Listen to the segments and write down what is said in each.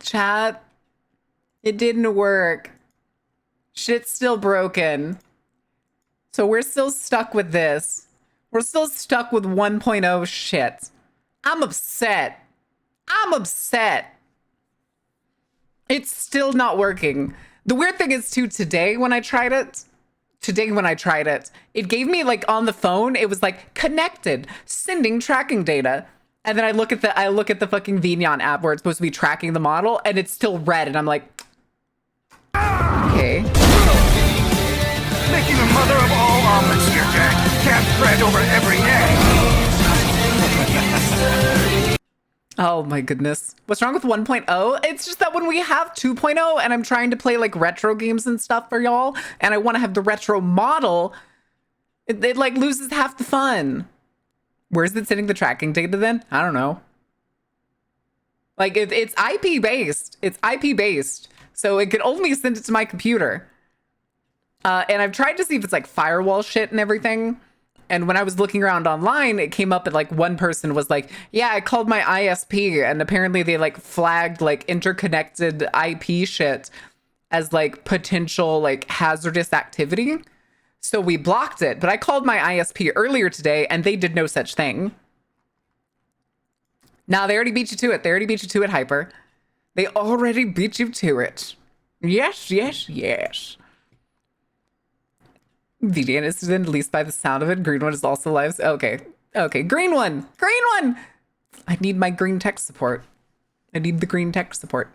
Chat, it didn't work. Shit's still broken. So we're still stuck with this. We're still stuck with 1.0 shit. I'm upset. I'm upset. It's still not working. The weird thing is too, today when I tried it, it gave me like on the phone, it was like connected, sending tracking data. And then I look at the fucking Vignon app where it's supposed to be tracking the model and it's still red. And I'm like, okay. Making the mother of all omelets here, Jack. Can't spread over every egg. Oh my goodness. What's wrong with 1.0? It's just that when we have 2.0 and I'm trying to play like retro games and stuff for y'all, and I want to have the retro model, it like loses half the fun. Where's it sending the tracking data then? I don't know. Like it's IP based. It's IP based. So it could only send it to my computer. And I've tried to see if it's like firewall shit and everything. And when I was looking around online, it came up and like one person was like, yeah, I called my ISP and apparently they like flagged like interconnected IP shit as like potential like hazardous activity. So we blocked it. But I called my ISP earlier today and they did no such thing. Nah, they already beat you to it. They already beat you to it, Hyper. They already beat you to it. Yes, yes, yes. VDN is at least by the sound of it. Green one is also live. Okay. Okay. Green one. Green one. I need my green tech support. I need the green tech support.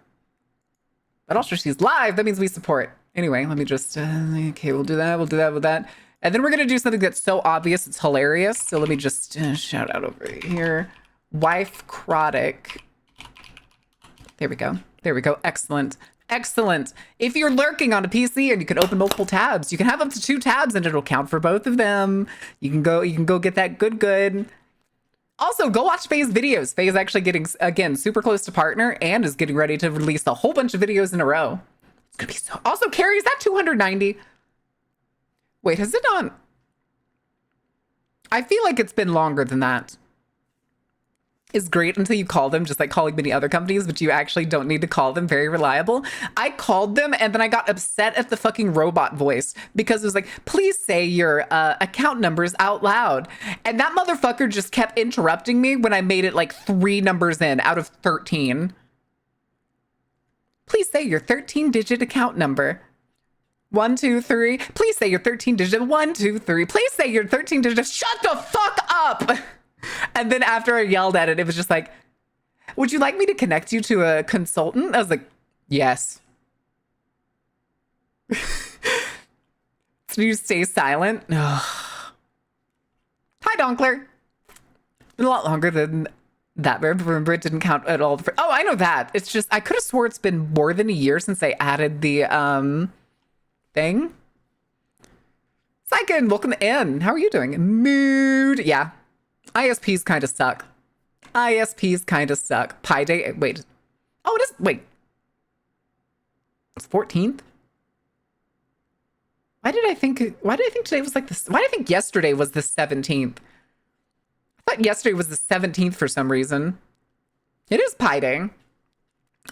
But also she's live. That means we support. Anyway, let me just, okay, we'll do that. We'll do that with that. And then we're going to do something that's so obvious. It's hilarious. So let me just shout out over here. Wife Chronic. There we go. There we go. Excellent. Excellent. If you're lurking on a PC and you can open multiple tabs, you can have up to 2 tabs and it'll count for both of them. You can go get that good. Also, go watch Faye's videos. Faye is actually getting, again, super close to partner and is getting ready to release a whole bunch of videos in a row. It's gonna be so. Also, Carrie, is that 290? Wait, has it not? I feel like it's been longer than that. Is great until you call them, just like calling many other companies, but you actually don't need to call them. Very reliable. I called them and then I got upset at the fucking robot voice because it was like, please say your account numbers out loud. And that motherfucker just kept interrupting me when I made it like 3 numbers in out of 13. Please say your 13-digit account number. 1, 2, 3. Please say your 13-digit. 1, 2, 3. Please say your 13-digit. Shut the fuck up. And then after I yelled at it, it was just like, would you like me to connect you to a consultant? I was like, yes. So you stay silent? Hi, Donkler. Been a lot longer than that. Remember, it didn't count at all. Oh, I know that. It's just, I could have swore it's been more than a year since I added the thing. Syken, welcome in. How are you doing? Mood. Yeah. ISPs kind of suck. ISPs kind of suck. Pi Day. Wait. Oh, it is. Wait. It's 14th? Why did I think today was like this? Why did I think yesterday was the 17th? I thought yesterday was the 17th for some reason. It is Pi Day.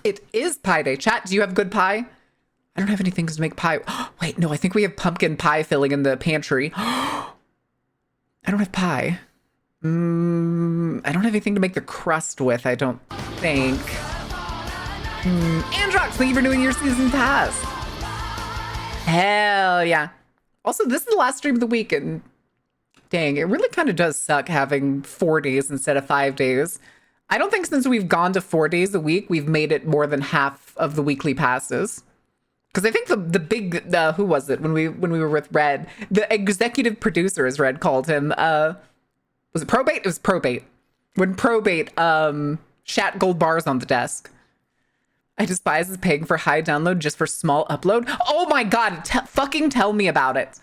It is Pi Day. Chat, do you have good pie? I don't have any things to make pie. Wait, no, I think we have pumpkin pie filling in the pantry. I don't have pie. I don't have anything to make the crust with, I don't think. Androx, thank you for doing your season pass. Hell yeah. Also, this is the last stream of the week, and dang, it really kind of does suck having 4 days instead of 5 days. I don't think since we've gone to 4 days a week, we've made it more than half of the weekly passes. Because I think the big, who was it when we were with Red? The executive producer, as Red called him, was it Probate? It was Probate. When Probate shat gold bars on the desk. I despise paying for high download just for small upload. Oh my God, fucking tell me about it.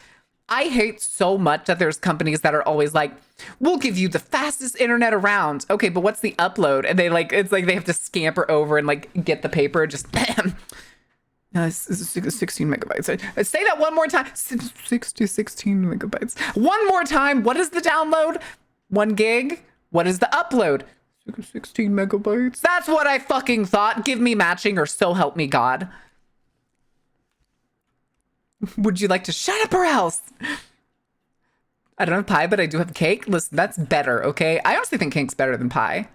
I hate so much that there's companies that are always like, we'll give you the fastest internet around. Okay, but what's the upload? And they like, it's like they have to scamper over and like get the paper, just bam. 16 megabytes. Say that one more time. 16 megabytes. One more time. What is the download? 1 gig. What is the upload? 16 megabytes. That's what I fucking thought. Give me matching or so help me God. Would you like to shut up or else? I don't have pie, but I do have cake. Listen, that's better, okay? I honestly think cake's better than pie.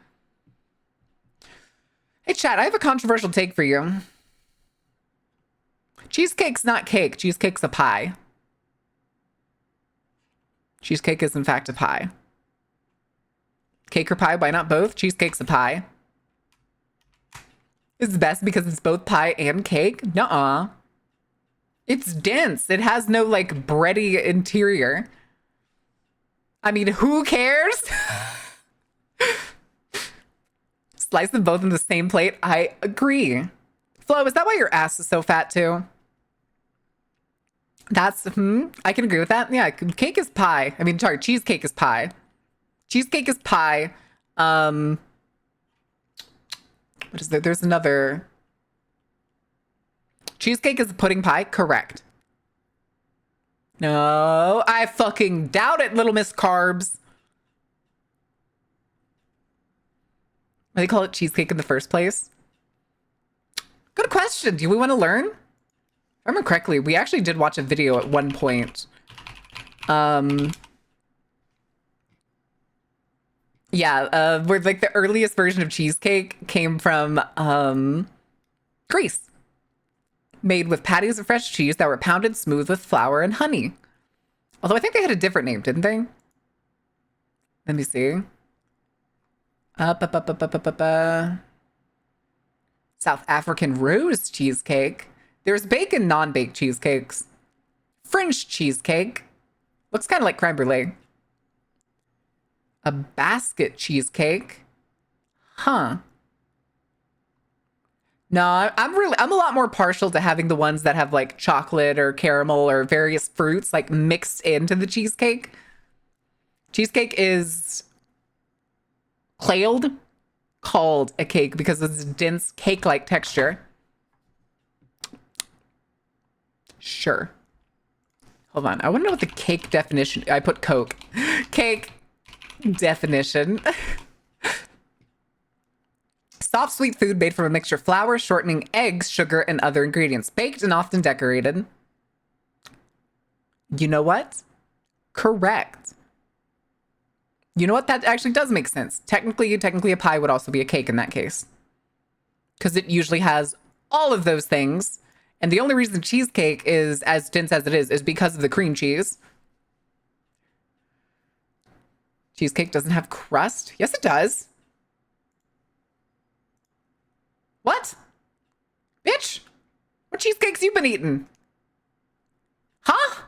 Hey, chat, I have a controversial take for you. Cheesecake's not cake. Cheesecake's a pie. Cheesecake is, in fact, a pie. Cake or pie? Why not both? Cheesecake's a pie. It's best because it's both pie and cake? Nuh-uh. It's dense. It has no, like, bready interior. I mean, who cares? Slice them both in the same plate. I agree. Flo, is that why your ass is so fat, too? That's, I can agree with that. Yeah, cake is pie. I mean, sorry, cheesecake is pie. Cheesecake is pie. What is there? There's another. Cheesecake is a pudding pie. Correct. No, I fucking doubt it, Little Miss Carbs. Why they call it cheesecake in the first place? Good question. Do we want to learn? If I remember correctly, we actually did watch a video at one point. Yeah, where like the earliest version of cheesecake came from Greece. Made with patties of fresh cheese that were pounded smooth with flour and honey. Although I think they had a different name, didn't they? Let me see. South African rose cheesecake. There's bacon non-baked cheesecakes. French cheesecake. Looks kind of like creme brulee. A basket cheesecake. Huh. No, I'm a lot more partial to having the ones that have like chocolate or caramel or various fruits like mixed into the cheesecake. Cheesecake is called a cake because of its dense cake-like texture. Sure. Hold on. I want to know what the cake definition. I put Coke. Cake definition. Soft, sweet food made from a mixture of flour, shortening, eggs, sugar, and other ingredients. Baked and often decorated. You know what? Correct. You know what? That actually does make sense. Technically a pie would also be a cake in that case. Because it usually has all of those things. And the only reason cheesecake is as dense as it is because of the cream cheese. Cheesecake doesn't have crust? Yes, it does. What? Bitch? What cheesecakes you been eating? Huh?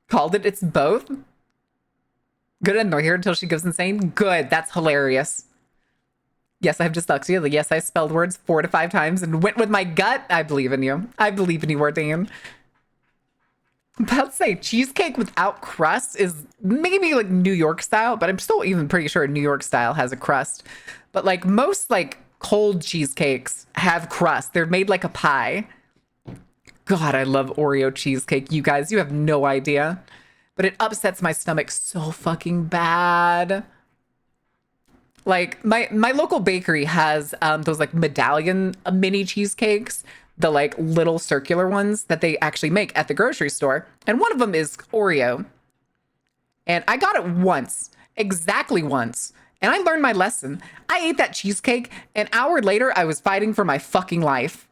Called it it's both? Good to annoy her until she goes insane? Good, that's hilarious. Yes, I have dyslexia. Yes, I spelled words 4 to 5 times and went with my gut. I believe in you. I believe in you, Ordain. I'm about to say, cheesecake without crust is maybe like New York style, but I'm still even pretty sure New York style has a crust. But like most like cold cheesecakes have crust. They're made like a pie. God, I love Oreo cheesecake. You guys, you have no idea. But it upsets my stomach so fucking bad. Like my local bakery has those like medallion mini cheesecakes, the like little circular ones that they actually make at the grocery store. And one of them is Oreo. And I got it once, exactly once. And I learned my lesson. I ate that cheesecake. An hour later, I was fighting for my fucking life.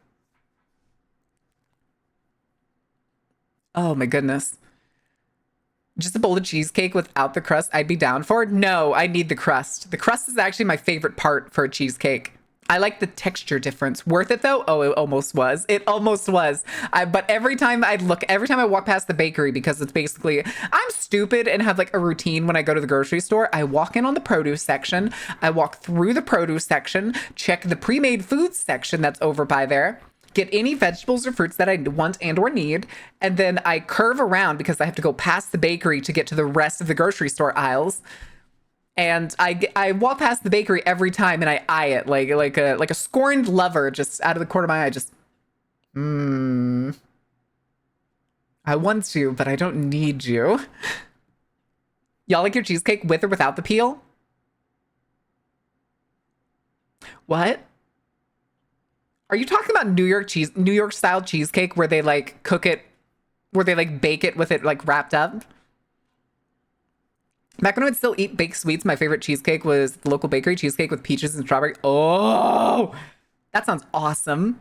Oh my goodness. Just a bowl of cheesecake without the crust, I'd be down for. No, I need the crust. The crust is actually my favorite part for a cheesecake. I like the texture difference. Worth it though? Oh, it almost was. It almost was. But every time I walk past the bakery, because it's basically, I'm stupid and have like a routine when I go to the grocery store. I walk in on the produce section. I walk through the produce section, check the pre-made foods section that's over by there, get any vegetables or fruits that I want and or need, and then I curve around because I have to go past the bakery to get to the rest of the grocery store aisles. And I walk past the bakery every time and I eye it like a scorned lover, just out of the corner of my eye, just I want you, but I don't need you. Y'all like your cheesecake with or without the peel? What? Are you talking about New York style cheesecake where they like cook it, where they like bake it with it like wrapped up? Back when I would still eat baked sweets, my favorite cheesecake was the local bakery cheesecake with peaches and strawberry. Oh, that sounds awesome.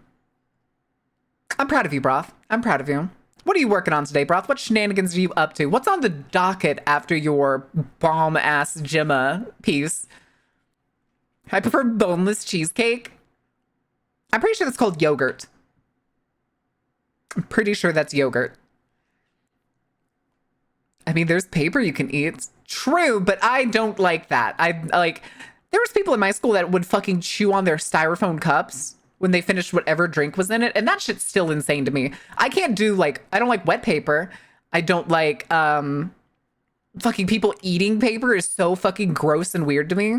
I'm proud of you, Broth. I'm proud of you. What are you working on today, Broth? What shenanigans are you up to? What's on the docket after your bomb-ass Gemma piece? I prefer boneless cheesecake. I'm pretty sure that's called yogurt. I'm pretty sure that's yogurt. I mean, there's paper you can eat. True, but I don't like that. There was people in my school that would fucking chew on their styrofoam cups when they finished whatever drink was in it. And that shit's still insane to me. I can't do I don't like wet paper. I don't like, fucking people eating paper is so fucking gross and weird to me.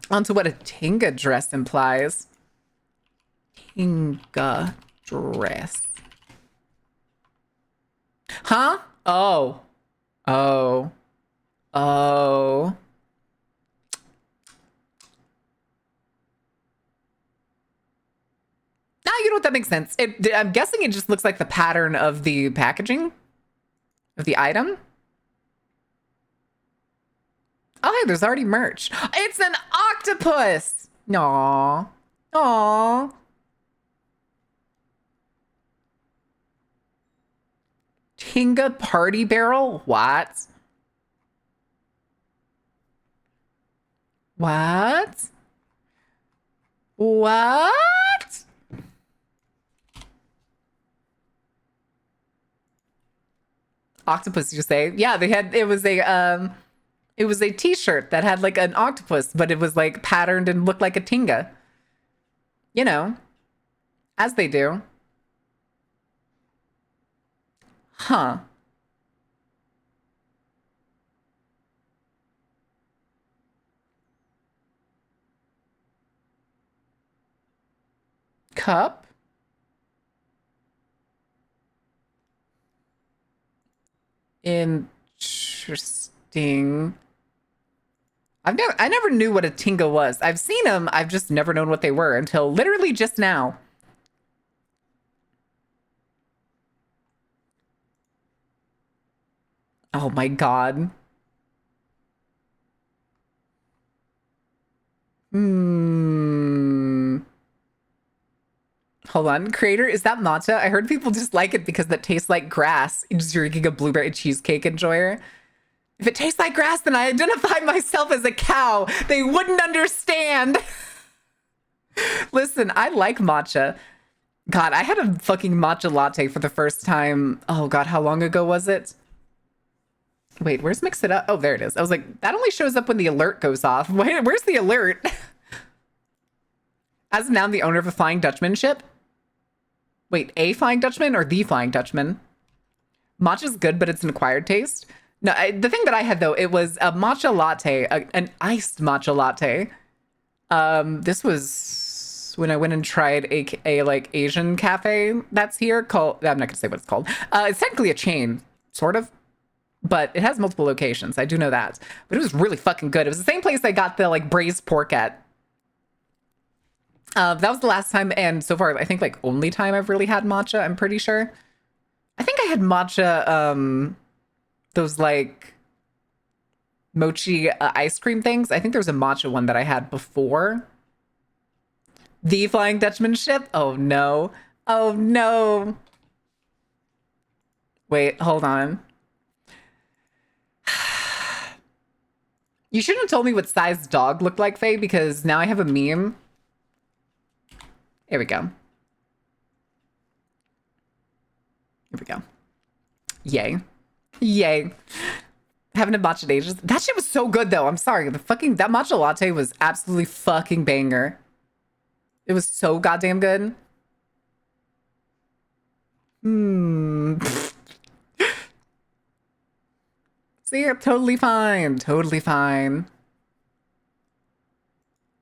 On to what a Tinga dress implies. Tinga dress. Huh? Oh. Oh. Oh. Now you know what, that makes sense. I'm guessing it just looks like the pattern of the packaging of the item. Oh, hey, there's already merch. It's an octopus. Aww. Aww. Tinga party barrel? What? What? What? Octopus, you say? Yeah, it was a t-shirt that had like an octopus, but it was like patterned and looked like a Tinga. You know, as they do. Huh. Cup? Interesting. I never knew what a Tinga was. I've seen them, I've just never known what they were until literally just now. Oh my god. Hmm. Hold on. Creator, is that matcha? I heard people just like it because it tastes like grass. Just drinking a blueberry cheesecake enjoyer. If it tastes like grass, then I identify myself as a cow. They wouldn't understand. Listen, I like matcha. God, I had a fucking matcha latte for the first time. Oh god, how long ago was it? Wait, where's Mix It Up? Oh, there it is. I was like, that only shows up when the alert goes off. Where's the alert? As now I'm the owner of a Flying Dutchman ship. Wait, a Flying Dutchman or the Flying Dutchman? Matcha's good, but it's an acquired taste. No, the thing that I had though, it was a matcha latte, an iced matcha latte. This was when I went and tried a like Asian cafe that's here called. I'm not gonna say what it's called. It's technically a chain, sort of, but it has multiple locations. I do know that, but it was really fucking good. It was the same place I got the like braised pork at. That was the last time, and so far I think like only time I've really had matcha. I'm pretty sure. I think I had matcha. Those like mochi ice cream things. I think there was a matcha one that I had before. The Flying Dutchman ship? Oh no. Oh no. Wait, hold on. You shouldn't have told me what size dog looked like, Faye, because now I have a meme. Here we go. Here we go. Yay. Yay. Haven't had matcha in ages. That shit was so good though. I'm sorry. That matcha latte was absolutely fucking banger. It was so goddamn good. See, I'm totally fine. Totally fine.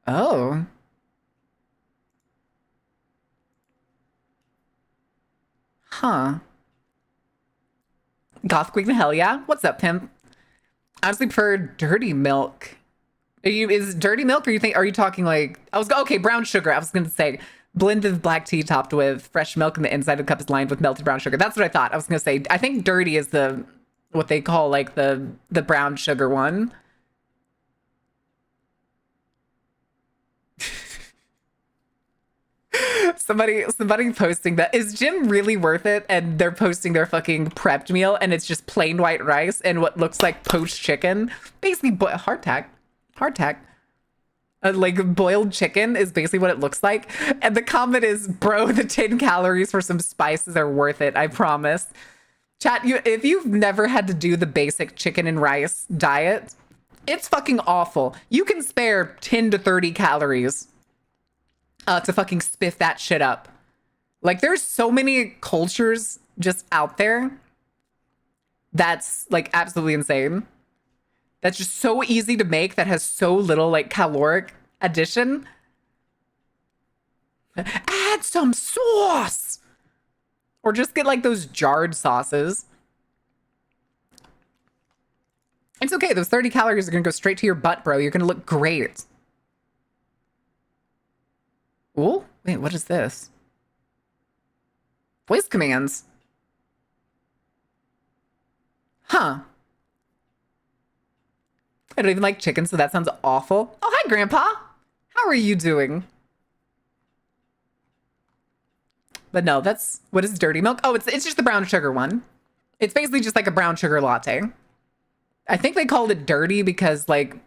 Oh. Huh. Goth Queen, hell yeah. What's up, pimp? I honestly prefer dirty milk Is dirty milk, or are you talking like, okay, brown sugar. I was gonna say blended black tea topped with fresh milk, and the inside of the cup is lined with melted brown sugar. That's what I thought. I was gonna say, I think dirty is what they call like the brown sugar one. Somebody posting that, is Jim really worth it? And they're posting their fucking prepped meal, and it's just plain white rice and what looks like poached chicken, basically hardtack. Like boiled chicken is basically what it looks like. And the comment is, bro, the 10 calories for some spices are worth it, I promise. Chat, if you've never had to do the basic chicken and rice diet, it's fucking awful. You can spare 10 to 30 calories to fucking spiff that shit up. Like, there's so many cultures just out there that's like absolutely insane. That's just so easy to make, that has so little like caloric addition. Add some sauce, or just get like those jarred sauces. It's okay. Those 30 calories are gonna go straight to your butt, bro. You're gonna look great. Ooh, wait, what is this? Voice commands. Huh. I don't even like chicken, so that sounds awful. Oh, hi, Grandpa. How are you doing? But no, what is dirty milk? Oh, it's just the brown sugar one. It's basically just like a brown sugar latte. I think they called it dirty because the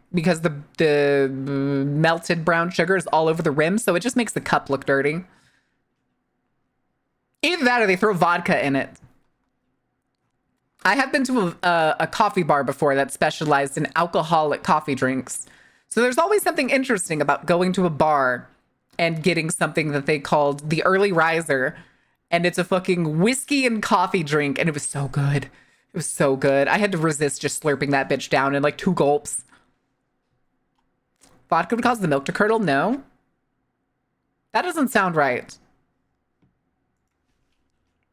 melted brown sugar is all over the rim, so it just makes the cup look dirty. Either that or they throw vodka in it. I have been to a coffee bar before that specialized in alcoholic coffee drinks. So there's always something interesting about going to a bar and getting something that they called the early riser. And it's a fucking whiskey and coffee drink. And it was so good. It was so good. I had to resist just slurping that bitch down in like 2 gulps. Vodka would cause the milk to curdle? No. That doesn't sound right.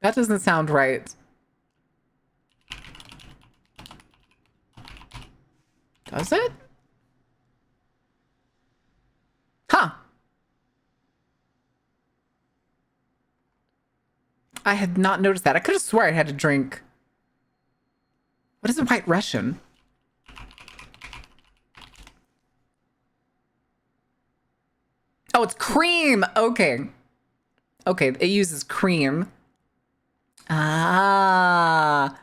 That doesn't sound right. Does it? Huh. I had not noticed that. I could have sworn I had to drink. What is a White Russian? Oh, it's cream. Okay. Okay, it uses cream. Ah.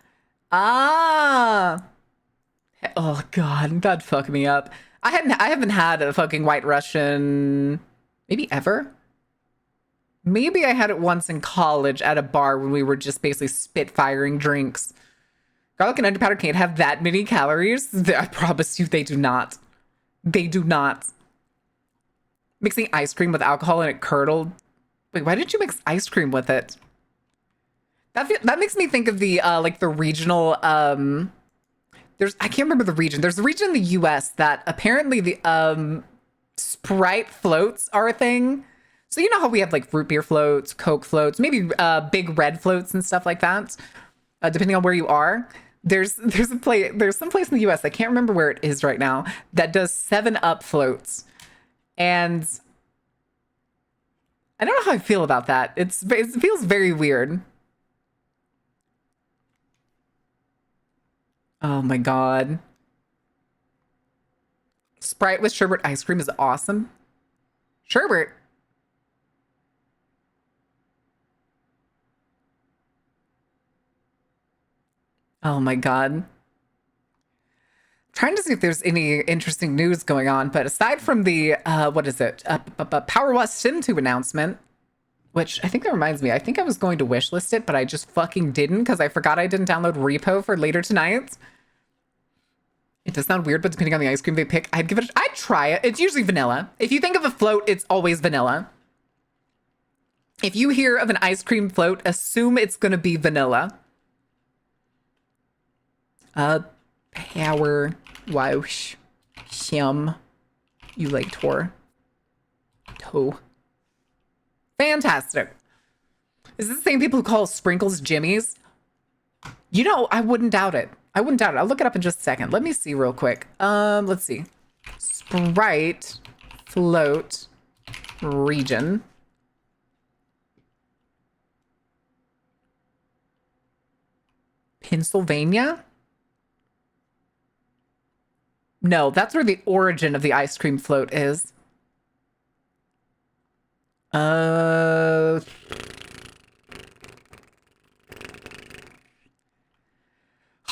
Oh god, that'd fuck me up. I haven't had a fucking White Russian maybe ever. Maybe I had it once in college at a bar when we were just basically spitfiring drinks. Garlic and onion powder can't have that many calories. I promise you they do not. They do not. Mixing ice cream with alcohol and it curdled. Wait, why didn't you mix ice cream with it? That makes me think of the like the regional I can't remember the region. There's a region in the US that apparently the Sprite floats are a thing. So you know how we have like root beer floats, Coke floats, maybe big red floats and stuff like that. Depending on where you are. There's some place in the US, I can't remember where it is right now, that does 7-Up floats. And I don't know how I feel about that. It feels very weird. Oh my god. Sprite with sherbet ice cream is awesome. Sherbet. Oh my god. Trying to see if there's any interesting news going on, but aside from the what is it? Power Wash Sim 2 announcement, which I think that reminds me, I think I was going to wishlist it, but I just fucking didn't because I forgot I didn't download Repo for later tonight. It does sound weird, but depending on the ice cream they pick, I'd try it. It's usually vanilla. If you think of a float, it's always vanilla. If you hear of an ice cream float, assume it's gonna be vanilla. Power Wash Sim Emulator. Fantastic. Is this the same people who call sprinkles jimmies? You know, I wouldn't doubt it. I'll look it up in just a second. Let me see real quick. Let's see. Sprite float region. Pennsylvania? No, that's where the origin of the ice cream float is. Oh,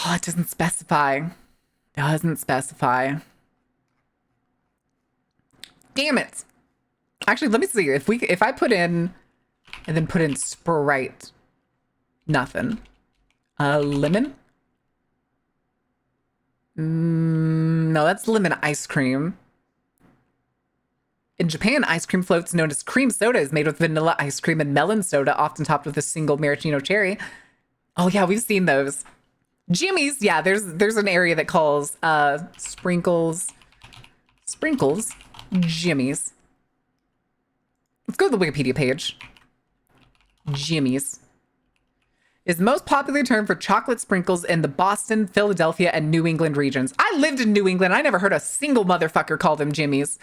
it doesn't specify. Doesn't specify. Damn it. Actually, let me see. If I put in and then put in Sprite, nothing. Lemon? No, that's lemon ice cream. In Japan, ice cream floats known as cream soda is made with vanilla ice cream and melon soda, often topped with a single maraschino cherry. Oh yeah, we've seen those. Jimmy's, yeah, there's an area that calls sprinkles Jimmy's. Let's go to the Wikipedia page. Jimmy's is the most popular term for chocolate sprinkles in the Boston, Philadelphia, and New England regions. I lived in New England. I never heard a single motherfucker call them Jimmy's.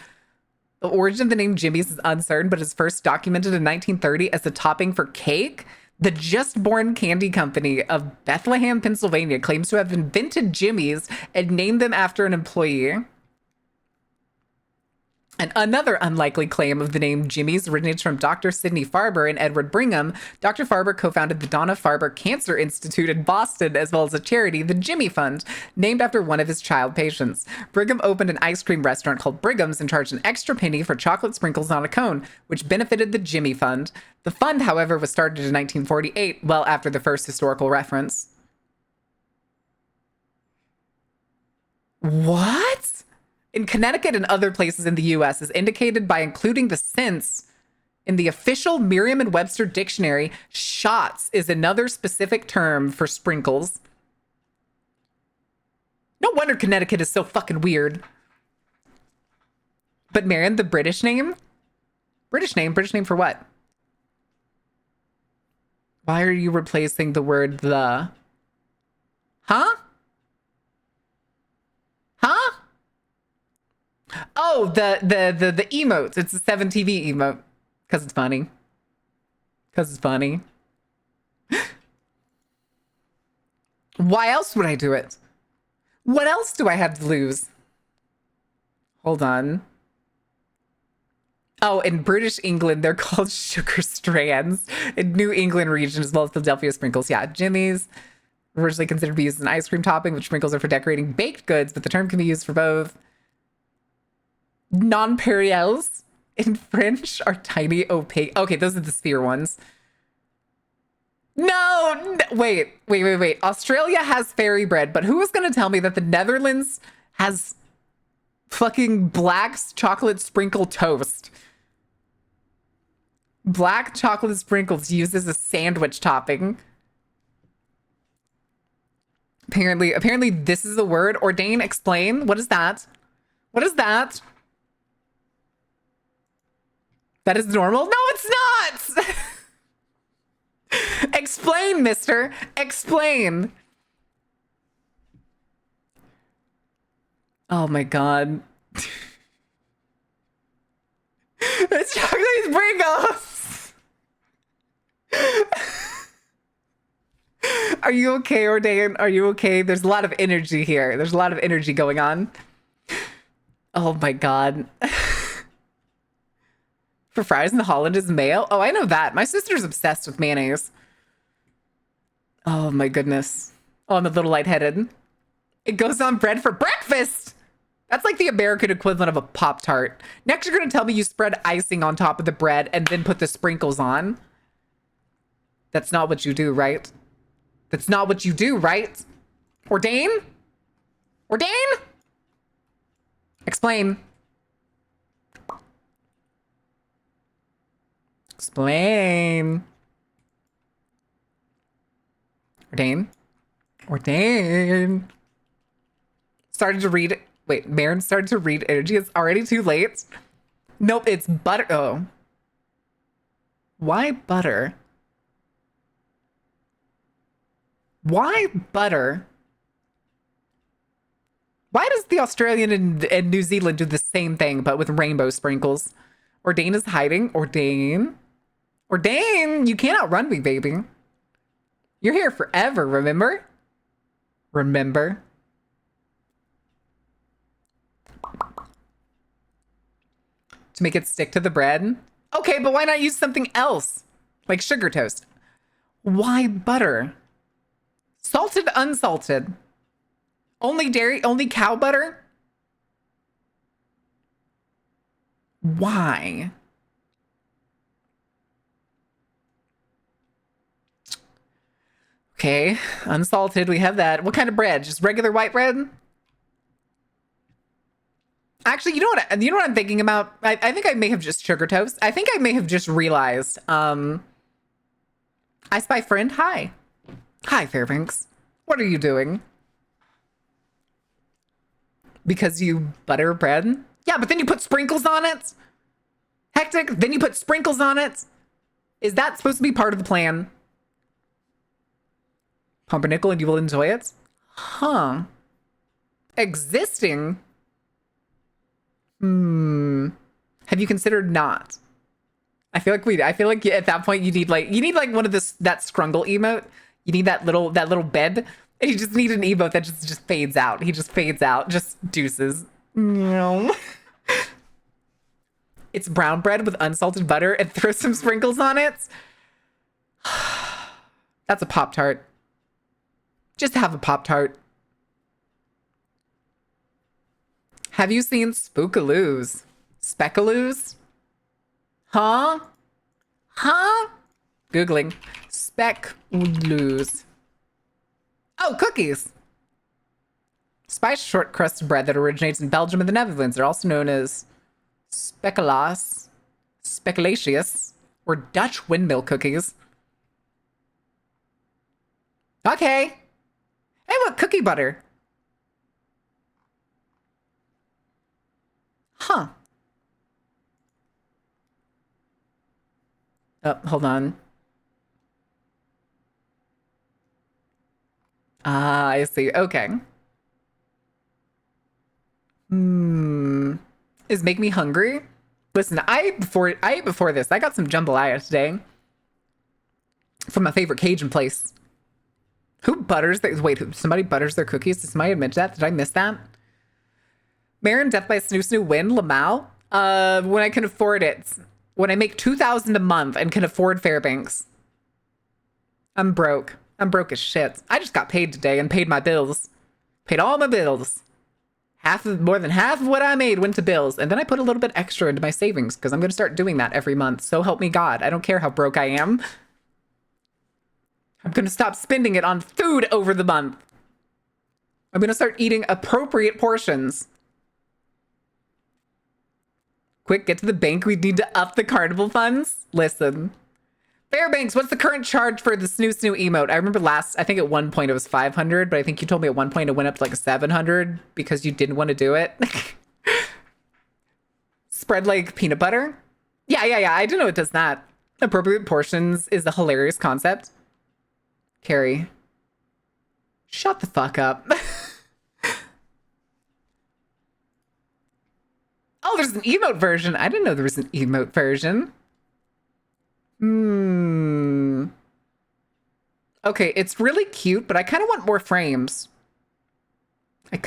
The origin of the name Jimmy's is uncertain, but is first documented in 1930 as a topping for cake. The Just Born Candy Company of Bethlehem, Pennsylvania claims to have invented Jimmy's and named them after an employee. And another unlikely claim of the name Jimmy's originates from Dr. Sidney Farber and Edward Brigham. Dr. Farber co-founded the Donna Farber Cancer Institute in Boston, as well as a charity, the Jimmy Fund, named after one of his child patients. Brigham opened an ice cream restaurant called Brigham's and charged an extra penny for chocolate sprinkles on a cone, which benefited the Jimmy Fund. The fund, however, was started in 1948, well after the first historical reference. What? In Connecticut and other places in the U.S. is indicated by including the sense in the official Merriam-Webster dictionary. Shots is another specific term for sprinkles. No wonder Connecticut is so fucking weird. But Marion, the British name? British name for what? Why are you replacing the word the? Huh? Huh? Oh, the emotes. It's a 7TV emote. Because it's funny. Because it's funny. Why else would I do it? What else do I have to lose? Hold on. Oh, in British England, they're called sugar strands. In New England region, as well as Philadelphia sprinkles. Yeah, Jimmy's originally considered to be used as an ice cream topping, which sprinkles are for decorating baked goods, but the term can be used for both. Nonpareils in French are tiny, opaque. Okay, those are the sphere ones. No, wait. Australia has fairy bread, but who was going to tell me that the Netherlands has fucking black chocolate sprinkle toast? Black chocolate sprinkles used as a sandwich topping. Apparently this is a word. Ordain, explain. What is that? What is that? That is normal? No, it's not! Explain, mister. Explain. Oh my god. It's chocolate sprinkles! Are you okay, Ordain? Are you okay? There's a lot of energy here. There's a lot of energy going on. Oh my god. For fries in Holland is mayo? Oh, I know that. My sister's obsessed with mayonnaise. Oh my goodness. Oh, I'm a little lightheaded. It goes on bread for breakfast! That's like the American equivalent of a Pop-Tart. Next, you're going to tell me you spread icing on top of the bread and then put the sprinkles on. That's not what you do, right? That's not what you do, right? Ordain? Ordain? Explain. Explain. Ordain. Ordain. Started to read. Wait, Marin started to read energy. It's already too late. Nope, it's butter. Oh. Why butter? Why butter? Why does the Australian and New Zealand do the same thing, but with rainbow sprinkles? Ordain is hiding. Ordain. Ordain, you can't outrun me, baby. You're here forever, remember? Remember? To make it stick to the bread? Okay, but why not use something else? Like sugar toast. Why butter? Salted, unsalted. Only dairy, only cow butter? Why? Okay, unsalted, we have that. What kind of bread? Just regular white bread? Actually, you know what I'm thinking about? I think I may have just sugar toast. I think I may have just realized. I spy friend. Hi. Hi, Fairbanks. What are you doing? Because you butter bread? Yeah, but then you put sprinkles on it? Hectic, then you put sprinkles on it? Is that supposed to be part of the plan? Pumpernickel and you will enjoy it? Huh. Existing? Have you considered not? I feel like at that point you need like one of that scrungle emote. You need that little bed. And you just need an emote that just fades out. He just fades out, just deuces. No. It's brown bread with unsalted butter and throw some sprinkles on it. That's a Pop-Tart. Just have a Pop-Tart. Have you seen Spookaloos? Speckaloos? Huh? Huh? Googling. Speckaloos. Oh, cookies! Spiced short crust bread that originates in Belgium and the Netherlands. They're also known as speculaas, speculatius, or Dutch windmill cookies. Okay. Hey, look, cookie butter. Huh. Oh, hold on. Ah, I see. Okay. Is make me hungry? Listen, I ate before this. I got some jambalaya today from my favorite Cajun place. Who butters their somebody butters their cookies? Did somebody admit that? Did I miss that? Marin, Death by Snoo Snoo win, Lamau. When I can afford it. When I make $2,000 a month and can afford Fairbanks. I'm broke. I'm broke as shit. I just got paid today and paid my bills. Paid all my bills. More than half of what I made went to bills. And then I put a little bit extra into my savings because I'm going to start doing that every month. So help me God. I don't care how broke I am. I'm going to stop spending it on food over the month. I'm going to start eating appropriate portions. Quick, get to the bank. We need to up the carnival funds. Listen. Fairbanks, what's the current charge for the Snoo Snoo emote? I remember I think at one point it was 500, but I think you told me at one point it went up to like 700 because you didn't want to do it. Spread like peanut butter? Yeah. I do know it does that. Appropriate portions is a hilarious concept. Carrie. Shut the fuck up. Oh, there's an emote version. I didn't know there was an emote version. Okay, it's really cute, but I kind of want more frames. Like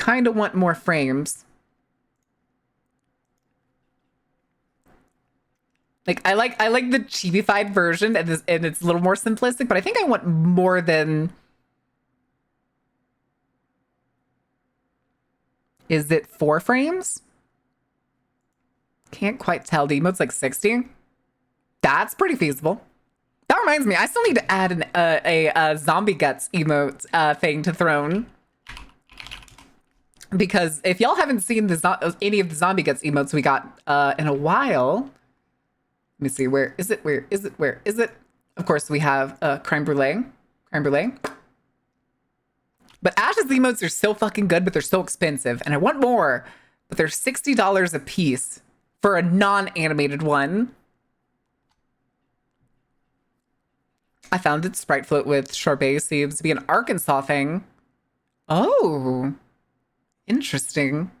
I like the chibified version and it's a little more simplistic, but I think I want more than. Is it 4 frames? Can't quite tell. The emote's like 60. That's pretty feasible. That reminds me, I still need to add a zombie guts emote thing to Throne. Because if y'all haven't seen any of the zombie guts emotes we got in a while, let me see, where is it? Of course, we have creme brulee. But Ash's emotes are so fucking good, but they're so expensive, and I want more. But they're $60 a piece for a non-animated one. I found it Sprite Float with sorbet seems to be an Arkansas thing. Oh. Interesting.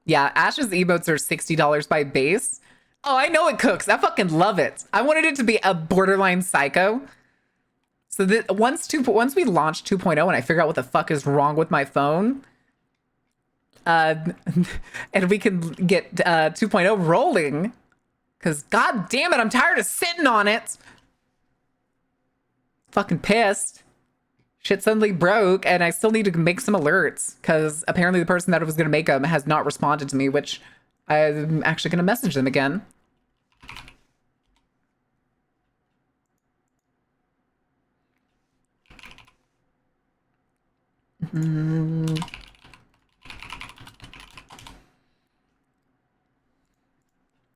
Yeah, Ash's emotes are $60 by base. Oh, I know it cooks. I fucking love it. I wanted it to be a borderline psycho. So that once we launch 2.0 and I figure out what the fuck is wrong with my phone, and we can get 2.0 rolling, because god damn it, I'm tired of sitting on it. Fucking pissed. Shit suddenly broke, and I still need to make some alerts, because apparently the person that was going to make them has not responded to me, which I'm actually going to message them again.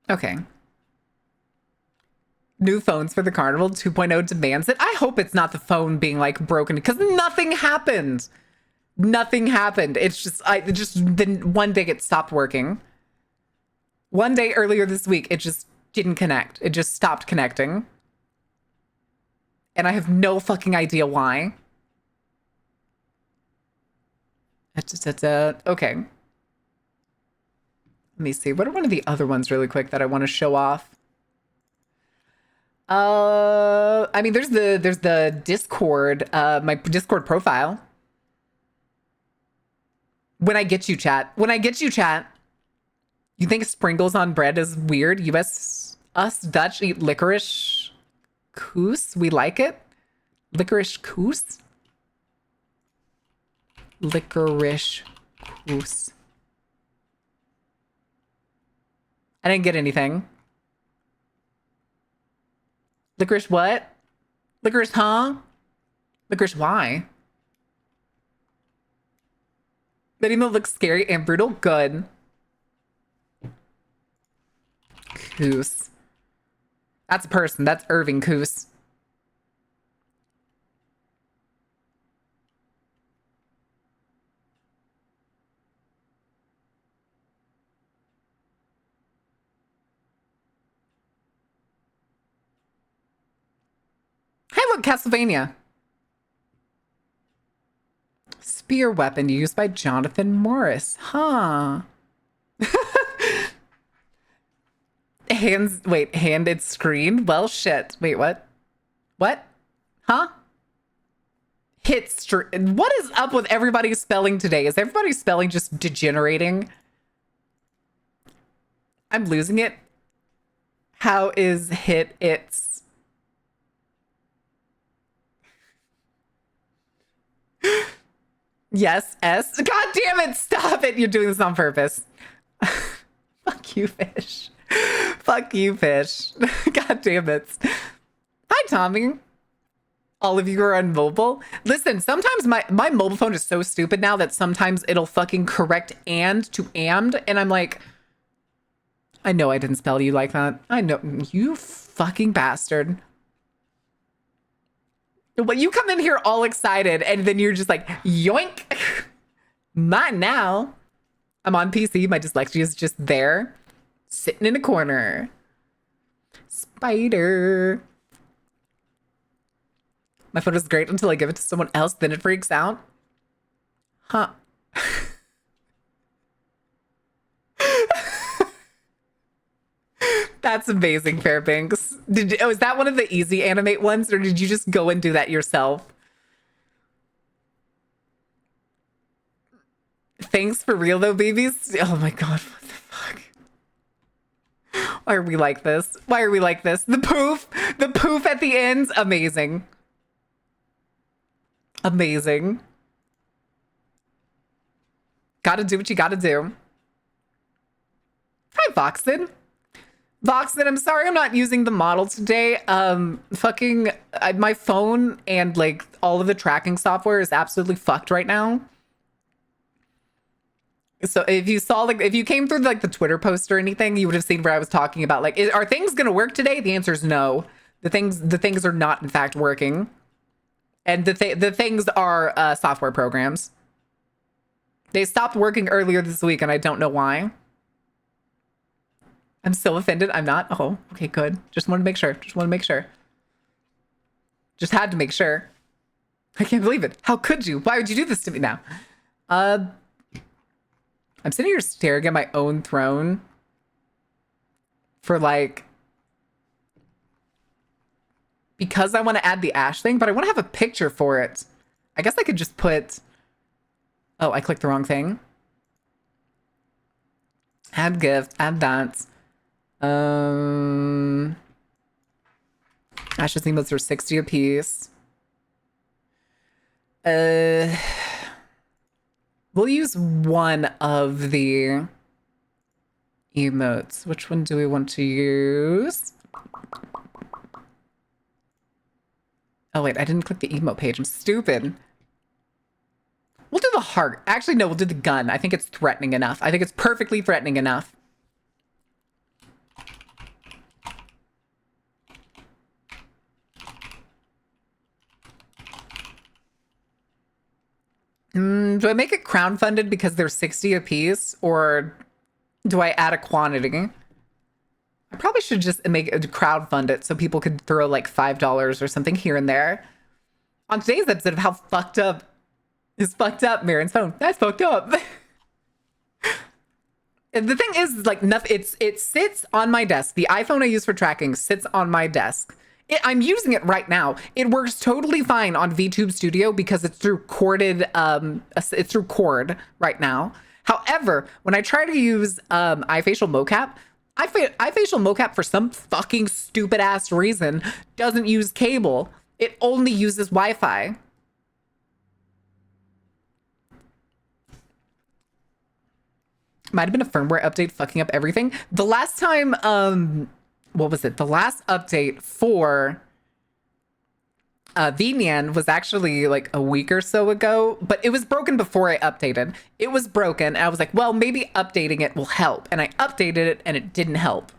Okay. New phones for the carnival 2.0 demands it. I hope it's not the phone being like broken, because nothing happened. Nothing happened. It's just then one day it stopped working. One day earlier this week, it just didn't connect. It just stopped connecting. And I have no fucking idea why. Okay. Let me see. What are one of the other ones really quick that I want to show off? I mean, there's the Discord, my Discord profile. When I get you, chat. When I get you, chat. You think sprinkles on bread is weird? Us Dutch eat licorice koos. We like it. Licorice koos. Licorice koos. I didn't get anything. Licorice what? Licorice huh? Licorice why? That email looks scary and brutal. Good. Koos. That's a person. That's Irving Koos. Hey, look, Castlevania. Spear weapon used by Jonathan Morris. Huh. Handed screen? Well, shit. Wait, what? What? Huh? What is up with everybody's spelling today? Is everybody's spelling just degenerating? I'm losing it. How is hit its? Yes, S. God damn it, stop it. You're doing this on purpose. Fuck you, fish. Fuck you, fish. God damn it. Hi, Tommy. All of you are on mobile. Listen, sometimes my mobile phone is so stupid now that sometimes it'll fucking correct and to ammed, and I'm like, I know I didn't spell you like that. I know, you fucking bastard. But you come in here all excited, and then you're just like, yoink. Not now. I'm on PC. My dyslexia is just there, sitting in a corner. Spider. My phone is great until I give it to someone else, then it freaks out. Huh. That's amazing, Fairbanks. Was that one of the easy animate ones, or did you just go and do that yourself? Thanks for real though, babies. Oh my god, what the fuck? Why are we like this? Why are we like this? The poof at the end, amazing. Amazing. Gotta do what you gotta do. Hi, Voxen. Voxen, I'm sorry I'm not using the model today. My phone and like all of the tracking software is absolutely fucked right now. So if you saw if you came through like the Twitter post or anything, you would have seen where I was talking about like, are things gonna work today? The answer is no. The things are not in fact working. And the things are software programs. They stopped working earlier this week, and I don't know why. I'm so offended. I'm not. Oh, okay, good. Just wanted to make sure. Just had to make sure. I can't believe it. How could you? Why would you do this to me now? I'm sitting here staring at my own throne for like, because I want to add the ash thing, but I want to have a picture for it. I guess I could just put, oh, I clicked the wrong thing. Add gift, add that. Ash's emotes are 60 a piece. We'll use one of the emotes. Which one do we want to use? Oh wait, I didn't click the emote page. I'm stupid. We'll do the heart. Actually, no, we'll do the gun. I think it's threatening enough. I think it's perfectly threatening enough. Do I make it crowdfunded because they're 60 a piece, or do I add a quantity? I probably should just make it crowdfund it so people could throw like $5 or something here and there. On today's episode of How Fucked Up is Fucked Up, Marin's phone. That's fucked up. And the thing is, like, nothing. It sits on my desk. The iPhone I use for tracking sits on my desk. I'm using it right now. It works totally fine on VTube Studio because it's through corded. It's through cord right now. However, when I try to use iFacial mocap, iFacial mocap for some fucking stupid ass reason doesn't use cable. It only uses Wi-Fi. Might have been a firmware update fucking up everything. The last time, what was it? The last update for VNyan was actually like a week or so ago, but it was broken before I updated. It was broken, and I was like, well, maybe updating it will help. And I updated it, and it didn't help.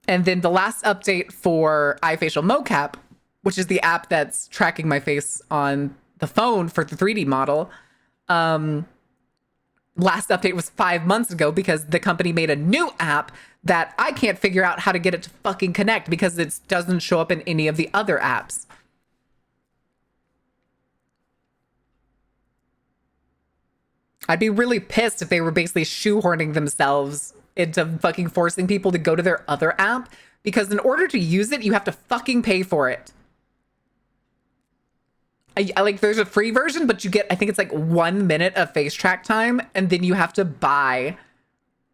And then the last update for iFacial mocap, which is the app that's tracking my face on the phone for the 3D model, last update was 5 months ago because the company made a new app that I can't figure out how to get it to fucking connect because it doesn't show up in any of the other apps. I'd be really pissed if they were basically shoehorning themselves into fucking forcing people to go to their other app, because in order to use it, you have to fucking pay for it. I like, there's a free version, but you get, I think it's like 1 minute of face track time, and then you have to buy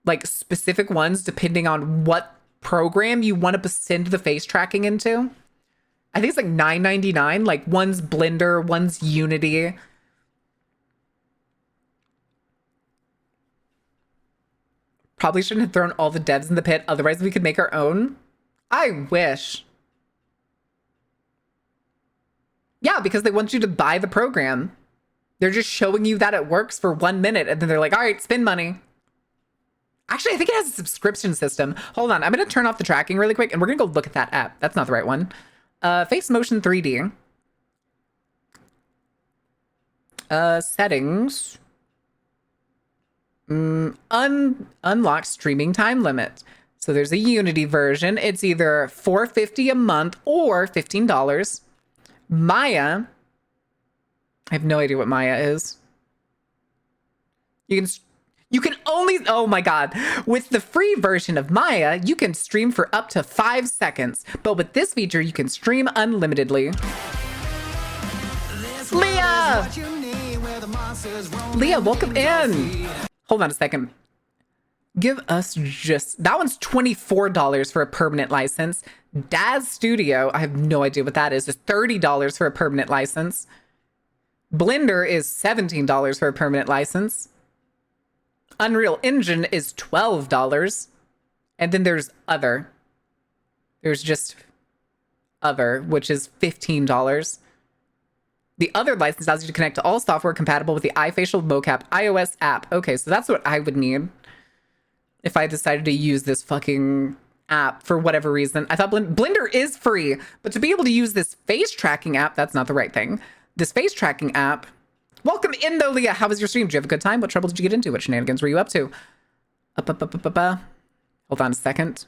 like specific ones depending on what program you want to send the face tracking into. I think it's like $9.99. Like, one's Blender, one's Unity. Probably shouldn't have thrown all the devs in the pit, otherwise we could make our own. I wish. Yeah, because they want you to buy the program. They're just showing you that it works for 1 minute, and then they're like, all right, spend money. Actually, I think it has a subscription system. Hold on, I'm going to turn off the tracking really quick, and we're going to go look at that app. That's not the right one. Face Motion 3D. Settings. Unlock streaming time limit. So there's a Unity version. It's either $4.50 a month or $15. Maya. I have no idea what Maya is. You can only, oh my God. With the free version of Maya, you can stream for up to 5 seconds. But with this feature, you can stream unlimitedly. Leah! Leah, welcome in. Hold on a second. Give us just, that one's $24 for a permanent license. Daz Studio, I have no idea what that is $30 for a permanent license. Blender is $17 for a permanent license. Unreal Engine is $12. And then there's other. There's just other, which is $15. The other license allows you to connect to all software compatible with the iFacial mocap iOS app. Okay, so that's what I would need if I decided to use this fucking app for whatever reason. I thought Blender is free, but to be able to use this face tracking app, that's not the right thing. This face tracking app. Welcome in though, Leah. How was your stream? Did you have a good time? What trouble did you get into? What shenanigans were you up to? Hold on a second.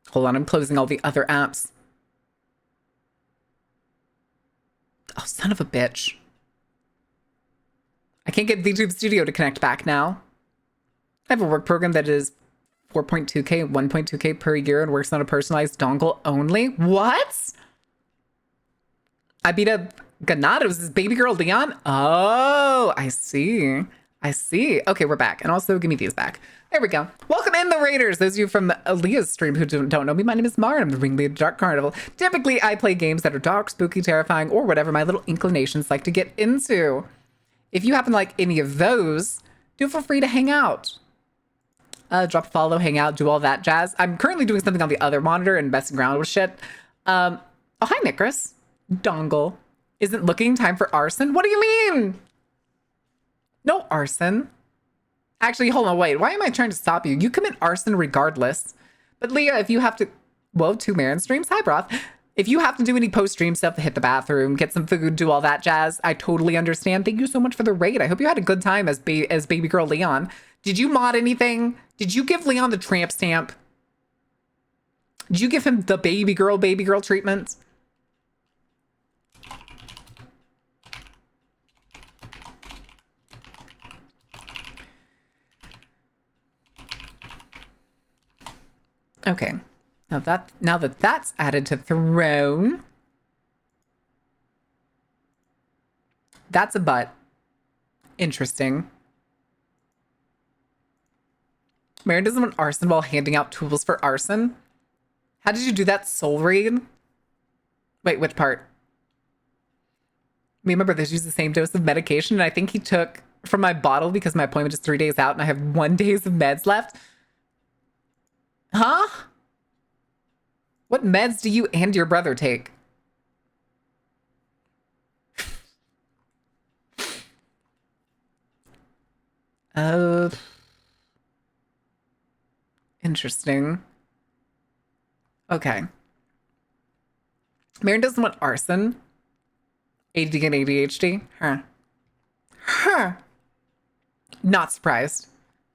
Hold on, I'm closing all the other apps. Oh, son of a bitch. I can't get VTube Studio to connect back now. I have a work program that is 4.2K, 1.2K per year and works on a personalized dongle only. What? I beat up Ganados, this baby girl Leon. Oh, I see. I see. Okay, we're back. And also, give me these back. There we go. Welcome in, the Raiders. Those of you from Aaliyah's stream who don't know me, my name is Mar. I'm the ringleader of Dark Carnival. Typically, I play games that are dark, spooky, terrifying, or whatever my little inclinations like to get into. If you happen to like any of those, do feel free to hang out. Drop a follow, hang out, do all that jazz. I'm currently doing something on the other monitor and messing around with shit. Oh, hi, Nicholas. Dongle. Isn't looking time for arson? What do you mean? No arson. Actually, hold on, wait. Why am I trying to stop you? You commit arson regardless. But Leah, if you have to... Whoa, 2 Marin streams. Hi, Broth. If you have to do any post-stream stuff, hit the bathroom, get some food, do all that jazz, I totally understand. Thank you so much for the raid. I hope you had a good time as baby girl Leon. Did you mod anything? Did you give Leon the tramp stamp? Did you give him the baby girl treatment? Okay. Now that that's added to Throne, that's a butt. Interesting. Marin doesn't want arson while handing out tools for arson. How did you do that soul raid? Wait, which part? Remember, they use the same dose of medication, and I think he took from my bottle because my appointment is 3 days out and I have 1 day of meds left. Huh? What meds do you and your brother take? Interesting. Okay. Marin doesn't want arson. ADD and ADHD? Huh. Huh. Not surprised.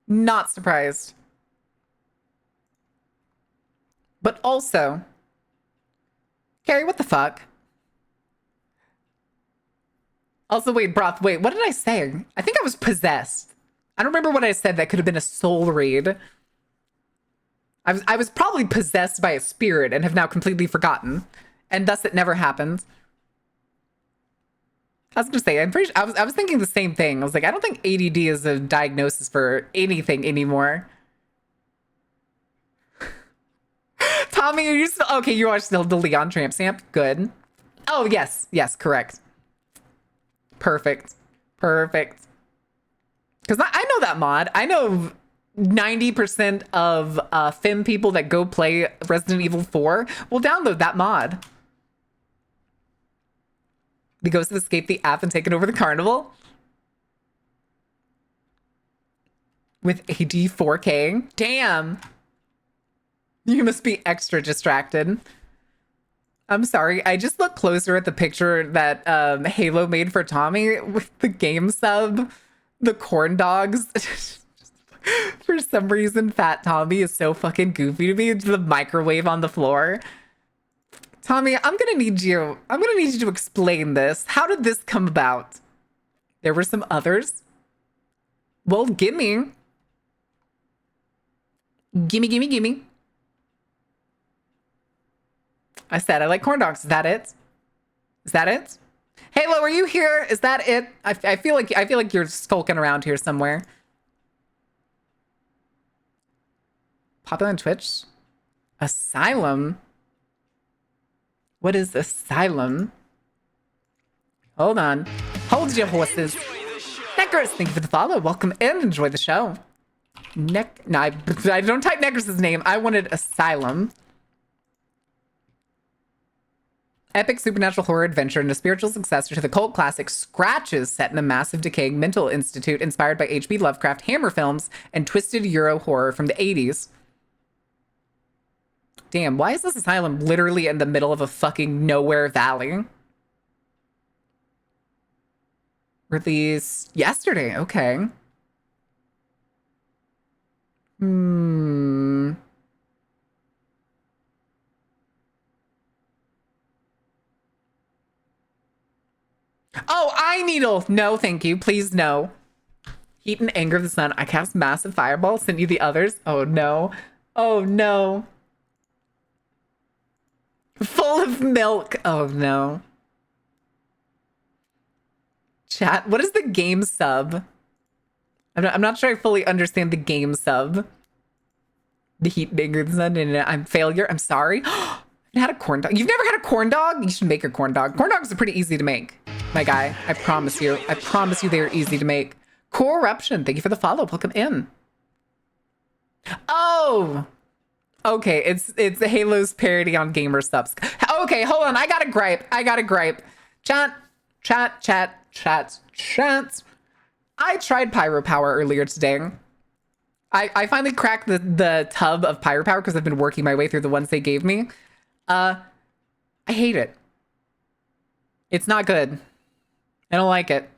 Not surprised. But also, Carrie, what the fuck? Also, wait, Broth, wait, what did I say? I think I was possessed. I don't remember what I said that could have been a soul read. I was probably possessed by a spirit and have now completely forgotten. And thus it never happened. I was gonna say, I was thinking the same thing. I was like, I don't think ADD is a diagnosis for anything anymore. Tommy, are you still okay? You are still the Leon tramp stamp. Good. Oh yes, yes, correct. Perfect. Because I know that mod. I know 90% of Fem people that go play Resident Evil 4 will download that mod. The ghosts have escaped the app and taken over the carnival. With AD 4K. Damn. You must be extra distracted. I'm sorry. I just looked closer at the picture that Halo made for Tommy with the game sub, the corn dogs. For some reason, Fat Tommy is so fucking goofy to me. The microwave on the floor. Tommy, I'm gonna need you to explain this. How did this come about? There were some others. Well, gimme. Gimme. I said I like corn dogs. Is that it? Is that it? Halo, are you here? Is that it? I feel like you're skulking around here somewhere. Popular on Twitch? Asylum? What is Asylum? Hold on. Hold your horses. Necros, thank you for the follow. Welcome in. Enjoy the show. No, I don't type Necros' name. I wanted Asylum. Epic supernatural horror adventure and a spiritual successor to the cult classic Scratches, set in a massive decaying mental institute inspired by H.P. Lovecraft Hammer films and twisted Euro horror from the 80s. Damn, why is this asylum literally in the middle of a fucking nowhere valley? Released yesterday, okay. Oh, eye needle. No, thank you. Please, no. Heat and anger of the sun. I cast massive fireball. Send you the others. Oh, no. Oh, no. Full of milk. Oh, no. Chat, what is the game sub? I'm not sure I fully understand the game sub. The heat and anger of the sun. And I'm failure. I'm sorry. I had a corn dog. You've never had a corn dog? You should make a corn dog. Corn dogs are pretty easy to make, my guy. I promise you. I promise you they are easy to make. Corruption. Thank you for the follow. Welcome in. Oh, okay. It's Halo's parody on Gamer Subs. Okay, hold on. I got a gripe. Chat. I tried Pyro Power earlier today. I finally cracked the tub of Pyro Power because I've been working my way through the ones they gave me. I hate it. It's not good. I don't like it.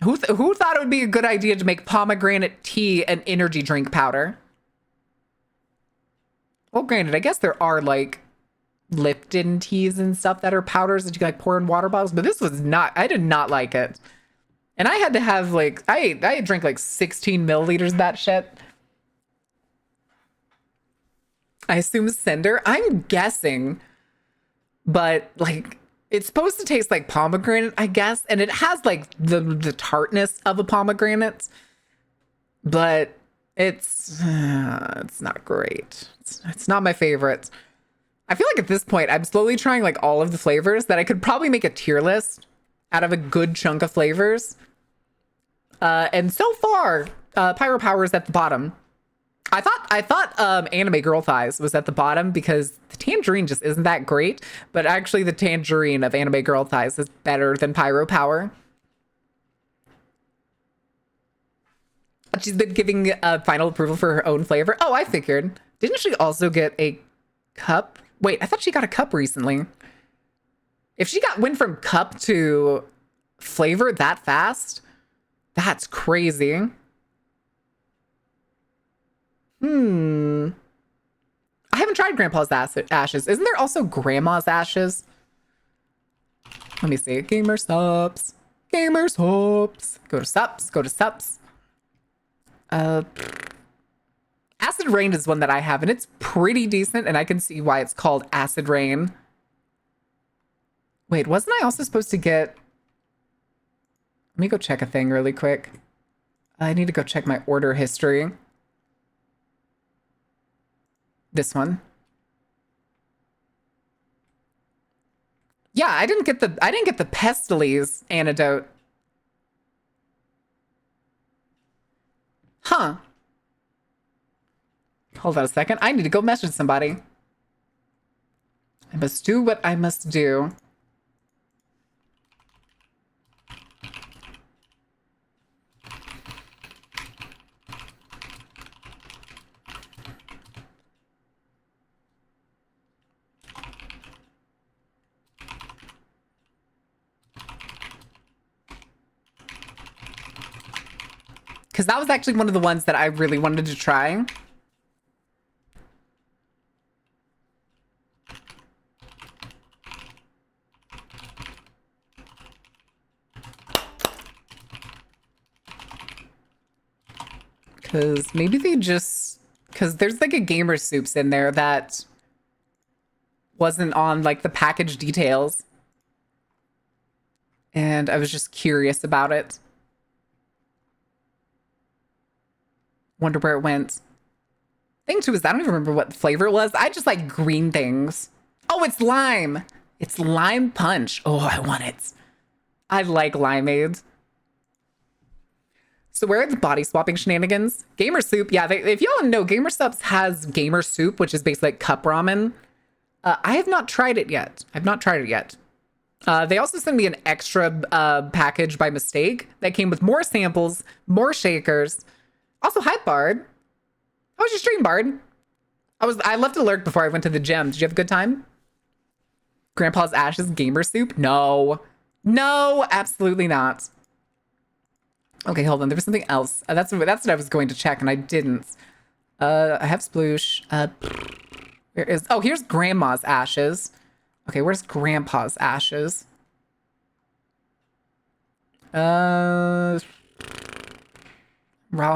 Who thought it would be a good idea to make pomegranate tea and energy drink powder? Well, granted, I guess there are like Lipton teas and stuff that are powders that you can like pour in water bottles, but this was not, I did not like it. And I had to have like, I drank like 16 milliliters of that shit. I assume Cinder. I'm guessing, but like it's supposed to taste like pomegranate, I guess, and it has like the tartness of a pomegranate, but it's not great. It's not my favorite. I feel like at this point I'm slowly trying like all of the flavors that I could probably make a tier list out of a good chunk of flavors. And so far, Pyro Power is at the bottom. I thought Anime Girl Thighs was at the bottom because the tangerine just isn't that great, but actually the tangerine of Anime Girl Thighs is better than Pyro Power. She's been giving final approval for her own flavor. Oh, I figured. Didn't she also get a cup? Wait, I thought she got a cup recently. If she went from cup to flavor that fast, that's crazy. I haven't tried Grandpa's ashes. Isn't there also Grandma's ashes? Let me see. Gamer Subs. Gamer Subs. Go to Subs. Go to Subs. Acid Rain is one that I have, and it's pretty decent, and I can see why it's called Acid Rain. Wait, wasn't I also supposed to get... Let me go check a thing really quick. I need to go check my order history. This one. Yeah, I didn't get the Pestles antidote. Huh. Hold on a second. I need to go message somebody. I must do what I must do. Because that was actually one of the ones that I really wanted to try. Because maybe they just... Because there's like a Gamer Soups in there that wasn't on like the package details. And I was just curious about it. Wonder where it went. Thing too is I don't even remember what flavor it was. I just like green things. Oh, it's lime. It's lime punch. Oh, I want it. I like limeade. So where are the body swapping shenanigans? Gamer Soup. Yeah, if y'all know, Gamer Subs has Gamer Soup, which is basically like cup ramen. I have not tried it yet. They also sent me an extra package by mistake that came with more samples, more shakers. Also, hi, Bard. How was your stream, Bard? I left a lurk before I went to the gym. Did you have a good time? Grandpa's Ashes Gamer Soup? No. No, absolutely not. Okay, hold on. There was something else. That's what I was going to check, and I didn't. I have Sploosh. Here's Grandma's Ashes. Okay, where's Grandpa's Ashes? Raw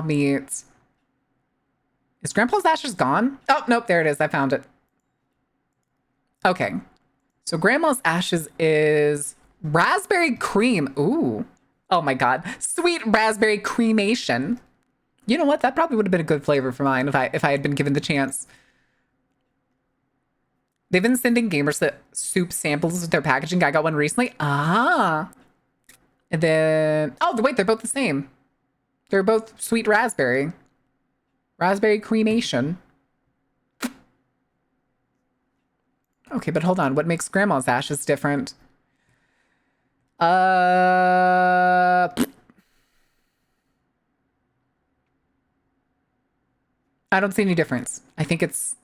meat. Is Grandpa's Ashes gone? Oh, nope, there it is. I found it. Okay. So Grandma's Ashes is raspberry cream. Ooh. Oh my God. Sweet raspberry cremation. You know what? That probably would have been a good flavor for mine if I had been given the chance. They've been sending gamers soup samples with their packaging. I got one recently. Ah. And then, oh, wait, they're both the same. They're both sweet raspberry. Raspberry cremation. Okay, but hold on. What makes Grandma's Ashes different? I don't see any difference. I think it's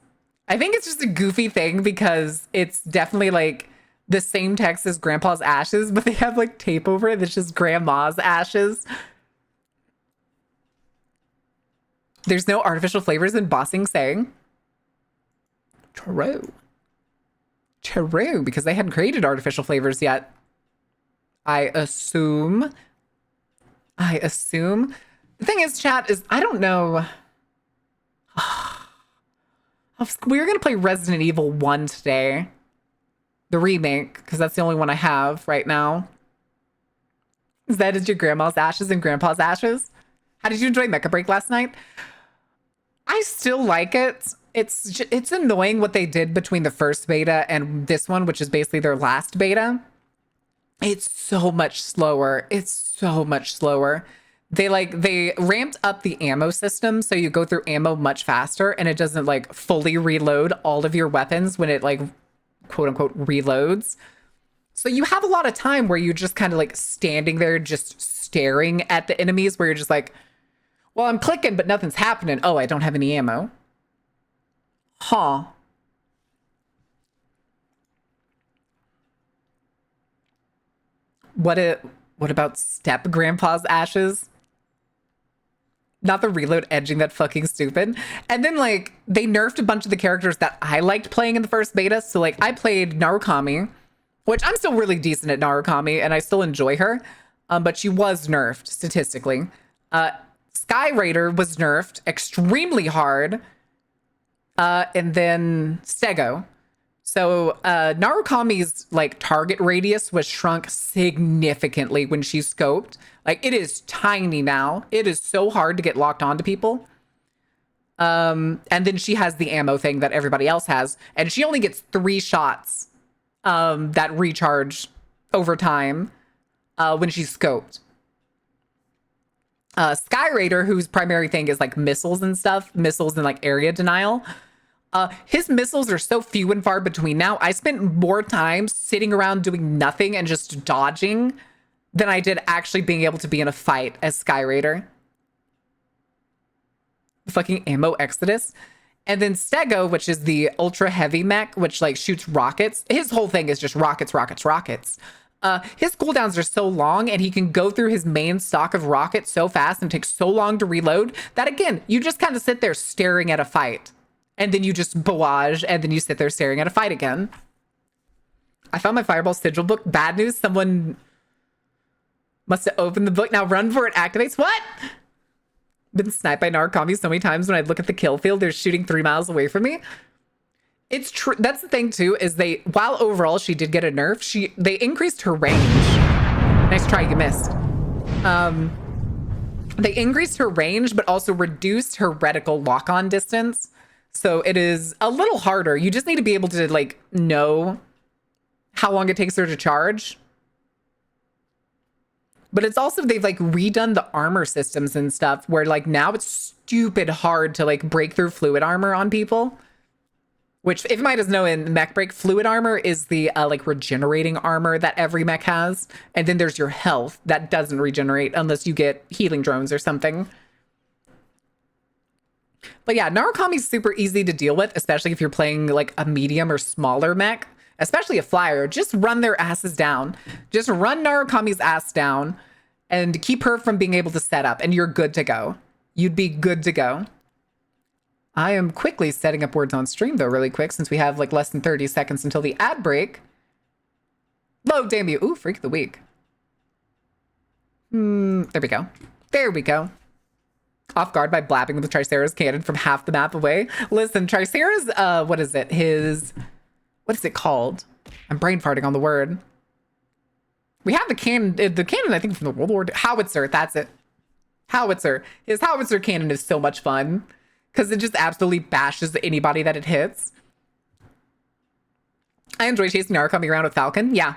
just a goofy thing because it's definitely like the same text as Grandpa's Ashes, but they have like tape over it that's just Grandma's Ashes. There's no artificial flavors in Bossing saying. True. True, because they hadn't created artificial flavors yet. I assume. The thing is, chat, is I don't know. We were going to play Resident Evil 1 today. The remake, because that's the only one I have right now. Is that your Grandma's Ashes and Grandpa's Ashes? How did you enjoy Mecha Break last night? I still like it. It's annoying what they did between the first beta and this one, which is basically their last beta. It's so much slower. They ramped up the ammo system, so you go through ammo much faster, and it doesn't like fully reload all of your weapons when it like quote unquote reloads. So you have a lot of time where you're just kind of like standing there just staring at the enemies, where you're just like, well, I'm clicking, but nothing's happening. Oh, I don't have any ammo. Huh. What about Step Grandpa's Ashes? Not the reload edging, that fucking stupid. And then like they nerfed a bunch of the characters that I liked playing in the first beta. So like I played Narukami, which I'm still really decent at Narukami and I still enjoy her. But she was nerfed statistically. Sky Raider was nerfed extremely hard. And then Stego. So Narukami's like target radius was shrunk significantly when she scoped. Like it is tiny now. It is so hard to get locked onto people. And then she has the ammo thing that everybody else has, and she only gets 3 shots that recharge over time when she's scoped. Sky Raider, whose primary thing is like missiles and stuff, missiles and like area denial. His missiles are so few and far between now. I spent more time sitting around doing nothing and just dodging than I did actually being able to be in a fight as Sky Raider. Fucking ammo exodus. And then Stego, which is the ultra heavy mech, which like shoots rockets. His whole thing is just rockets, rockets, rockets. His cooldowns are so long and he can go through his main stock of rockets so fast and takes so long to reload that again, you just kind of sit there staring at a fight. And then you just barrage, and then you sit there staring at a fight again. I found my Fireball Sigil book. Bad news, someone must have opened the book. Now run for it activates. What? Been sniped by Narukami so many times when I look at the kill field, they're shooting 3 miles away from me. It's true. That's the thing too, is while overall she did get a nerf, they increased her range. Nice try, you missed. They increased her range, but also reduced her reticle lock-on distance. So it is a little harder. You just need to be able to like know how long it takes her to charge. But it's also, they've like redone the armor systems and stuff where like now it's stupid hard to like break through fluid armor on people. Which, if you might as know, in Mech Break, fluid armor is the like regenerating armor that every mech has. And then there's your health that doesn't regenerate unless you get healing drones or something. But yeah, Narukami's super easy to deal with, especially if you're playing like a medium or smaller mech, especially a flyer. Just run their asses down. Just run Narukami's ass down and keep her from being able to set up, and you're good to go. You'd be good to go. I am quickly setting up words on stream though, really quick, since we have like less than 30 seconds until the ad break. Low, damn you. Ooh, freak of the week. There we go. There we go. Off guard by blabbing with Tricera's cannon from half the map away. Listen, Tricera's, what is it? What is it called? I'm brain farting on the word. We have the cannon, I think, from the World War II. Howitzer, that's it. Howitzer. His howitzer cannon is so much fun because it just absolutely bashes anybody that it hits. I enjoy chasing Narukami around with Falcon. Yeah.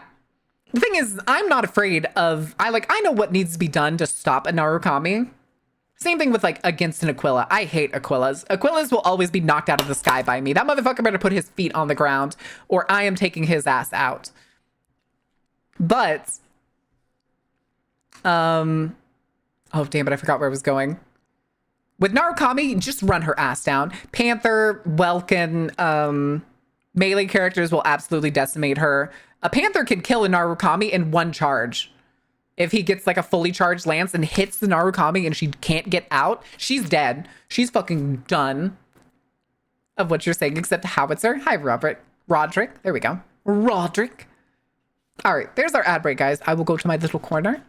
The thing is, I'm not afraid of, I know what needs to be done to stop a Narukami. Same thing with, like, against an Aquila. I hate Aquilas. Aquilas will always be knocked out of the sky by me. That motherfucker better put his feet on the ground or I am taking his ass out. But, oh, damn it, I forgot where I was going. With Narukami, just run her ass down. Panther, Welkin, melee characters will absolutely decimate her. A Panther can kill a Narukami in one charge. If he gets like a fully charged lance and hits the Narukami and she can't get out, she's dead. She's fucking done. Of what you're saying, except Howitzer. Hi, Roderick. There we go. Roderick. All right, there's our ad break, guys. I will go to my little corner.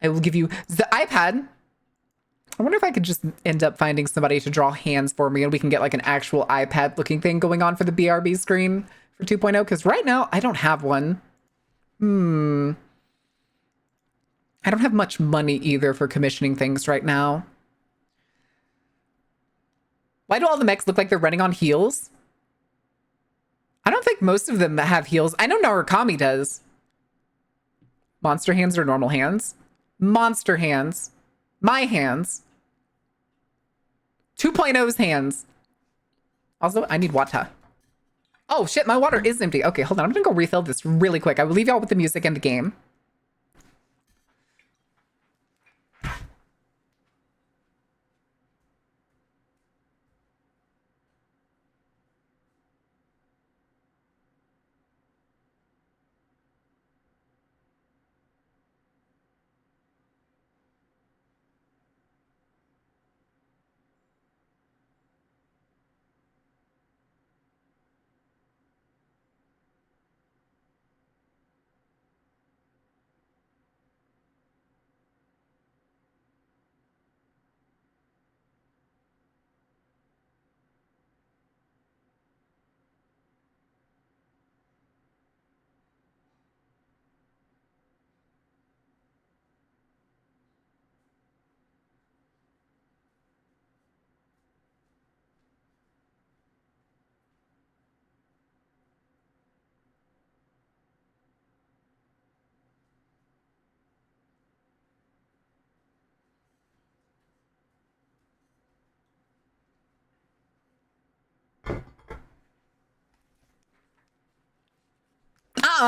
I will give you the iPad. I wonder if I could just end up finding somebody to draw hands for me and we can get like an actual iPad looking thing going on for the BRB screen for 2.0. Because right now I don't have one. I don't have much money either for commissioning things right now. Why do all the mechs look like they're running on heels? I don't think most of them have heels. I know Narukami does. Monster hands or normal hands? Monster hands. My hands. 2.0's hands. Also, I need water. Oh shit, my water is empty. Okay, hold on. I'm gonna go refill this really quick. I will leave y'all with the music and the game.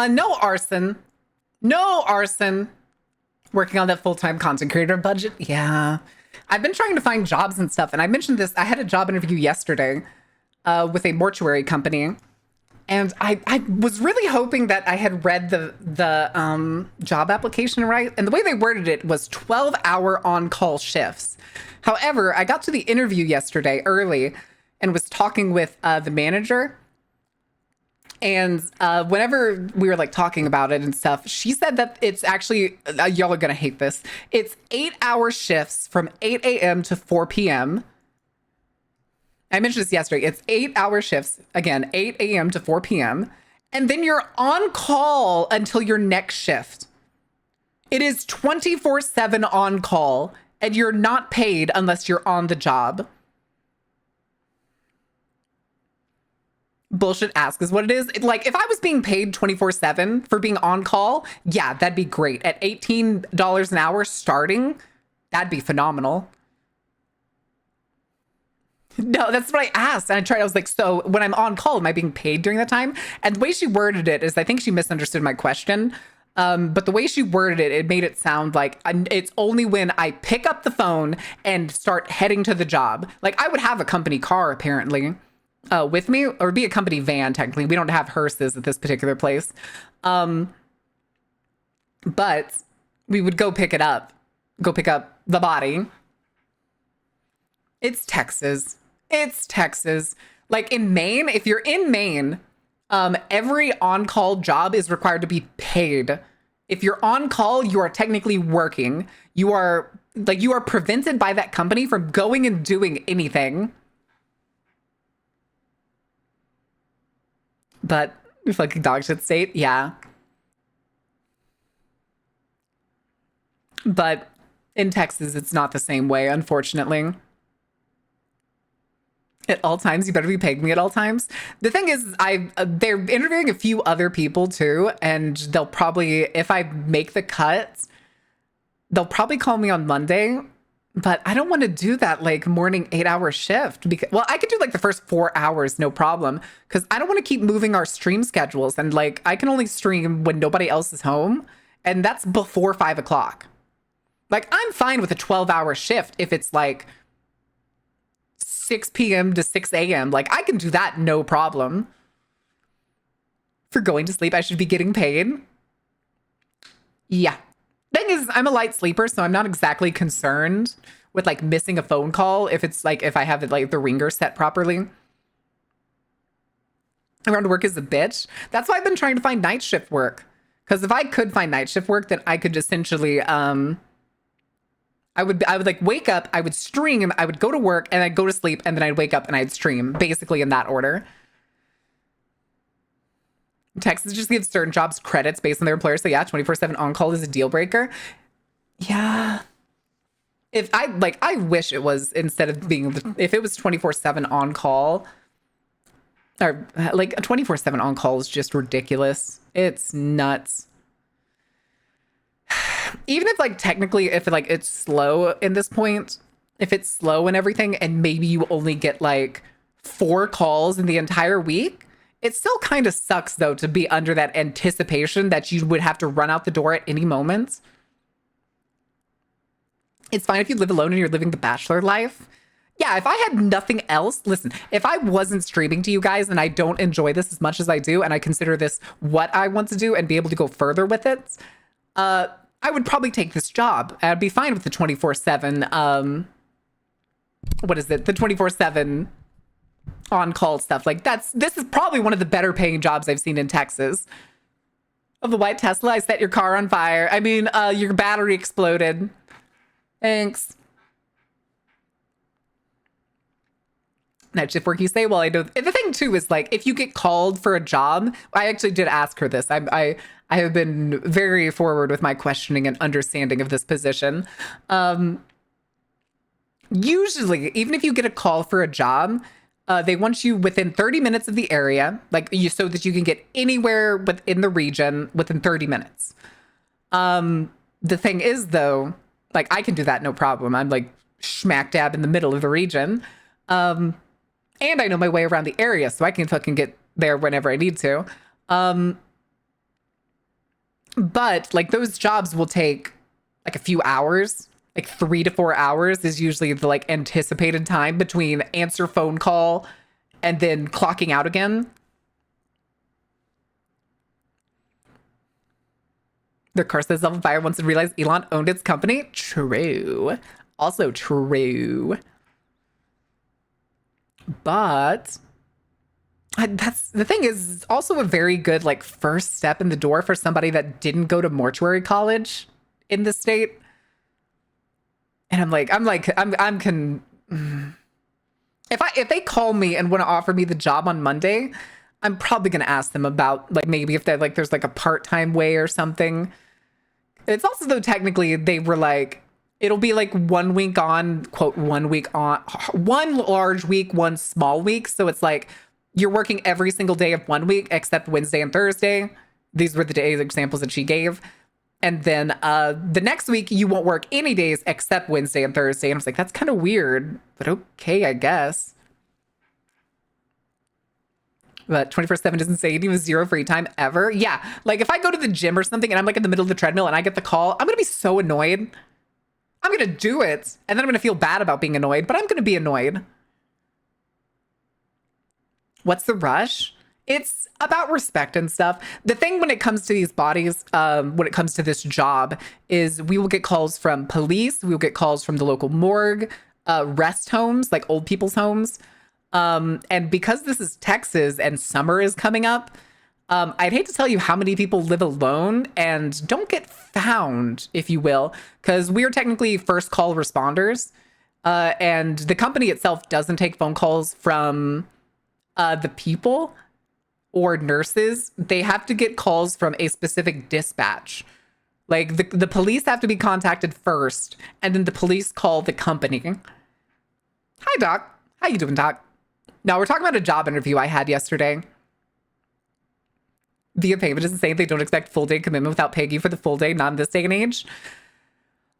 No arson. No arson. Working on that full-time content creator budget. Yeah. I've been trying to find jobs and stuff. And I mentioned this. I had a job interview yesterday with a mortuary company. And I was really hoping that I had read the job application right. And the way they worded it was 12-hour on-call shifts. However, I got to the interview yesterday early and was talking with the manager. And whenever we were like talking about it and stuff, she said that it's actually, y'all are going to hate this. It's 8-hour shifts from 8 a.m. to 4 p.m. I mentioned this yesterday. It's 8-hour shifts, again, 8 a.m. to 4 p.m. And then you're on call until your next shift. It is 24/7 on call and you're not paid unless you're on the job. Bullshit ask is what it is. Like, if I was being paid 24/7 for being on call, yeah, that'd be great. At $18 an hour starting, that'd be phenomenal. No, that's what I asked. And I was like, so when I'm on call, am I being paid during that time? And the way she worded it is, I think she misunderstood my question. But the way she worded it, it made it sound like it's only when I pick up the phone and start heading to the job. Like, I would have a company car, apparently. With me, or be a company van, technically. We don't have hearses at this particular place. But we would go pick up the body. It's Texas. It's Texas. Like in Maine, if you're in Maine, every on-call job is required to be paid If you're on call, you are technically working. You are prevented by that company from going and doing anything. But fucking dog shit state, yeah. But in Texas, it's not the same way, unfortunately. At all times, you better be paying me at all times. The thing is, they're interviewing a few other people too, and they'll probably, if I make the cut, they'll probably call me on Monday. But I don't want to do that like morning 8-hour shift because, well, I could do like the first 4 hours, no problem, because I don't want to keep moving our stream schedules, and like I can only stream when nobody else is home, and that's before 5 o'clock. Like I'm fine with a 12-hour shift if it's like 6 p.m. to 6 a.m. Like I can do that, no problem. For going to sleep, I should be getting paid. Yeah. Thing is, I'm a light sleeper, so I'm not exactly concerned with like missing a phone call if it's like if I have it like the ringer set properly. Around work is a bitch. That's why I've been trying to find night shift work. Because if I could find night shift work, then I could essentially I would like wake up, I would stream, I would go to work, and I'd go to sleep, and then I'd wake up and I'd stream, basically in that order. Texas just gives certain jobs credits based on their employer. So yeah, 24/7 on call is a deal breaker. Yeah. If I wish it was instead of being, if it was 24/7 on call, or like a 24/7 on call is just ridiculous. It's nuts. Even if like technically, if like it's slow in this point, if it's slow and everything, and maybe you only get like 4 calls in the entire week, it still kind of sucks though to be under that anticipation that you would have to run out the door at any moment. It's fine if you live alone and you're living the bachelor life. Yeah, if I had nothing else, listen, if I wasn't streaming to you guys and I don't enjoy this as much as I do, and I consider this what I want to do and be able to go further with it, I would probably take this job. I'd be fine with the 24/7, what is it? The 24/7 on-call stuff. Like this is probably one of the better paying jobs I've seen in Texas. Of the white Tesla, I set your car on fire. I mean, your battery exploded. Thanks. Night shift work, you say? Well, I know. The thing too is like, if you get called for a job, I actually did ask her this. I have been very forward with my questioning and understanding of this position. Usually, even if you get a call for a job, they want you within 30 minutes of the area, so that you can get anywhere within the region within 30 minutes. The thing is, though, like I can do that no problem. I'm like smack dab in the middle of the region. And I know my way around the area, so I can fucking get there whenever I need to. But like those jobs will take like a few hours. Like 3 to 4 hours is usually the like anticipated time between answer phone call and then clocking out again. The car says Level Fire wants to realize Elon owned its company. True. Also true. But that's the thing is also a very good like first step in the door for somebody that didn't go to mortuary college in the state. And if they call me and want to offer me the job on Monday, I'm probably going to ask them about like maybe if they're like there's like a part-time way or something. It's also though technically they were like it'll be like 1 week on, quote, 1 week on, 1 large week, 1 small week. So it's like you're working every single day of 1 week except Wednesday and Thursday. These were the days examples that she gave. And then the next week you won't work any days except Wednesday and Thursday. And I was like, that's kind of weird, but okay, I guess. But 24/7 doesn't say anything with 0 free time ever. Yeah, like if I go to the gym or something and I'm like in the middle of the treadmill and I get the call, I'm going to be so annoyed. I'm going to do it, and then I'm going to feel bad about being annoyed, but I'm going to be annoyed. What's the rush? It's about respect and stuff. The thing when it comes to these bodies, when it comes to this job, is we will get calls from police, we will get calls from the local morgue, rest homes, like old people's homes. And because this is Texas and summer is coming up, I'd hate to tell you how many people live alone and don't get found, if you will, because we are technically first call responders. And the company itself doesn't take phone calls from the people or nurses. They have to get calls from a specific dispatch. Like the police have to be contacted first, and then the police call the company. Hi, Doc. How you doing, Doc? Now, we're talking about a job interview I had yesterday. Via payment is saying they don't expect full day commitment without paying you for the full day, not in this day and age.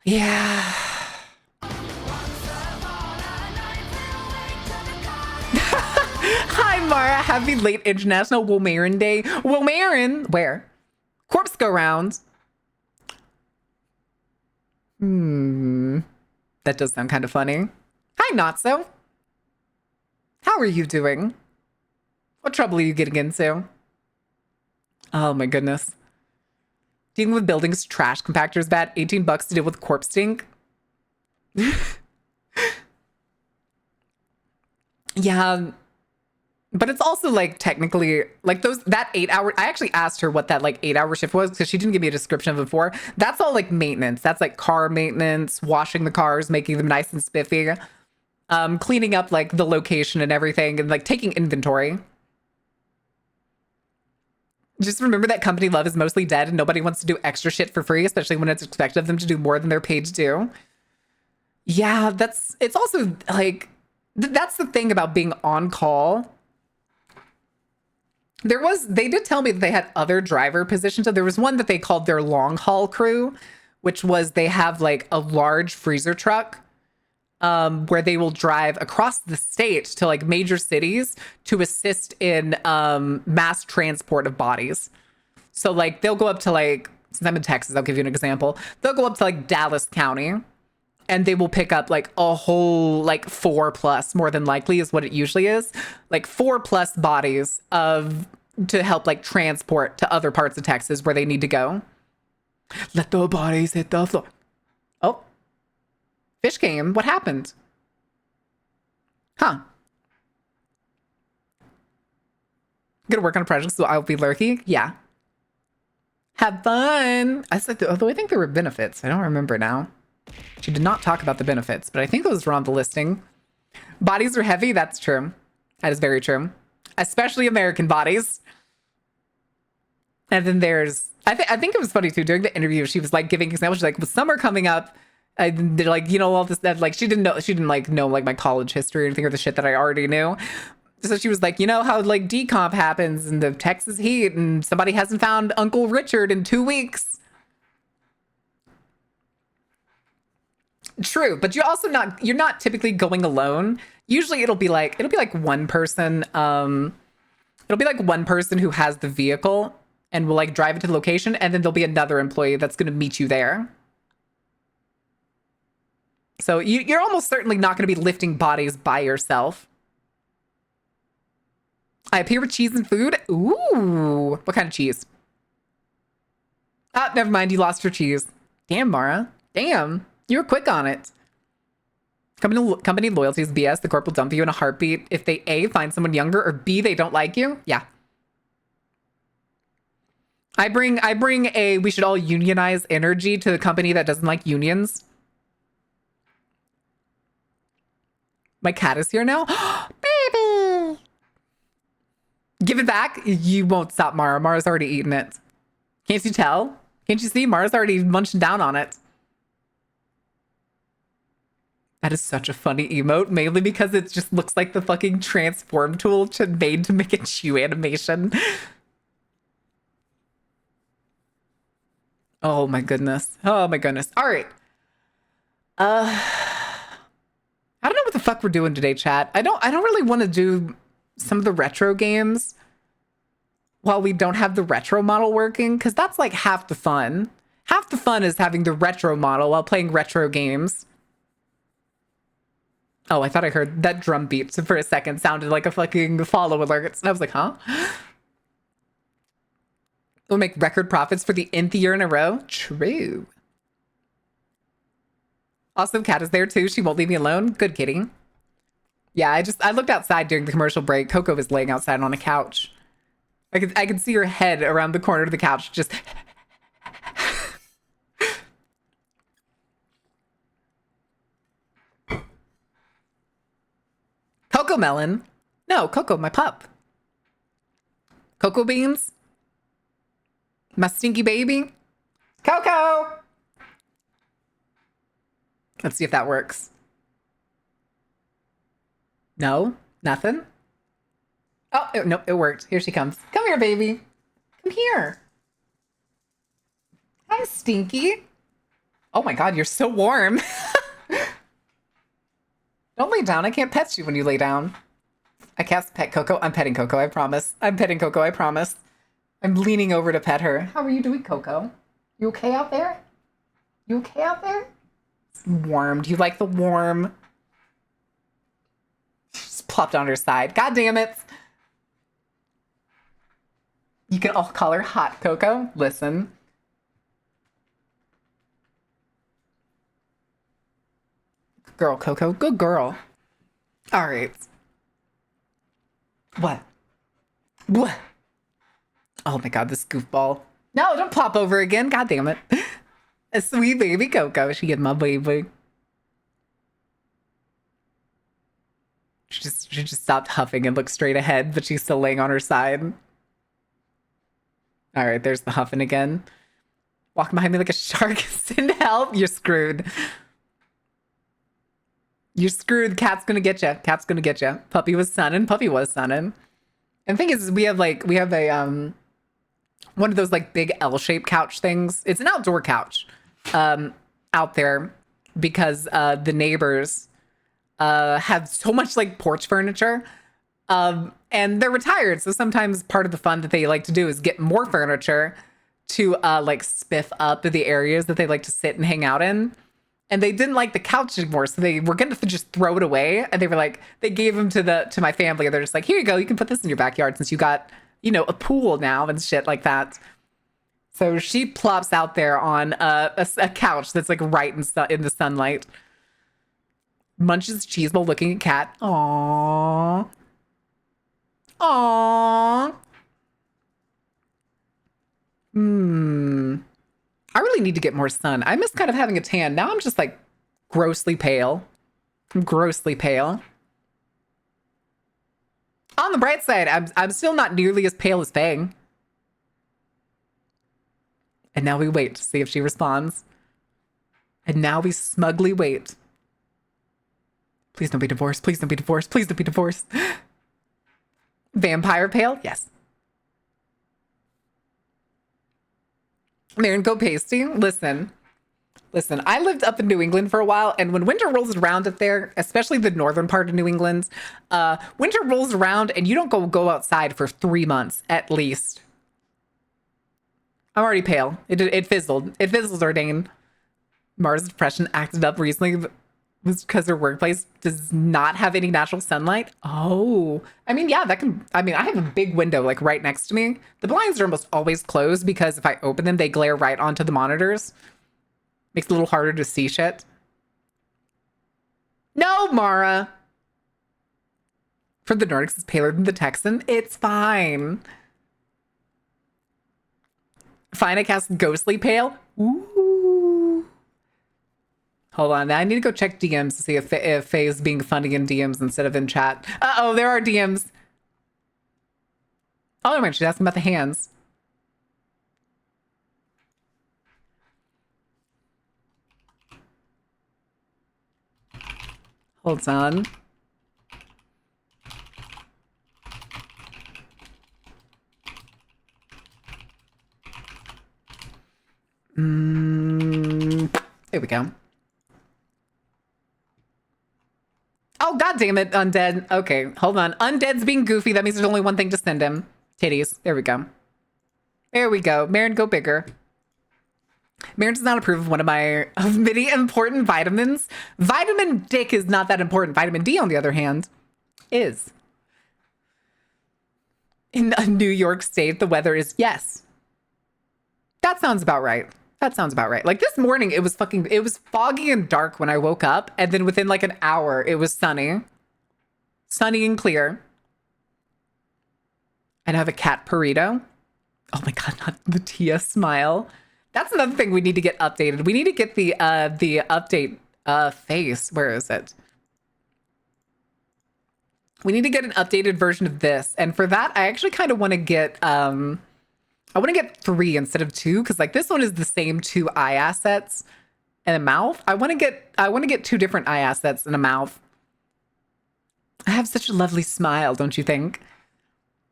Yeah. Hi, Mara. Happy late International Womarin Day. Womarin? Where? Corpse go rounds. That does sound kind of funny. Hi, Notso. How are you doing? What trouble are you getting into? Oh my goodness. Dealing with buildings trash compactor is bad. $18 to deal with corpse stink. Yeah. But it's also like technically like that 8 hour. I actually asked her what that like 8 hour shift was because she didn't give me a description of it before. That's all like maintenance. That's like car maintenance, washing the cars, making them nice and spiffy, cleaning up like the location and everything, and like taking inventory. Just remember that company love is mostly dead and nobody wants to do extra shit for free, especially when it's expected of them to do more than they're paid to do. Yeah, it's also that's the thing about being on call. They did tell me that they had other driver positions. So there was one that they called their long haul crew, which was they have like a large freezer truck where they will drive across the state to like major cities to assist in mass transport of bodies. So like they'll go up to like, since I'm in Texas, I'll give you an example. They'll go up to like Dallas County and they will pick up like a whole like 4+ more than likely is what it usually is. Like 4+ bodies to help like transport to other parts of Texas where they need to go. Let the bodies hit the floor. Oh. Fish came. What happened? Huh. Gonna work on a project, so I'll be lurking. Yeah. Have fun. I said, although I think there were benefits. I don't remember now. She did not talk about the benefits, but I think those were on the listing. Bodies are heavy. That's true. That is very true. Especially American bodies. And then there's, I think it was funny too. During the interview, she was like giving examples. She's like, with summer coming up, they're like, you know, all this, that like she didn't know like my college history or anything or the shit that I already knew. So she was like, you know how like decomp happens in the Texas heat and somebody hasn't found Uncle Richard in 2 weeks. True, but you're not typically going alone. Usually it'll be like one person. It'll be like one person who has the vehicle and will like drive it to the location, and then there'll be another employee that's going to meet you there. So you're almost certainly not going to be lifting bodies by yourself. I appear with cheese and food. Ooh, what kind of cheese? Ah, never mind. You lost your cheese. Damn, Mara. Damn, you were quick on it. Company loyalty is BS. The corp will dump you in a heartbeat if they A, find someone younger, or B, they don't like you. Yeah. I bring a we should all unionize energy to the company that doesn't like unions. My cat is here now. Baby. Give it back. You won't stop, Mara. Mara's already eaten it. Can't you tell? Can't you see? Mara's already munching down on it. That is such a funny emote, mainly because it just looks like the fucking transform tool made to make a chew animation. Oh my goodness. Oh my goodness. All right. I don't know what the fuck we're doing today, chat. I don't really want to do some of the retro games while we don't have the retro model working, because that's like half the fun. Half the fun is having the retro model while playing retro games. Oh, I thought I heard that drum beat for a second. Sounded like a fucking follow alert. And I was like, huh? We'll make record profits for the nth year in a row. True. Also, Kat is there too. She won't leave me alone. Good kitty. Yeah, I looked outside during the commercial break. Coco was laying outside on a couch. I could see her head around the corner of the couch, just Coco Melon. No, Coco, my pup. Cocoa Beans. My stinky baby. Coco. Let's see if that works. No, nothing. Oh, no, it worked. Here she comes. Come here, baby. Come here. Hi, Stinky. Oh my God, you're so warm. Don't lay down. I can't pet you when you lay down. I can't pet Coco. I'm petting Coco, I promise. I'm petting Coco, I promise. I'm leaning over to pet her. How are you doing, Coco? You okay out there? You okay out there? It's warm. Do you like the warm? Just plopped on her side. God damn it. You can all call her Hot Coco. Listen. Good girl, Coco. Good girl. All right. What? What? Oh my God, this goofball. No, don't plop over again. God damn it. A sweet baby Coco. She get my baby. She just stopped huffing and looked straight ahead, but she's still laying on her side. All right, there's the huffing again. Walking behind me like a shark. Send help. You're screwed. You're screwed. Cat's gonna get you. Cat's gonna get you. Puppy was sunning. Puppy was sunning. And the thing is, we have a one of those like big L-shaped couch things. It's an outdoor couch out there because the neighbors have so much like porch furniture. And they're retired. So sometimes part of the fun that they like to do is get more furniture to like spiff up the areas that they like to sit and hang out in. And they didn't like the couch anymore. So they were going to just throw it away. And they were like, they gave them to my family. And they're just like, here you go. You can put this in your backyard since you got, you know, a pool now and shit like that. So she plops out there on a couch that's like right in the sunlight. Munches cheese bowl looking at cat. Aww. Aww. I really need to get more sun. I miss kind of having a tan. Now I'm just like grossly pale. I'm grossly pale. On the bright side, I'm still not nearly as pale as Fang. And now we wait to see if she responds. And now we smugly wait. Please don't be divorced. Please don't be divorced. Please don't be divorced. Vampire pale? Yes. Marin, go pasty. Listen, I lived up in New England for a while, and when winter rolls around up there, especially the northern part of New England, winter rolls around and you don't go outside for 3 months at least. I'm already pale. It fizzled. It fizzles, Ordain. Mars' depression acted up recently was because her workplace does not have any natural sunlight. Oh, I mean, yeah, I have a big window like right next to me. The blinds are almost always closed because if I open them, they glare right onto the monitors. Makes it a little harder to see shit. No, Mara. For the Nordics is paler than the Texan. It's fine. Fine, I cast ghostly pale. Ooh. Hold on. I need to go check DMs to see if Faye is being funny in DMs instead of in chat. Uh-oh, there are DMs. Oh, never mind. She's asking about the hands. Hold on. There we go. Oh, God damn it, Undead. Okay, hold on. Undead's being goofy. That means there's only one thing to send him. Titties. There we go. There we go. Marin, go bigger. Marin does not approve of one of my many important vitamins. Vitamin Dick is not that important. Vitamin D, on the other hand, is. In New York State, the weather is yes. That sounds about right. That sounds about right. Like this morning, it was foggy and dark when I woke up. And then within like an hour, it was sunny. Sunny and clear. And have a cat burrito. Oh my god, not the Tia smile. That's another thing we need to get updated. We need to get the update face. Where is it? We need to get an updated version of this. And for that, I actually kind of want to get I want to get 3 instead of 2, because like this one is the same 2 eye assets and a mouth. I want to get 2 different eye assets and a mouth. I have such a lovely smile, don't you think?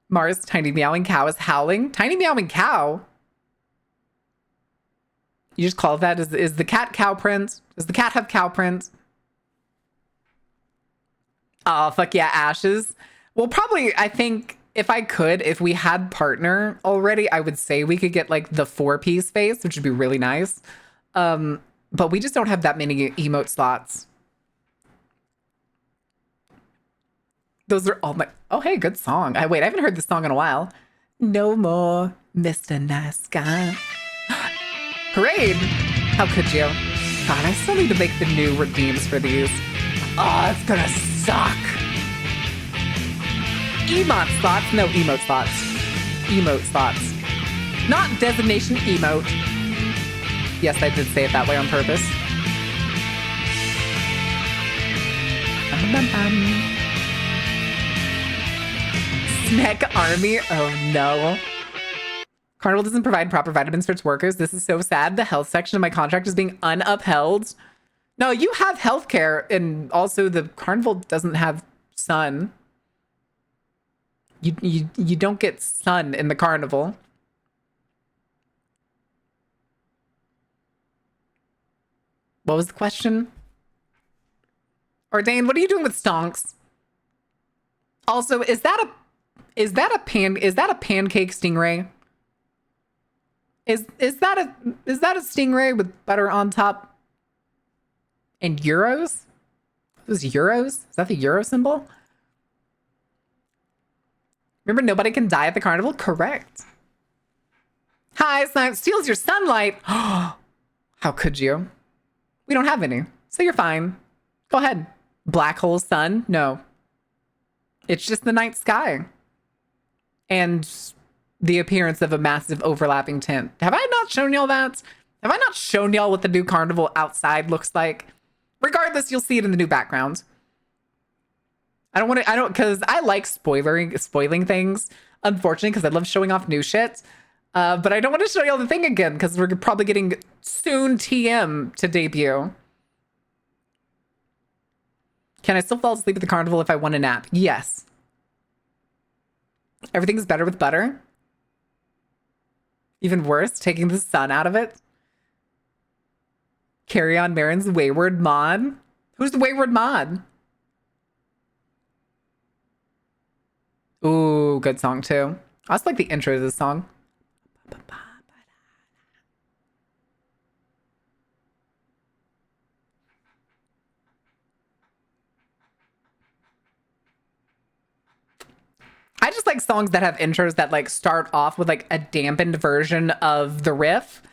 Mars, tiny meowing cow is howling. Tiny meowing cow? You just call that? Is the cat cow print? Does the cat have cow print? Oh, fuck yeah, Ashes. Well, probably, I think if we had partner already, I would say we could get like the 4-piece face, which would be really nice. But we just don't have that many emote slots. Those are all my... Oh, hey, good song. I haven't heard this song in a while. No more Mr. Nice Guy. Parade! How could you? God, I still need to make the new redeems for these. Oh, it's gonna suck. Emote slots? No, emote slots. Emote slots. Not designation emote. Yes, I did say it that way on purpose. Snack Army? Oh no. Carnival doesn't provide proper vitamins for its workers. This is so sad. The health section of my contract is being unupheld. No, you have healthcare, and also the Carnival doesn't have sun. You don't get sun in the Carnival. What was the question? Ordain, what are you doing with stonks? Also, is that a pancake stingray? Is that a stingray with butter on top? And euros? Those euros? Is that the euro symbol? Remember, nobody can die at the Carnival? Correct. Hi, Snipe steals your sunlight. How could you? We don't have any, so you're fine. Go ahead. Black hole sun? No. It's just the night sky. And the appearance of a massive overlapping tint. Have I not shown y'all that? Have I not shown y'all what the new Carnival outside looks like? Regardless, you'll see it in the new background. Because I like spoiling things, unfortunately, because I love showing off new shit. But I don't want to show y'all the thing again, because we're probably getting soon TM to debut. Can I still fall asleep at the Carnival if I want a nap? Yes. Everything's better with butter. Even worse, taking the sun out of it. Carry On Marin's Wayward Mod. Who's the Wayward Mod? Ooh, good song too. I also like the intro to this song. I just like songs that have intros that like start off with like a dampened version of the riff.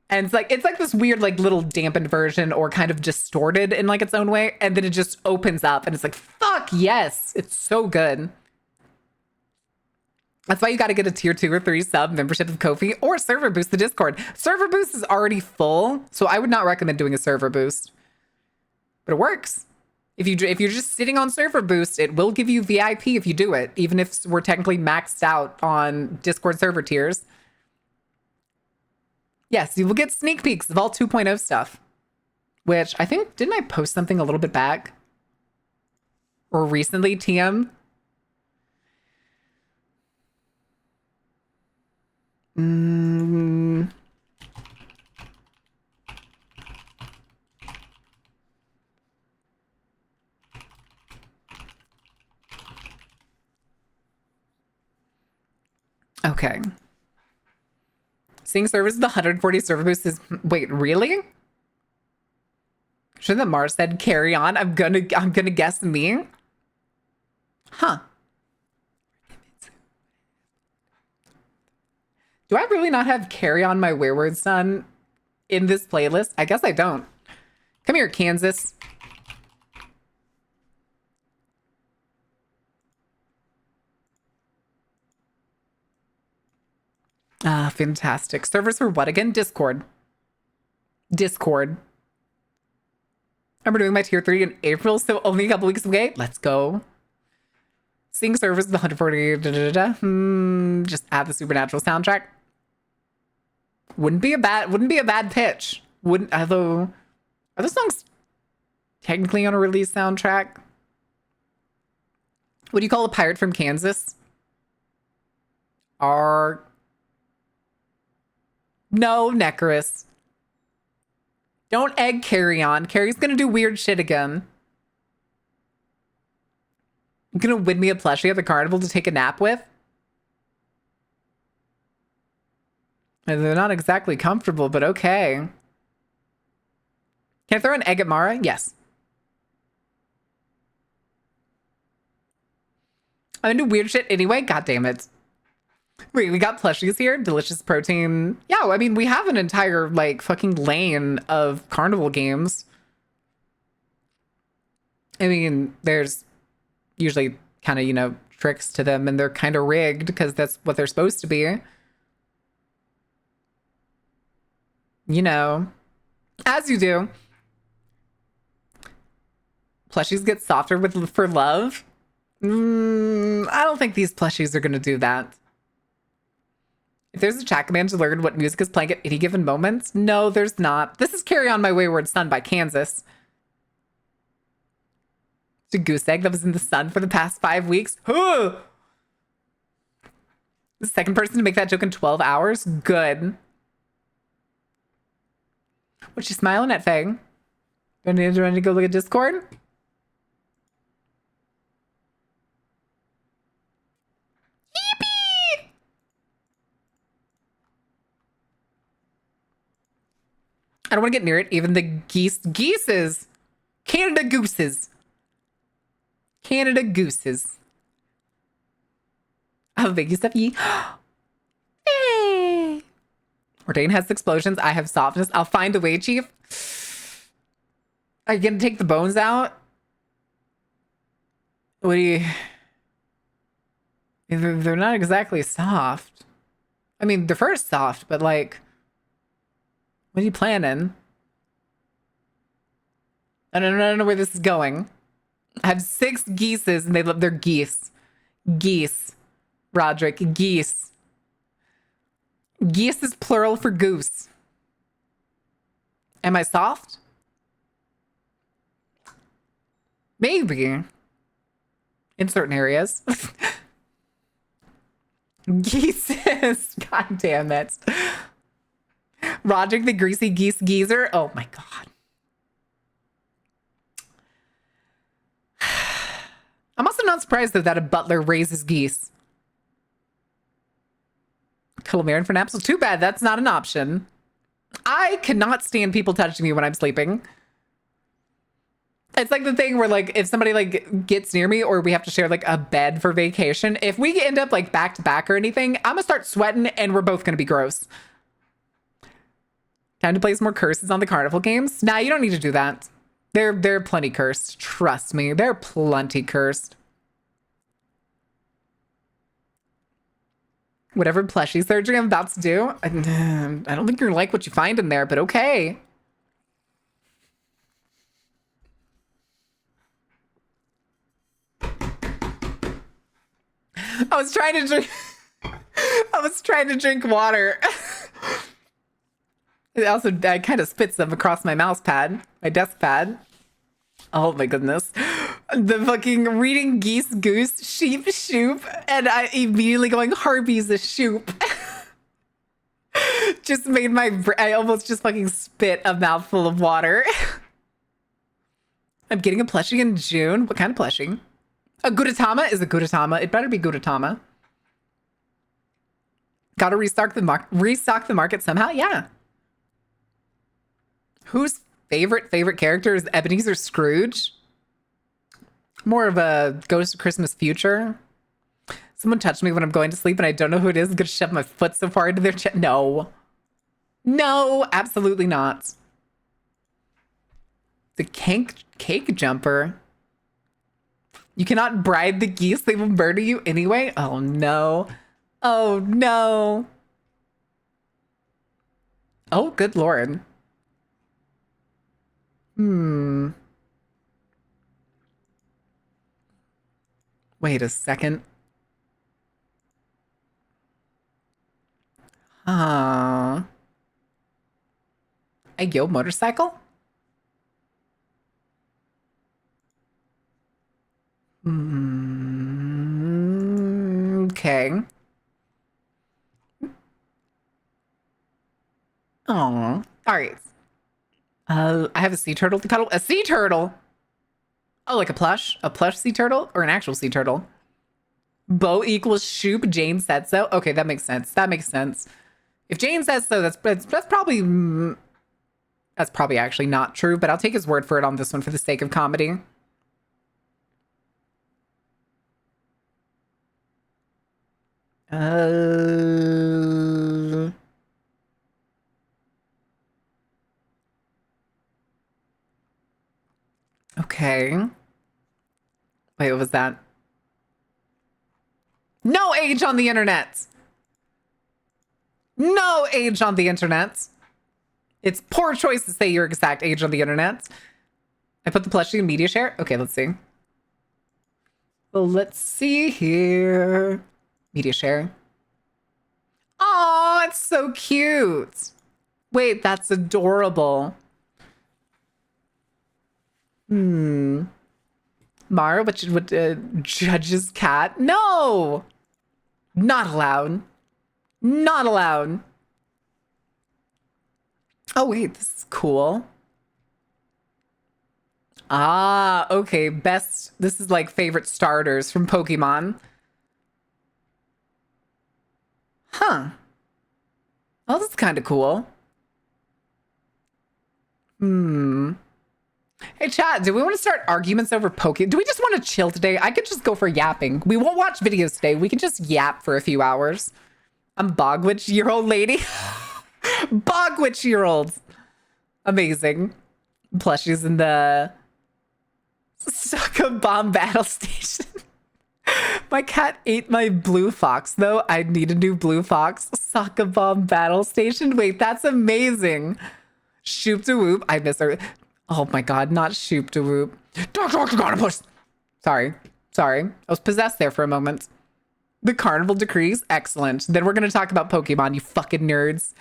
And it's like this weird like little dampened version or kind of distorted in like its own way, and then it just opens up and it's like, fuck yes, it's so good. That's why you got to get a tier 2 or 3 sub membership of Ko-fi or server boost the Discord. Server boost is already full, so I would not recommend doing a server boost. But it works. If you're just sitting on server boost, it will give you VIP if you do it, even if we're technically maxed out on Discord server tiers. Yes, you will get sneak peeks of all 2.0 stuff, which I think, didn't I post something a little bit back? Or recently, TM? Okay. Seeing servers with 140 server boosts is... Wait, really? Shouldn't that Mars said carry on? I'm gonna guess me. Huh. Do I really not have Carry On My Wayward Son in this playlist? I guess I don't. Come here, Kansas. Ah, fantastic. Servers for what again? Discord. Discord. I'm doing my tier 3 in April, so only a couple weeks away. Let's go. Seeing servers with 140. Just add the Supernatural soundtrack. Wouldn't be a bad pitch. Wouldn't, although, are those songs technically on a release soundtrack? What do you call a pirate from Kansas? No, Necarus. Don't egg Carrie on. Carrie's gonna do weird shit again. You gonna win me a plushie at the carnival to take a nap with? And they're not exactly comfortable, but okay. Can I throw an egg at Mara? Yes. I'm into weird shit anyway. God damn it. Wait, we got plushies here. Delicious protein. Yeah, I mean, we have an entire, like, fucking lane of carnival games. I mean, there's usually kind of, you know, tricks to them, and they're kind of rigged because that's what they're supposed to be. You know, as you do. Plushies get softer for love. I don't think these plushies are going to do that. If there's a chat command to learn what music is playing at any given moment, no, there's not. This is Carry On My Wayward Son by Kansas. It's a goose egg that was in the sun for the past 5 weeks. The second person to make that joke in 12 hours? Good. What's she smiling at, Fang? Do I need to go look at Discord? I don't want to get near it. Even the geeses. Canada gooses. Canada gooses. Oh, thank you, Steffi. Hey. Ordain has explosions. I have softness. I'll find a way, Chief. Are you going to take the bones out? What do you... They're not exactly soft. I mean, they're first soft, but like... What are you planning? I don't know where this is going. I have 6 geeses and they're geese. Geese. Roderick, geese. Geese is plural for goose. Am I soft? Maybe. In certain areas. Geeses. God damn it. Roderick the greasy geese geezer. Oh my god. I'm also not surprised though that a butler raises geese. Calamarian for naps. Too bad that's not an option. I cannot stand people touching me when I'm sleeping. It's like the thing where like if somebody like gets near me or we have to share like a bed for vacation, if we end up like back to back or anything, I'm gonna start sweating and we're both gonna be gross. Time to play some more curses on the carnival games? Nah, you don't need to do that. They're plenty cursed. Trust me, they're plenty cursed. Whatever plushie surgery I'm about to do, I don't think you're gonna like what you find in there, but okay. I was trying to drink water. Also, I kind of spit them across my mouse pad, my desk pad. Oh my goodness. The fucking reading geese, goose, sheep, shoop, and I immediately going Harvey's a shoop. Just made I almost just fucking spit a mouthful of water. I'm getting a plushie in June. What kind of plushie? A Gudetama is a Gudetama. It better be Gudetama. Gotta restock the market somehow? Yeah. Whose favorite character is Ebenezer Scrooge? More of a Ghost of Christmas Future. Someone touched me when I'm going to sleep and I don't know who it is. I'm gonna shove my foot so far into their chest. No. No, absolutely not. The cake jumper. You cannot bribe the geese. They will murder you anyway. Oh no. Oh no. Oh, good lord. Hmm. Wait a second. Uh, a Yo motorcycle? Okay. Oh, all right. I have a sea turtle to cuddle. A sea turtle. Oh, like a plush sea turtle, or an actual sea turtle. Bo equals Shoop. Jane said so. Okay, that makes sense. That makes sense. If Jane says so, that's probably actually not true. But I'll take his word for it on this one for the sake of comedy. Uh, okay. Wait, what was that? No age on the internet. No age on the internet. It's poor choice to say your exact age on the internet. I put the plushie in media share. Okay, let's see. Well, let's see here. Media share. Oh, it's so cute. Wait, that's adorable. Mara, what judge's cat? No! Not allowed. Not allowed. Oh, wait, this is cool. Ah, okay. Best. This is like favorite starters from Pokemon. Huh. Oh, that's kind of cool. Hmm. Hey, chat, do we want to start arguments over Pokemon? Do we just want to chill today? I could just go for yapping. We won't watch videos today. We can just yap for a few hours. I'm Bogwitch year old lady. Bogwitch year old. Amazing. Plushies in the Sucker Bomb battle station. My cat ate my blue fox, though. I need a new blue fox. Sucker Bomb battle station. Wait, that's amazing. Shoop de whoop. I miss her. Oh my god, not Shoop de whoop. Dr. Octagonopus. Sorry. Sorry. I was possessed there for a moment. The carnival decrees. Excellent. Then we're going to talk about Pokemon, you fucking nerds.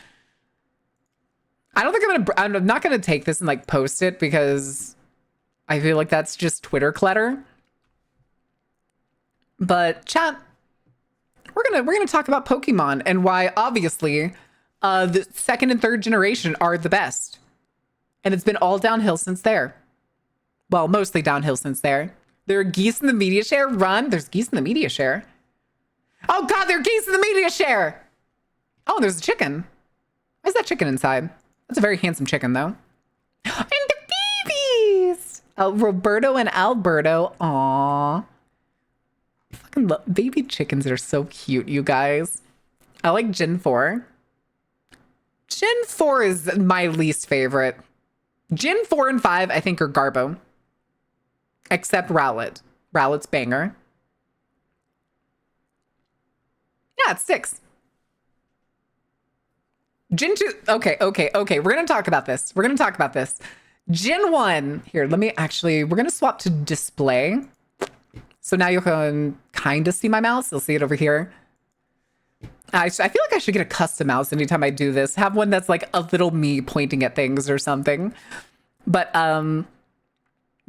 I don't think I'm not going to take this and like post it because I feel like that's just Twitter clutter. But chat, we're gonna talk about Pokemon and why obviously the second and third generation are the best. And it's been all downhill since there. Well, mostly downhill since there. There are geese in the media share. Run. There's geese in the media share. Oh god, there are geese in the media share. Oh, there's a chicken. Why is that chicken inside? That's a very handsome chicken though. And the babies. Oh, Roberto and Alberto. Aww. Fucking baby chickens are so cute, you guys. I like Gen 4. Gen 4 is my least favorite. Gen 4 and 5, I think, are Garbo. Except Rowlet. Rowlet's banger. Yeah, it's 6. Gen 2. Okay. We're going to talk about this. Gen 1. Here, let me actually. We're going to swap to display. So now you can kind of see my mouse. You'll see it over here. I feel like I should get a custom mouse anytime I do this. Have one that's like a little me pointing at things or something. But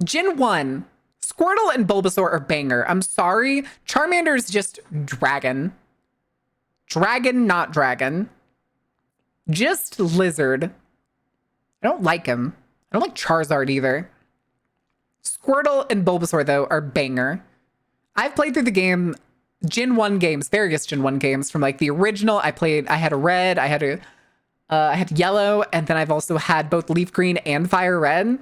Gen 1, Squirtle and Bulbasaur are banger. I'm sorry. Charmander is just dragon. Dragon, not dragon. Just lizard. I don't like him. I don't like Charizard either. Squirtle and Bulbasaur, though, are banger. I've played through the game, Gen 1 games, various Gen 1 games from like the original. I had a red, I had yellow, and then I've also had both leaf green and fire red.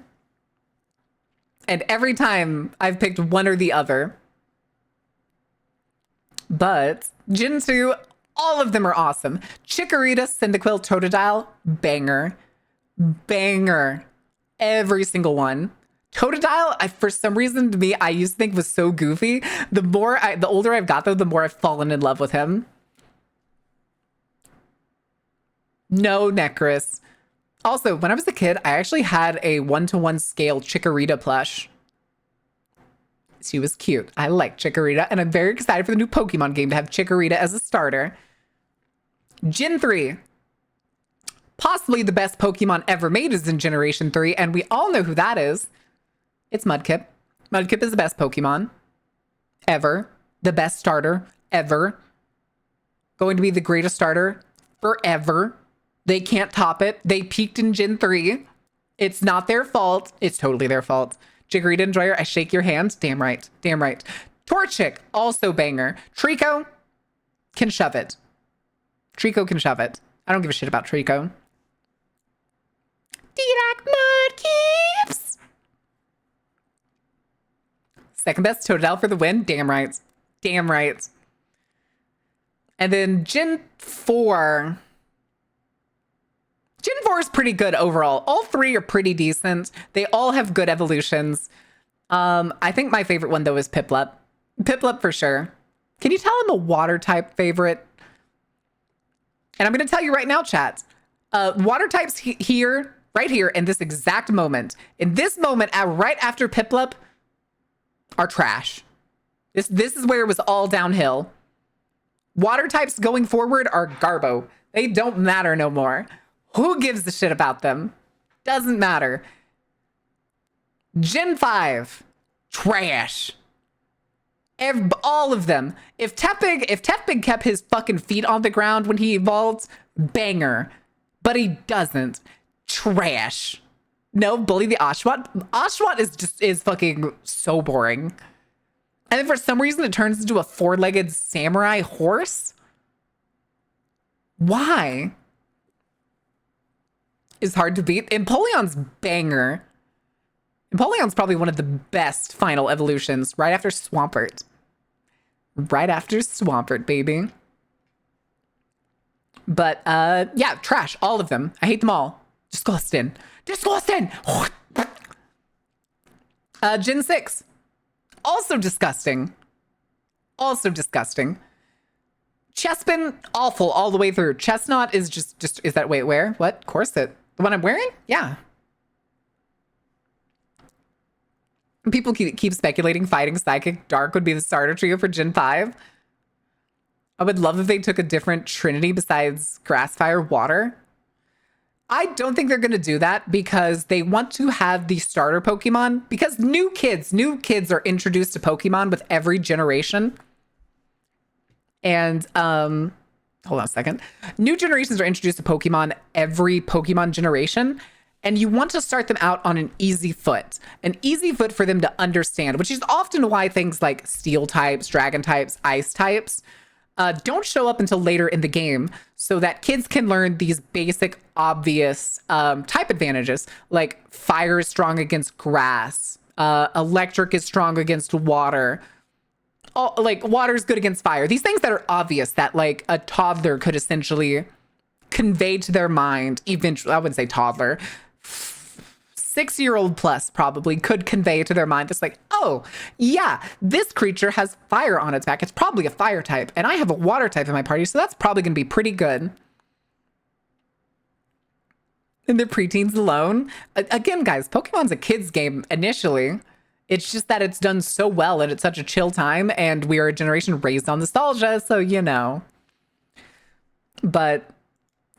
And every time I've picked one or the other. But Gen 2, all of them are awesome. Chikorita, Cyndaquil, Totodile, banger. Banger. Every single one. Totodile, for some reason to me, I used to think was so goofy. The older I've got though, the more I've fallen in love with him. No Necros. Also, when I was a kid, I actually had a 1-to-1 scale Chikorita plush. She was cute. I like Chikorita, and I'm very excited for the new Pokemon game to have Chikorita as a starter. Gen 3. Possibly the best Pokemon ever made is in Generation 3, and we all know who that is. It's Mudkip. Mudkip is the best Pokemon ever. The best starter ever. Going to be the greatest starter forever. They can't top it. They peaked in Gen 3. It's not their fault. It's totally their fault. Chikorita Enjoyer, I shake your hand. Damn right. Damn right. Torchic, also banger. Trico can shove it. Trico can shove it. I don't give a shit about Trico. D-Rock Mudkips. Second best Totodile for the win. Damn right. Damn right. And then Gen 4. Gen 4 is pretty good overall. All three are pretty decent. They all have good evolutions. I think my favorite one, though, is Piplup. Piplup for sure. Can you tell I'm a water type favorite? And I'm going to tell you right now, chat. Water types here, right here, in this exact moment. In this moment, right after Piplup, are trash. This is where it was all downhill. Water types going forward are Garbo. They don't matter no more. Who gives a shit about them? Doesn't matter. Gen 5, trash. All of them. If Tefbig kept his fucking feet on the ground when he evolved, banger. But he doesn't. Trash. No, Bully the Oshawott. Oshawott is fucking so boring. And then for some reason it turns into a 4-legged samurai horse. Why? Is hard to beat. Empoleon's banger. Empoleon's probably one of the best final evolutions right after Swampert. Right after Swampert, baby. But yeah, trash. All of them. I hate them all. Disgusting. Disgusting. Gen 6. Also disgusting. Also disgusting. Chespin, awful all the way through. Chestnut is just is that, wait, where? What? Corset? The one I'm wearing? Yeah. People keep speculating Fighting Psychic Dark would be the starter trio for Gen 5. I would love if they took a different Trinity besides Grass, Fire, Water. I don't think they're going to do that because they want to have the starter Pokemon, because new kids are introduced to Pokemon with every generation. And hold on a second. New generations are introduced to Pokemon every Pokemon generation, and you want to start them out on an easy foot for them to understand, which is often why things like Steel types, Dragon types, Ice types don't show up until later in the game, so that kids can learn these basic, obvious type advantages, like Fire is strong against Grass, Electric is strong against Water. Like water is good against fire. These things that are obvious that like a toddler could essentially convey to their mind. Eventually, I wouldn't say toddler, 6-year-old plus probably could convey to their mind. It's like, oh yeah, this creature has fire on its back. It's probably a fire type, and I have a water type in my party, so that's probably gonna be pretty good. And they're preteens alone. Again, guys, Pokemon's a kid's game initially. It's just that it's done so well and it's such a chill time, and we are a generation raised on nostalgia, so you know. But,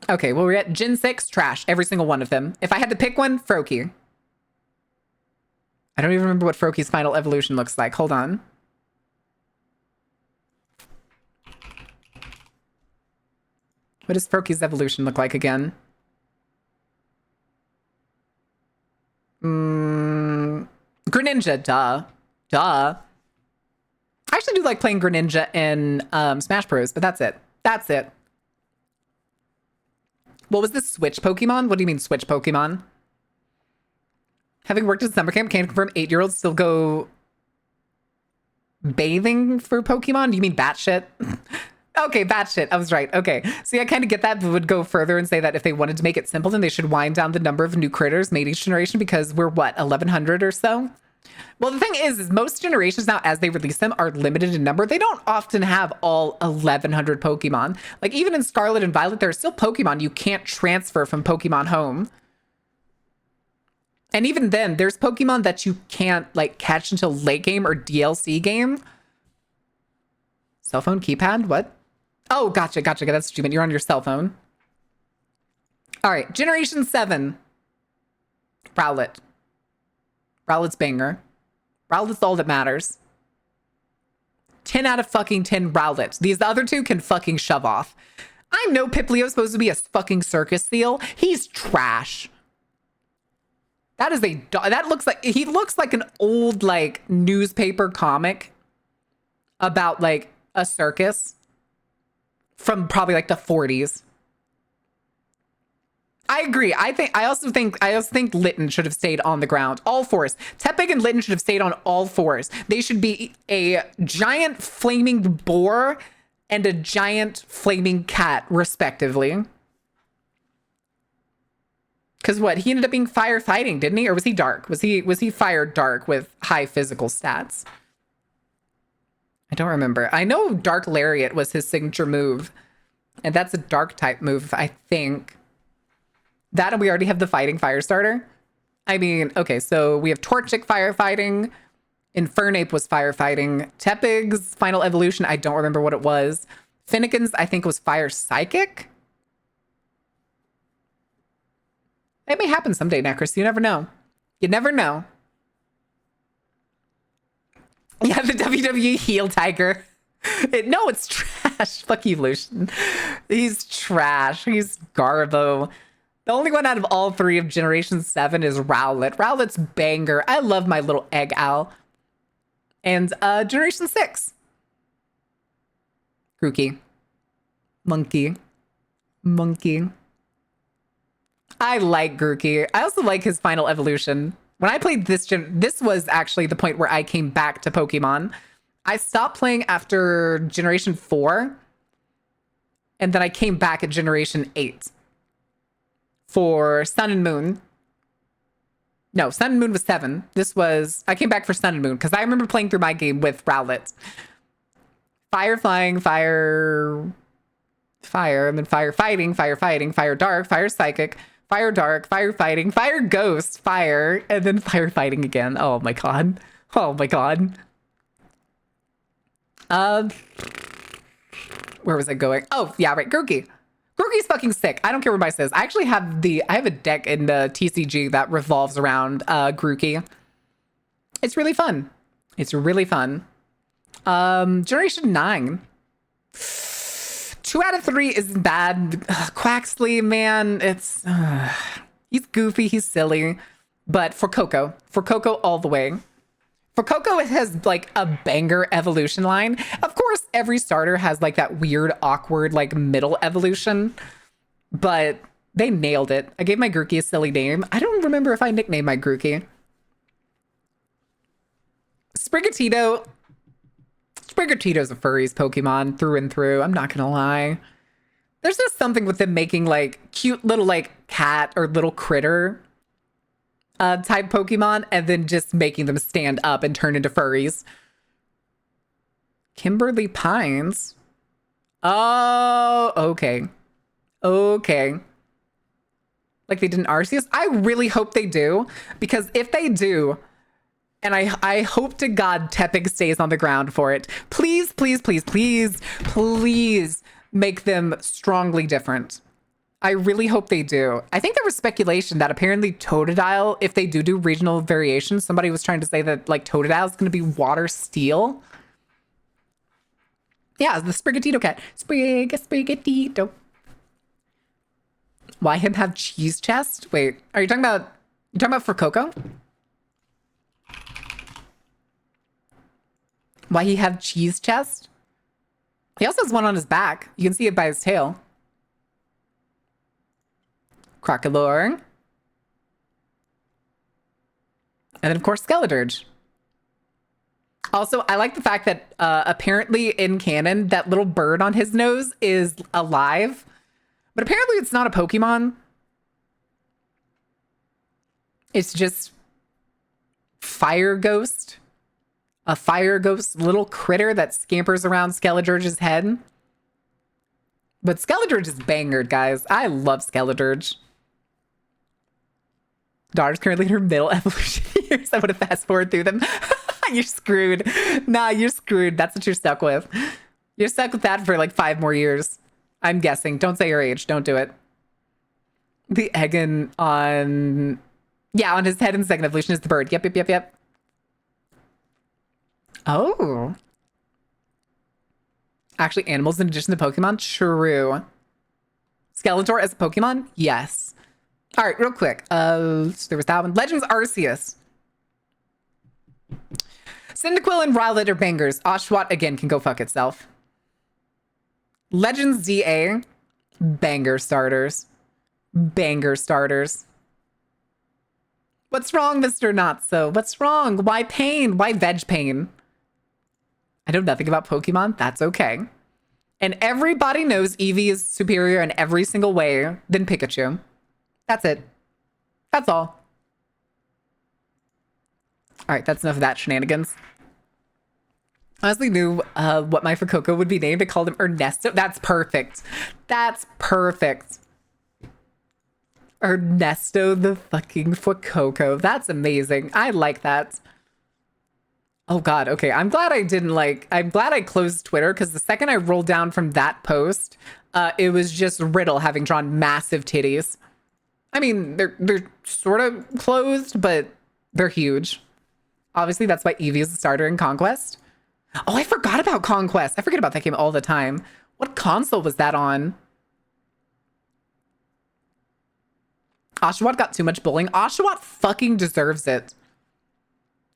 okay, well, we're at Gen 6, trash, every single one of them. If I had to pick one, Froakie. I don't even remember what Froakie's final evolution looks like. Hold on. What does Froakie's evolution look like again? Greninja, duh. I actually do like playing Greninja in Smash Bros, but that's it. That's it. What was this, Switch Pokemon? What do you mean Switch Pokemon? Having worked at summer camp, can confirm 8-year-olds still go bathing for Pokemon? Do you mean batshit? Okay, batshit. I was right. Okay. See, I kind of get that, but would go further and say that if they wanted to make it simple, then they should wind down the number of new critters made each generation, because we're, what, 1,100 or so? Well, the thing is most generations now, as they release them, are limited in number. They don't often have all 1,100 Pokemon. Like, even in Scarlet and Violet, there are still Pokemon you can't transfer from Pokemon Home. And even then, there's Pokemon that you can't, like, catch until late game or DLC game. Cell phone keypad? What? Oh, gotcha. That's stupid. You're on your cell phone. All right, Generation 7. Rowlet. Rowlet's banger. Rowlet's all that matters. 10 out of fucking 10 Rowlet. These other two can fucking shove off. I know Piplio's supposed to be a fucking circus seal. He's trash. That is that looks like, he looks like an old, like, newspaper comic about, like, a circus from probably, like, the 40s. I agree. I also think Litten should have stayed on the ground. All fours. Tepig and Litten should have stayed on all fours. They should be a giant flaming boar and a giant flaming cat, respectively. Because what? He ended up being firefighting, didn't he? Or was he dark? Was he fire dark with high physical stats? I don't remember. I know Dark Lariat was his signature move. And that's a dark type move, I think. That, and we already have the fighting Firestarter. I mean, okay, so we have Torchic firefighting. Infernape was firefighting. Tepig's final evolution, I don't remember what it was. Finnegan's, I think, was fire psychic. It may happen someday, Necros. You never know. You never know. Yeah, the WWE heel tiger. No, it's trash. Fuck you, Lucian. He's trash. He's Garbo. The only one out of all three of Generation 7 is Rowlet. Rowlet's banger. I love my little egg owl. And Generation 6. Grookey. Monkey. I like Grookey. I also like his final evolution. When I played this was actually the point where I came back to Pokemon. I stopped playing after Generation 4. And then I came back at Generation 8. For Sun and Moon. No, Sun and Moon was 7. I came back for Sun and Moon because I remember playing through my game with Rowlet. Fire flying, fire, and then fire fighting, fire dark, fire psychic, fire dark, fire fighting, fire ghost, fire, and then fire fighting again. Oh my god. Where was I going? Oh, yeah, right, Grookey. Grookey's fucking sick. I don't care what anybody says. I actually have a deck in the TCG that revolves around Grookey. It's really fun. Generation 9. 2 out of 3 isn't bad. Quaxley, man, he's goofy, he's silly. But for Coco all the way. For Coco, it has like a banger evolution line. Of course, every starter has like that weird, awkward, like middle evolution, but they nailed it. I gave my Grookey a silly name. I don't remember if I nicknamed my Grookey. Sprigatito's a furry's Pokemon through and through. I'm not gonna lie. There's just something with them making like cute little like cat or little critter type Pokemon and then just making them stand up and turn into furries. Kimberly Pines. Oh, okay. Like they did in Arceus? I really hope they do, because if they do, and I hope to God Tepig stays on the ground for it, please make them strongly different. I really hope they do. I think there was speculation that apparently Totodile, if they do regional variations, somebody was trying to say that like Totodile is going to be water steel. Yeah, the Sprigatito cat. Sprigatito. Why him have cheese chest? Wait, are you talking about for Coco? Why he have cheese chest? He also has one on his back. You can see it by his tail. Crocolore. And then, of course, Skeledirge. Also, I like the fact that apparently in canon, that little bird on his nose is alive. But apparently it's not a Pokemon. It's just fire ghost. A fire ghost little critter that scampers around Skeledirge's head. But Skeledirge is bangered, guys. I love Skeledirge. Daughter's currently in her middle evolution years. I want to fast forward through them. You're screwed. Nah, you're screwed. That's what you're stuck with. You're stuck with that for like 5 more years. I'm guessing. Don't say your age. Don't do it. The Egan on... Yeah, on his head in second evolution is the bird. Yep. Oh. Actually, animals in addition to Pokemon? True. Skeletor as a Pokemon? Yes. All right, real quick. So there was that one. Legends Arceus. Cyndaquil and Rowlet are bangers. Oshawott, again, can go fuck itself. Legends ZA. Banger starters. Banger starters. What's wrong, Mr. Not-So? What's wrong? Why pain? Why veg pain? I know nothing about Pokemon. That's okay. And everybody knows Eevee is superior in every single way than Pikachu. That's it. That's all. All right, that's enough of that shenanigans. I honestly knew what my Fuecoco would be named. I called him Ernesto. That's perfect. That's perfect. Ernesto the fucking Fuecoco. That's amazing. I like that. Oh God. Okay. I'm glad I closed Twitter, because the second I rolled down from that post, it was just Riddle having drawn massive titties. I mean, they're sort of closed, but they're huge. Obviously, that's why Eevee is the starter in Conquest. Oh, I forgot about Conquest. I forget about that game all the time. What console was that on? Oshawott got too much bullying. Oshawott fucking deserves it.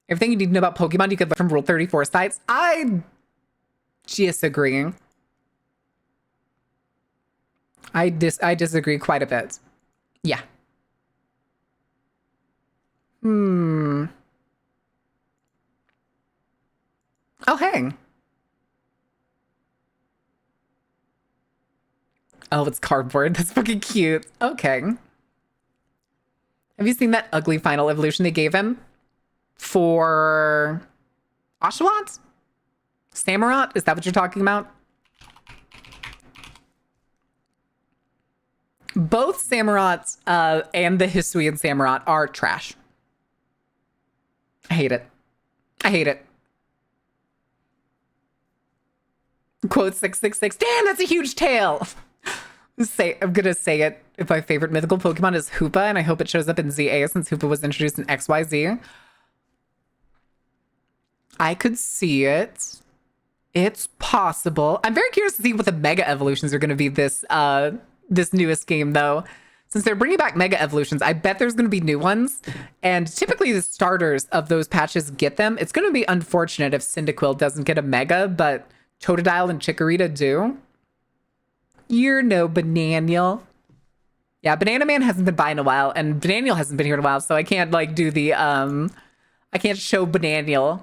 Everything you need to know about Pokemon, you could learn from Rule 34 sites. I disagree. I disagree quite a bit. Yeah. Oh, hey. Oh, it's cardboard. That's fucking cute. Okay. Have you seen that ugly final evolution they gave him for Oshawott? Samurott? Is that what you're talking about? Both Samurott and the Hisuian Samurott are trash. I hate it. I hate it. Quote 666. Damn, that's a huge tail. I'm gonna say it. If my favorite mythical Pokemon is Hoopa, and I hope it shows up in ZA since Hoopa was introduced in XYZ. I could see it. It's possible. I'm very curious to see what the Mega Evolutions are going to be this newest game, though. Since they're bringing back Mega Evolutions, I bet there's going to be new ones. And typically the starters of those patches get them. It's going to be unfortunate if Cyndaquil doesn't get a Mega, but Totodile and Chikorita do. You're no Bananial. Yeah, Banana Man hasn't been by in a while, and Bananial hasn't been here in a while, so I can't, like, do the, I can't show Bananial.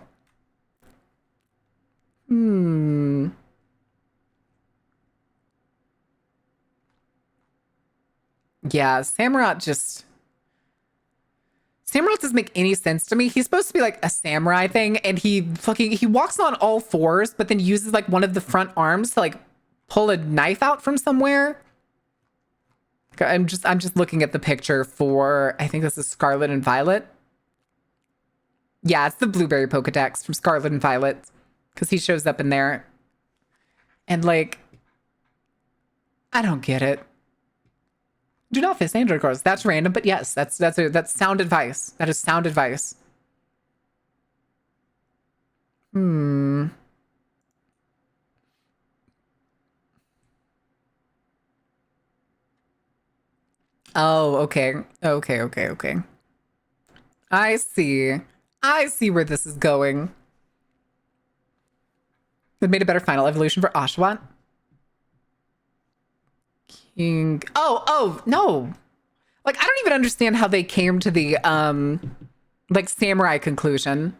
Yeah, Samurott doesn't make any sense to me. He's supposed to be like a samurai thing, and he walks on all fours, but then uses like one of the front arms to like pull a knife out from somewhere. I'm just looking at the picture for, I think this is Scarlet and Violet. Yeah, it's the Blueberry Pokedex from Scarlet and Violet, because he shows up in there. And like, I don't get it. Do not fist Android cards. That's random, but yes, that's sound advice. That is sound advice. Oh, okay. Okay. I see where this is going. They made a better final evolution for Oshawott. King. Oh, no. Like, I don't even understand how they came to the, like, samurai conclusion.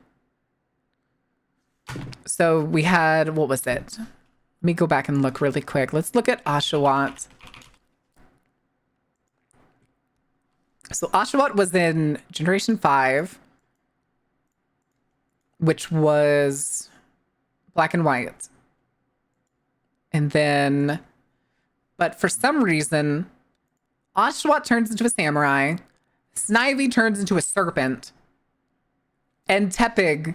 So we had, what was it? Let me go back and look really quick. Let's look at Oshawott. So Oshawott was in Generation 5. which was black and white. And then, but for some reason, Oshawott turns into a samurai, Snivy turns into a serpent, and Tepig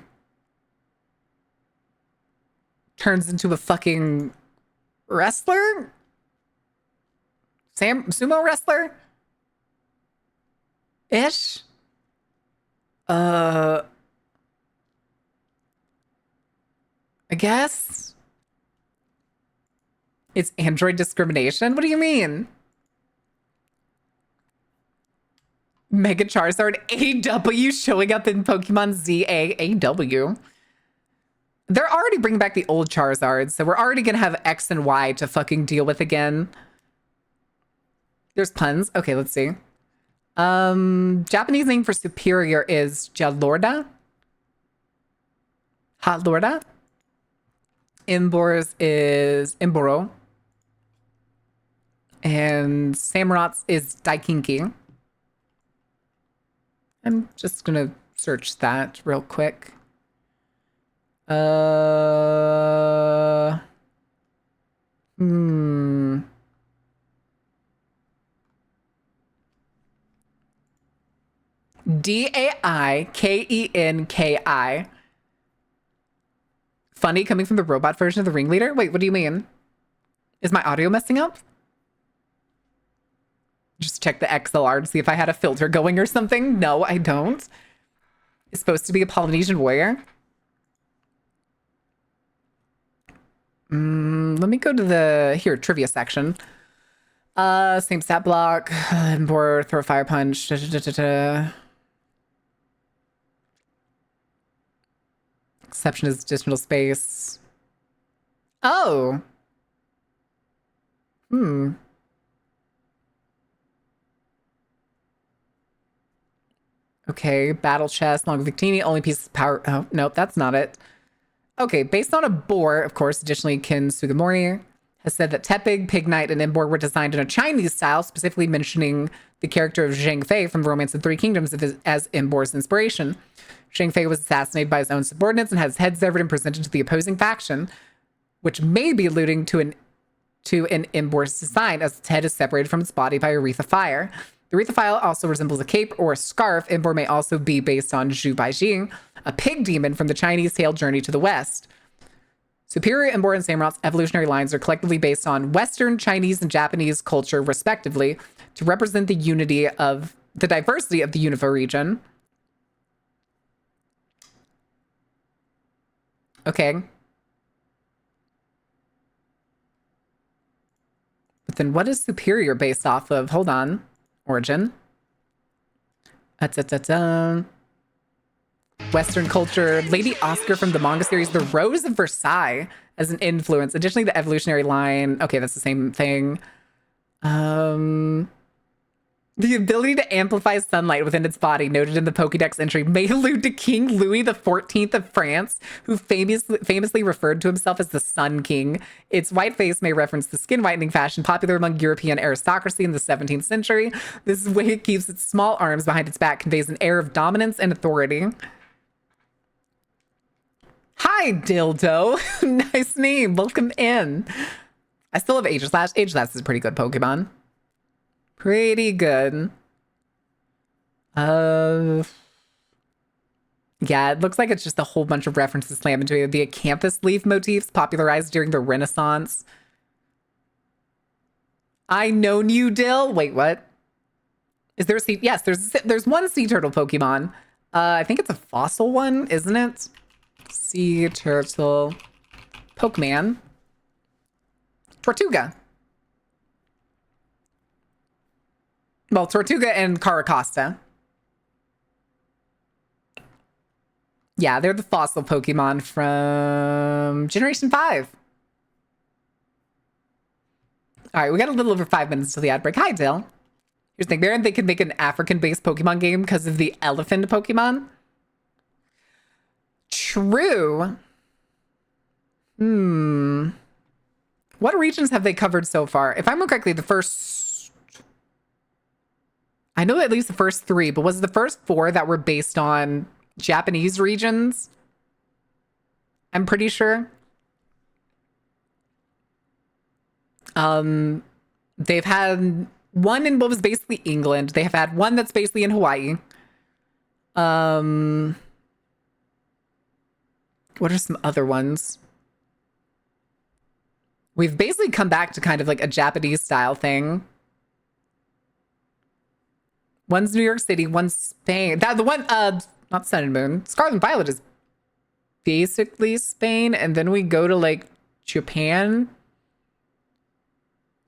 turns into a fucking wrestler? Sumo wrestler? Ish? I guess? It's android discrimination? What do you mean? Mega Charizard AW showing up in Pokemon ZA AW. They're already bringing back the old Charizards, so we're already gonna have X and Y to fucking deal with again. There's puns. Okay, let's see. Japanese name for superior is Jalorda. Hatlorda. Imbor's is Imboro. And Samurot's is Daikinki. I'm just gonna search that real quick. Daikenki. Funny coming from the robot version of the ringleader? Wait, what do you mean? Is my audio messing up? Just check the XLR to see if I had a filter going or something. No, I don't. It's supposed to be a Polynesian warrior. Let me go to the trivia section. Same stat block. Imbor, throw a fire punch. Exception is additional space. Oh. Okay, battle chest, long Victini, only piece of power. Oh, nope, that's not it. Okay, based on a boar, of course, additionally, Kin Sugamori has said that Tepig, Pig Knight, and Imbor were designed in a Chinese style, specifically mentioning the character of Zhang Fei from the Romance of Three Kingdoms as Imbor's inspiration. Zhang Fei was assassinated by his own subordinates and had his head severed and presented to the opposing faction, which may be alluding to an Imbor's design, as its head is separated from its body by a wreath of fire. The wreath of fire also resembles a cape or a scarf. Imbor may also be based on Zhu Baijing, a pig demon from the Chinese tale Journey to the West. Superior, Imbor, and Samurot's evolutionary lines are collectively based on Western, Chinese, and Japanese culture, respectively, to represent the diversity of the Unova region. Okay. But then what is superior based off of? Hold on. Origin. Western culture. Lady Oscar from the manga series The Rose of Versailles as an influence. Additionally, the evolutionary line. Okay, that's the same thing. The ability to amplify sunlight within its body, noted in the Pokédex entry, may allude to King Louis XIV of France, who famously referred to himself as the Sun King. Its white face may reference the skin whitening fashion popular among European aristocracy in the 17th century. This way it keeps its small arms behind its back, conveys an air of dominance and authority. Hi, Dildo. Nice name. Welcome in. I still have Aegislash. Aegislash is a pretty good Pokemon. Pretty good. Yeah, it looks like it's just a whole bunch of references slammed into it. The acanthus leaf motifs popularized during the Renaissance. I known you, Dill. Wait, what? Is there a sea? Yes, there's one sea turtle Pokemon. I think it's a fossil one, isn't it? Sea turtle Pokemon. Tortuga. Well, Tortuga and Caracosta. Yeah, they're the fossil Pokemon from Generation 5. All right, we got a little over 5 minutes till the ad break. Hi, Dill. Here's the thing. They could make an African-based Pokemon game because of the elephant Pokemon. True. What regions have they covered so far? If I remember correctly, I know at least the first 3, but was it the first 4 that were based on Japanese regions? I'm pretty sure. They've had one in what was basically England. They have had one that's basically in Hawaii. What are some other ones? We've basically come back to kind of like a Japanese style thing. One's New York City, one's Spain. That the one, not Sun and Moon. Scarlet and Violet is basically Spain, and then we go to like Japan,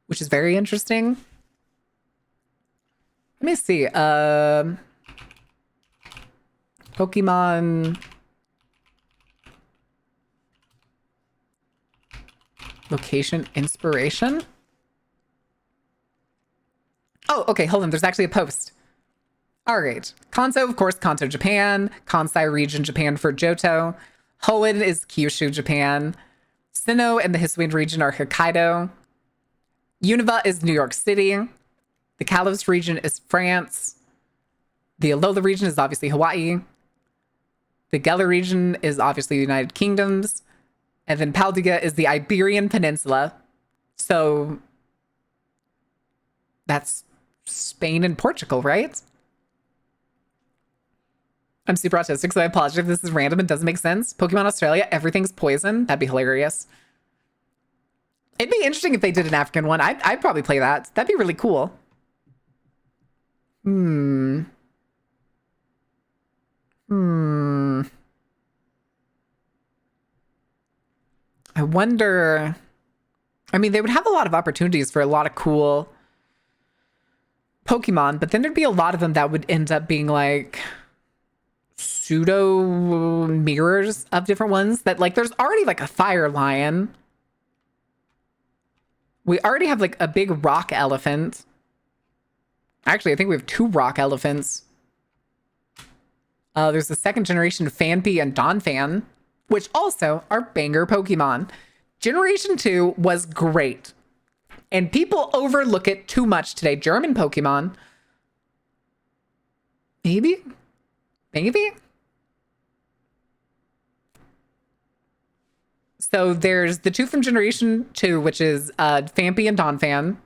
which is very interesting. Let me see. Pokemon location inspiration. Oh, okay, hold on. There's actually a post. All right. Kanto, of course, Kanto, Japan. Kansai region, Japan for Johto. Hoenn is Kyushu, Japan. Sinnoh and the Hisuian region are Hokkaido. Unova is New York City. The Kalos region is France. The Alola region is obviously Hawaii. The Galar region is obviously the United Kingdoms. And then Paldea is the Iberian Peninsula. So that's Spain and Portugal, right? I'm super autistic, so I apologize if this is random and doesn't make sense. Pokemon Australia, everything's poison. That'd be hilarious. It'd be interesting if they did an African one. I'd probably play that. That'd be really cool. I wonder... I mean, they would have a lot of opportunities for a lot of cool Pokemon, but then there'd be a lot of them that would end up being like pseudo mirrors of different ones that like there's already like a fire lion. We already have like a big rock elephant. Actually, I think we have 2 rock elephants. There's the second generation Phanpy and Donphan, which also are banger Pokemon. Generation 2 was great. And people overlook it too much today. German Pokemon. Maybe? So there's the 2 from Generation 2, which is Phanpy and Donphan.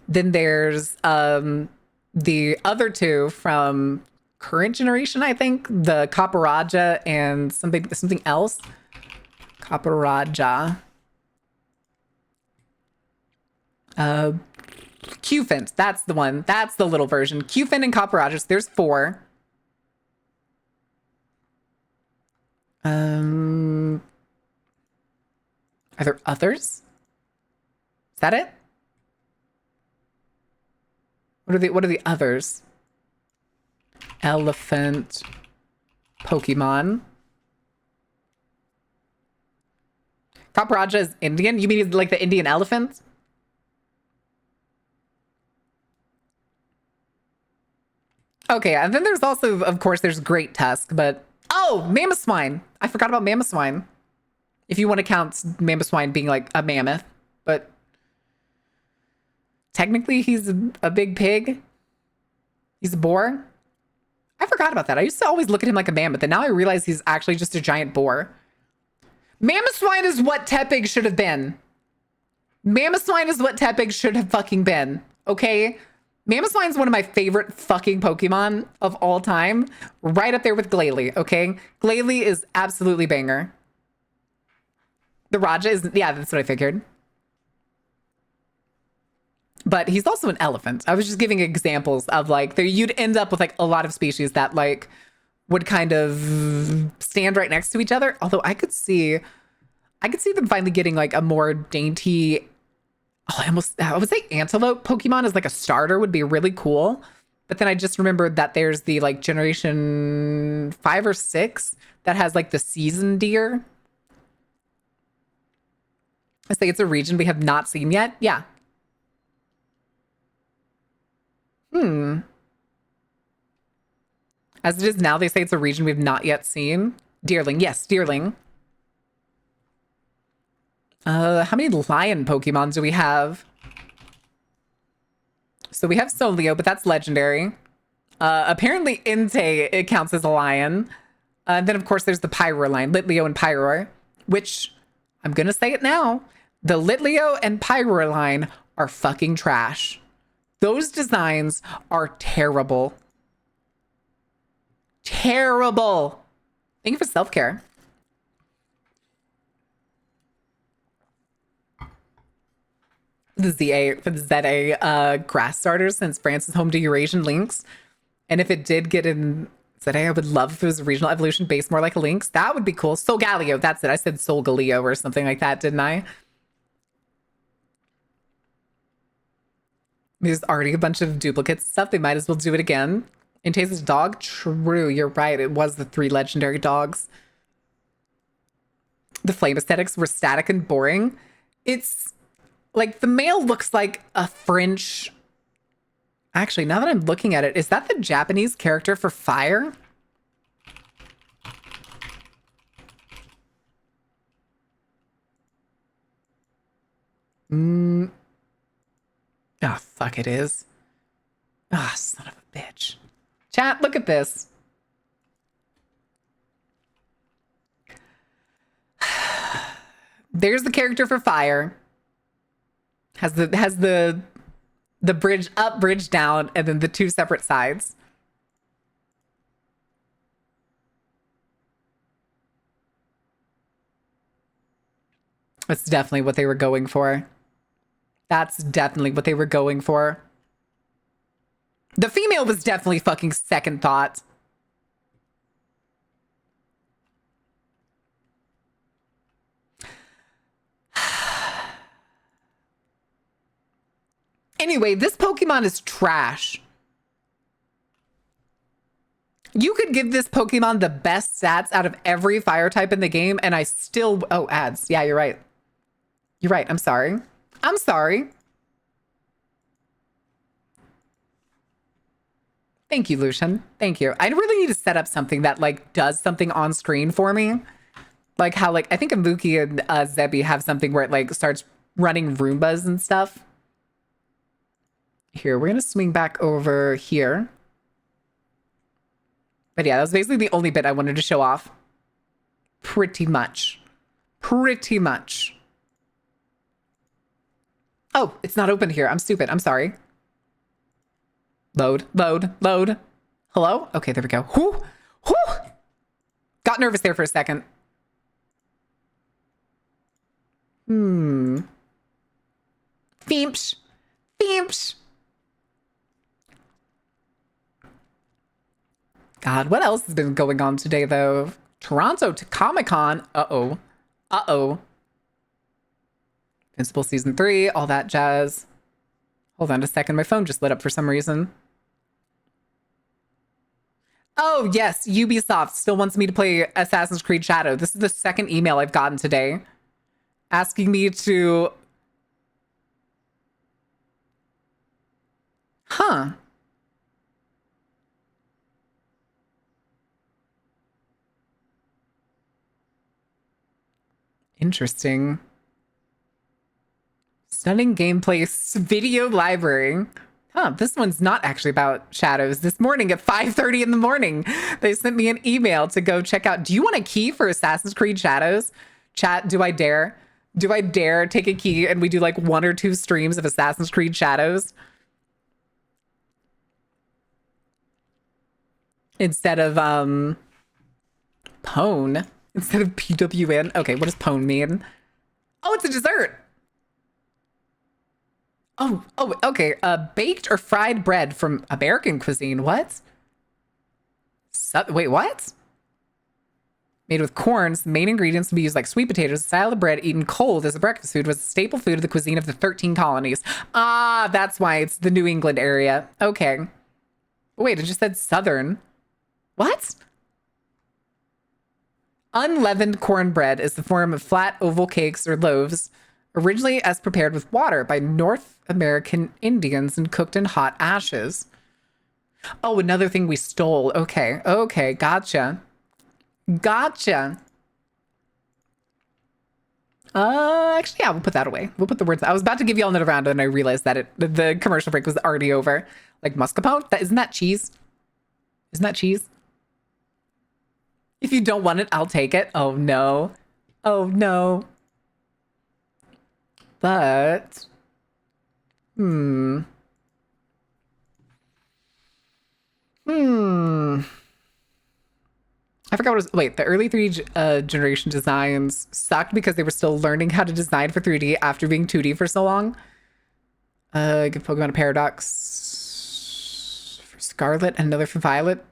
Then there's the other 2 from current generation, I think. The Copperajah and something else. Copperajah. Cufant, that's the one. That's the little version. Cufant and Copperajah. So there's 4. Are there others? Is that it? What are the others? Elephant Pokemon. Copperajah is Indian? You mean like the Indian elephant? Okay, and then there's also, of course, there's Great Tusk, but... Oh, Mamoswine! I forgot about Mamoswine. If you want to count Mamoswine being like a mammoth, but... Technically, he's a big pig. He's a boar. I forgot about that. I used to always look at him like a mammoth, and now I realize he's actually just a giant boar. Mamoswine is what Tepig should have been. Mamoswine is what Tepig should have fucking been, okay? Mamoswine is one of my favorite fucking Pokemon of all time. Right up there with Glalie, okay? Glalie is absolutely banger. The Raja is... Yeah, that's what I figured. But he's also an elephant. I was just giving examples of like... You'd end up with like a lot of species that like would kind of stand right next to each other. Although I could see them finally getting like a more dainty... Oh, I would say antelope Pokemon as like a starter would be really cool. But then I just remembered that there's the like generation 5 or 6 that has like the seasoned deer. I say it's a region we have not seen yet. Yeah. As it is now, they say it's a region we've not yet seen. Deerling. Yes, Deerling. How many lion Pokemon do we have? So we have Solio, but that's legendary. Apparently Entei, it counts as a lion. And then, of course, there's the Pyroar line, Litleo and Pyroar, which I'm going to say it now. The Litleo and Pyroar line are fucking trash. Those designs are terrible. Terrible. Thank you for self-care. The ZA grass starters, since France is home to Eurasian lynx. And if it did get in ZA, I would love if it was a regional evolution based more like a lynx. That would be cool. Solgaleo, that's it. I said Solgaleo or something like that, didn't I? There's already a bunch of duplicates and stuff. They might as well do it again. In Tase's dog? True, you're right. It was the 3 legendary dogs. The flame aesthetics were static and boring. It's like the male looks like a French. Actually, now that I'm looking at it, is that the Japanese character for fire? Oh, fuck, it is. Ah, oh, son of a bitch. Chat, look at this. There's the character for fire. Has the bridge up, bridge down, and then the 2 separate sides. That's definitely what they were going for. That's definitely what they were going for. The female was definitely fucking second thought. Anyway, this Pokemon is trash. You could give this Pokemon the best stats out of every fire type in the game, and I still... Oh, ads. Yeah, you're right. You're right. I'm sorry. I'm sorry. Thank you, Lucian. Thank you. I really need to set up something that, like, does something on screen for me. Like how, like, I think Ibuki and Zebi have something where it, like, starts running Roombas and stuff. Here, we're going to swing back over here. But yeah, that was basically the only bit I wanted to show off. Pretty much. Pretty much. Oh, it's not open here. I'm stupid. I'm sorry. Load, load, load. Hello? Okay, there we go. Whew, whew. Got nervous there for a second. Feemsh. Feemsh. God, what else has been going on today, though? Toronto to Comic-Con. Uh-oh. Uh-oh. Invincible Season 3, all that jazz. Hold on a second. My phone just lit up for some reason. Oh, yes. Ubisoft still wants me to play Assassin's Creed Shadow. This is the second email I've gotten today asking me to... Huh. Interesting. Stunning gameplay video library. Huh, this one's not actually about Shadows. This morning at 5:30 in the morning, they sent me an email to go check out. Do you want a key for Assassin's Creed Shadows? Chat, do I dare? Do I dare take a key and we do like 1 or 2 streams of Assassin's Creed Shadows? Instead of, Pwn. Instead of PWN. Okay, what does Pwn mean? Oh, it's a dessert. Oh, okay. Baked or fried bread from American cuisine. What? Wait, what? Made with corns, the main ingredients to be used like sweet potatoes. The style of bread eaten cold as a breakfast food was a staple food of the cuisine of the 13 colonies. Ah, that's why it's the New England area. Okay. Wait, it just said southern. What? Unleavened cornbread is the form of flat oval cakes or loaves, originally as prepared with water by North American Indians and cooked in hot ashes. Oh, another thing we stole. Okay, okay, gotcha. Gotcha. Actually, yeah, we'll put that away. We'll put the words. I was about to give you all another round, and I realized that the commercial break was already over. Like mascarpone? Isn't that cheese? Isn't that cheese? If you don't want it, I'll take it. Oh no. Oh no. But I forgot what it was. Wait, the early 3D generation designs sucked because they were still learning how to design for 3D after being 2D for so long. Give Pokemon a Paradox for Scarlet and another for Violet.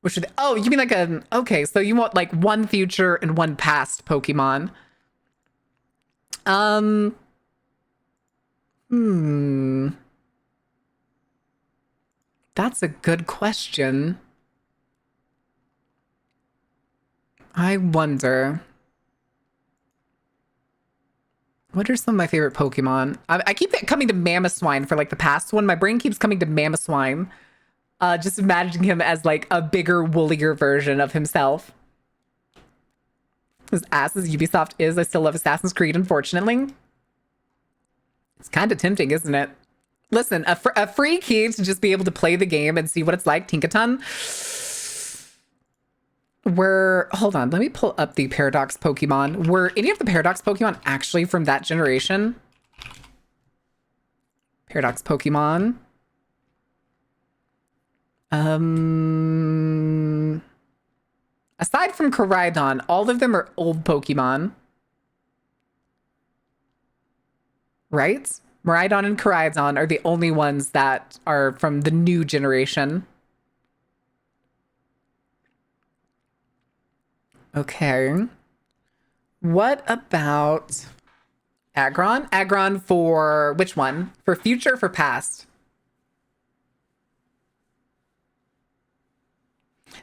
Which should oh, you mean like okay, so you want like one future and one past Pokemon. That's a good question. I wonder. What are some of my favorite Pokemon? I keep coming to Mamoswine for like the past one. My brain keeps coming to Mamoswine. Just imagining him as like a bigger, woollier version of himself. As ass as Ubisoft is, I still love Assassin's Creed, unfortunately. It's kind of tempting, isn't it? Listen, a free key to just be able to play the game and see what it's like, Tinkaton. Hold on, let me pull up the Paradox Pokemon. Were any of the Paradox Pokemon actually from that generation? Paradox Pokemon. Aside from Koraidon, all of them are old Pokemon. Right? Miraidon and Koraidon are the only ones that are from the new generation. Okay. What about Aggron? Aggron for which one? For future or for past?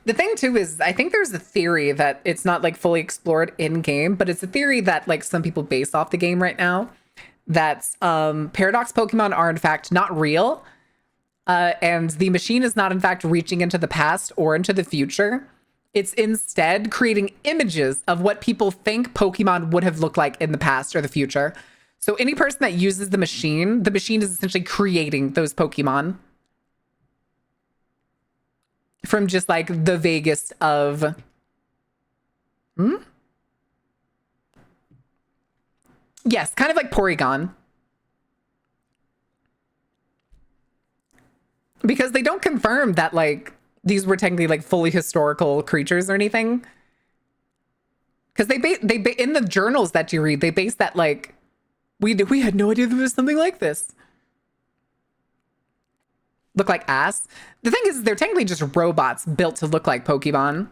The thing too is I think there's a theory that it's not like fully explored in game, but it's a theory that like some people base off the game right now that Paradox Pokemon are in fact not real. And the machine is not in fact reaching into the past or into the future. It's instead creating images of what people think Pokemon would have looked like in the past or the future. So any person that uses the machine is essentially creating those Pokemon from just like the vaguest of yes, kind of like Porygon. Because they don't confirm that like these were technically like fully historical creatures or anything. Because they in the journals that you read, they base that like we had no idea there was something like this. Look like ass. The thing is, they're technically just robots built to look like Pokemon.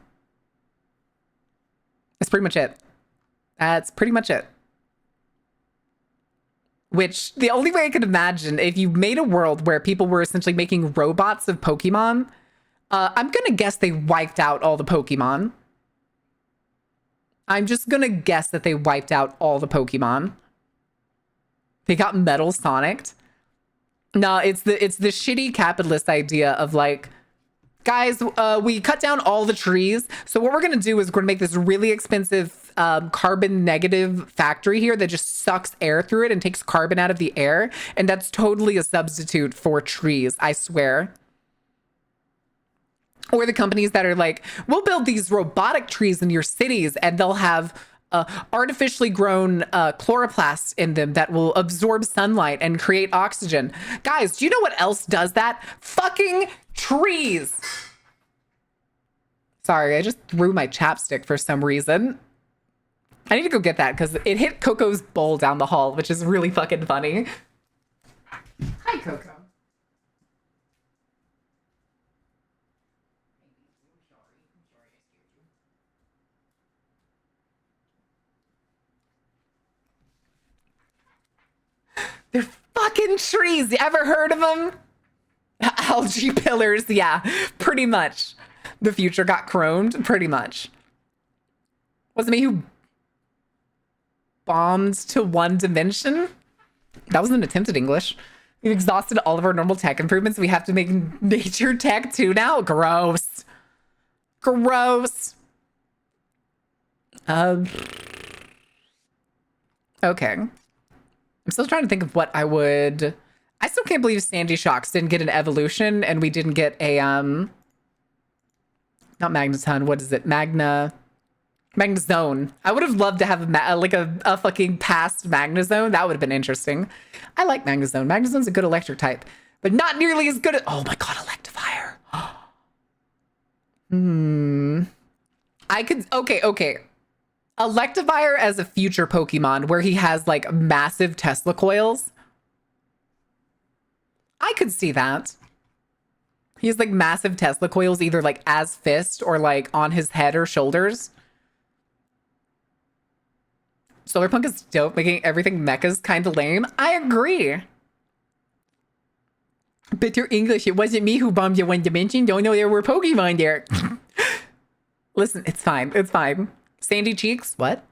That's pretty much it. That's pretty much it. Which, the only way I could imagine, if you made a world where people were essentially making robots of Pokemon, I'm gonna guess they wiped out all the Pokemon. I'm just gonna guess that they wiped out all the Pokemon. They got Metal Sonicked. No, it's the shitty capitalist idea of like, guys, we cut down all the trees. So what we're going to do is we're going to make this really expensive carbon negative factory here that just sucks air through it and takes carbon out of the air. And that's totally a substitute for trees, I swear. Or the companies that are like, we'll build these robotic trees in your cities and they'll have artificially grown chloroplasts in them that will absorb sunlight and create oxygen. Guys, do you know what else does that? Fucking trees. Sorry, I just threw my chapstick for some reason. I need to go get that because it hit Coco's bowl down the hall, which is really fucking funny. Hi, Coco. They're fucking trees. You ever heard of them? Algae pillars. Yeah, pretty much. The future got chromed. Pretty much. Wasn't me who bombed to one dimension? That was an attempt at English. We've exhausted all of our normal tech improvements. We have to make nature tech too now. Gross. Gross. Okay. I'm still trying to think of what I would... I still can't believe Sandy Shocks didn't get an evolution and we didn't get a Not Magneton. What is it? Magnezone. I would have loved to have a fucking past Magnezone. That would have been interesting. I like Magnezone. Magnezone's a good electric type, but not nearly as good as, oh my god, Electivire. I could, okay. Electivire as a future Pokemon where he has like massive Tesla coils. I could see that. He has like massive Tesla coils either like as fist or like on his head or shoulders. Solarpunk is dope, making everything mechas kind of lame. I agree. But your English, it wasn't me who bombed you one dimension. Don't know there were Pokemon there. Listen, it's fine. It's fine. Sandy Cheeks, what?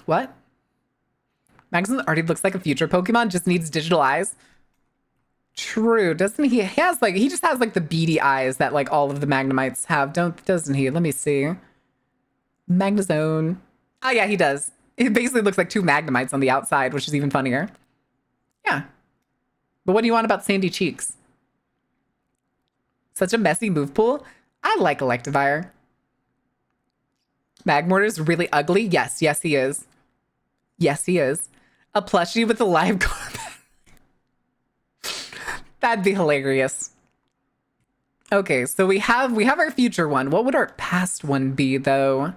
What? Magneton already looks like a future Pokemon, just needs digital eyes. True, doesn't he? He just has like the beady eyes that like all of the Magnemites have, doesn't he? Let me see. Magnezone. Oh yeah, he does. It basically looks like two Magnemites on the outside, which is even funnier. Yeah. But what do you want about Sandy Cheeks? Such a messy move pool. I like Electivire. Magmortar's really ugly. Yes, he is. Yes, he is. A plushie with a live car. That'd be hilarious. Okay, so we have our future one. What would our past one be, though?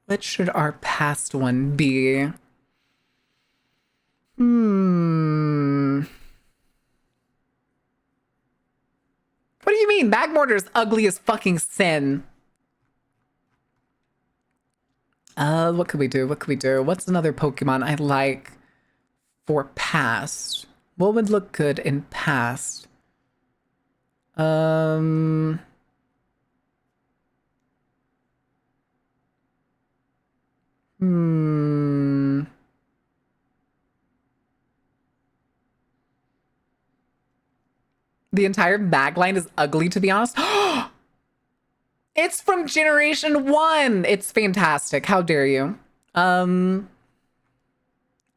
What should our past one be? What do you mean? Magmortar's ugly as fucking sin. What could we do? What's another Pokemon I like for past? What would look good in past? The entire mag line is ugly, to be honest. It's from Generation 1. It's fantastic. How dare you? I'm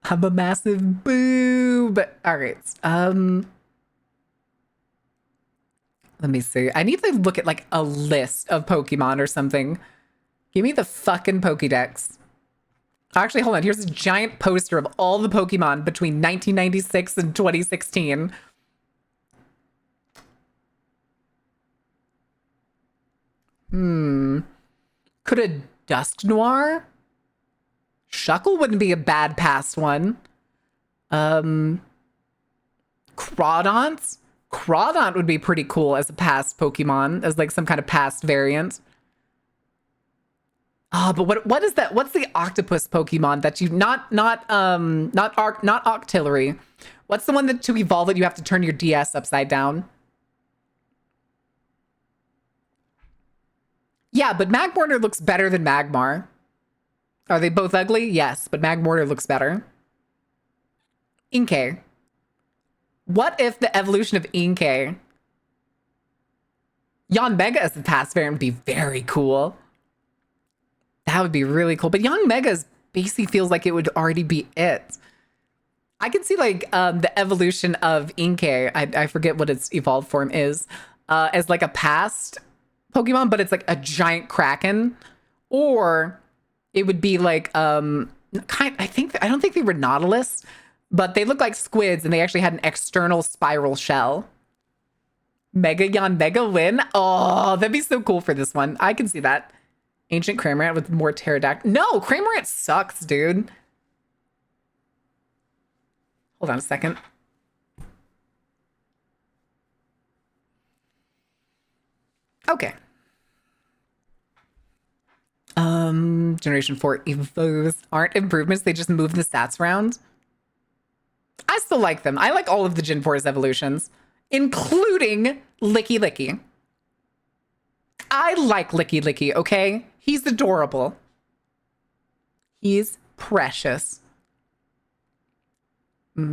a massive boob. All right. Let me see. I need to look at like a list of Pokemon or something. Give me the fucking Pokédex. Actually, hold on. Here's a giant poster of all the Pokemon between 1996 and 2016. Could a Dusknoir? Shuckle wouldn't be a bad past one. Crawdont? Crawdont would be pretty cool as a past Pokemon, as like some kind of past variant. But what is that? What's the octopus Pokemon that you not Octillery? What's the one that to evolve it you have to turn your DS upside down? Yeah, but Magmortar looks better than Magmar. Are they both ugly? Yes, but Magmortar looks better. Inkay. What if the evolution of Inkay? Yanmega as the past variant would be very cool. That would be really cool. But Yanmega's basically feels like it would already be it. I can see like the evolution of Inkay. I forget what its evolved form is. As like a past Pokemon, but it's like a giant Kraken. Or it would be like I don't think they were Nautilus, but they look like squids and they actually had an external spiral shell. Mega Yanmega win? Oh, that'd be so cool for this one. I can see that. Ancient Cramorant with more Pterodactyl. No, Cramorant sucks, dude. Hold on a second. Okay. Generation 4 Evos aren't improvements. They just move the stats around. I still like them. I like all of the Gen 4's evolutions, including Licky Licky. I like Licky Licky, okay? He's adorable. He's precious. Sorry,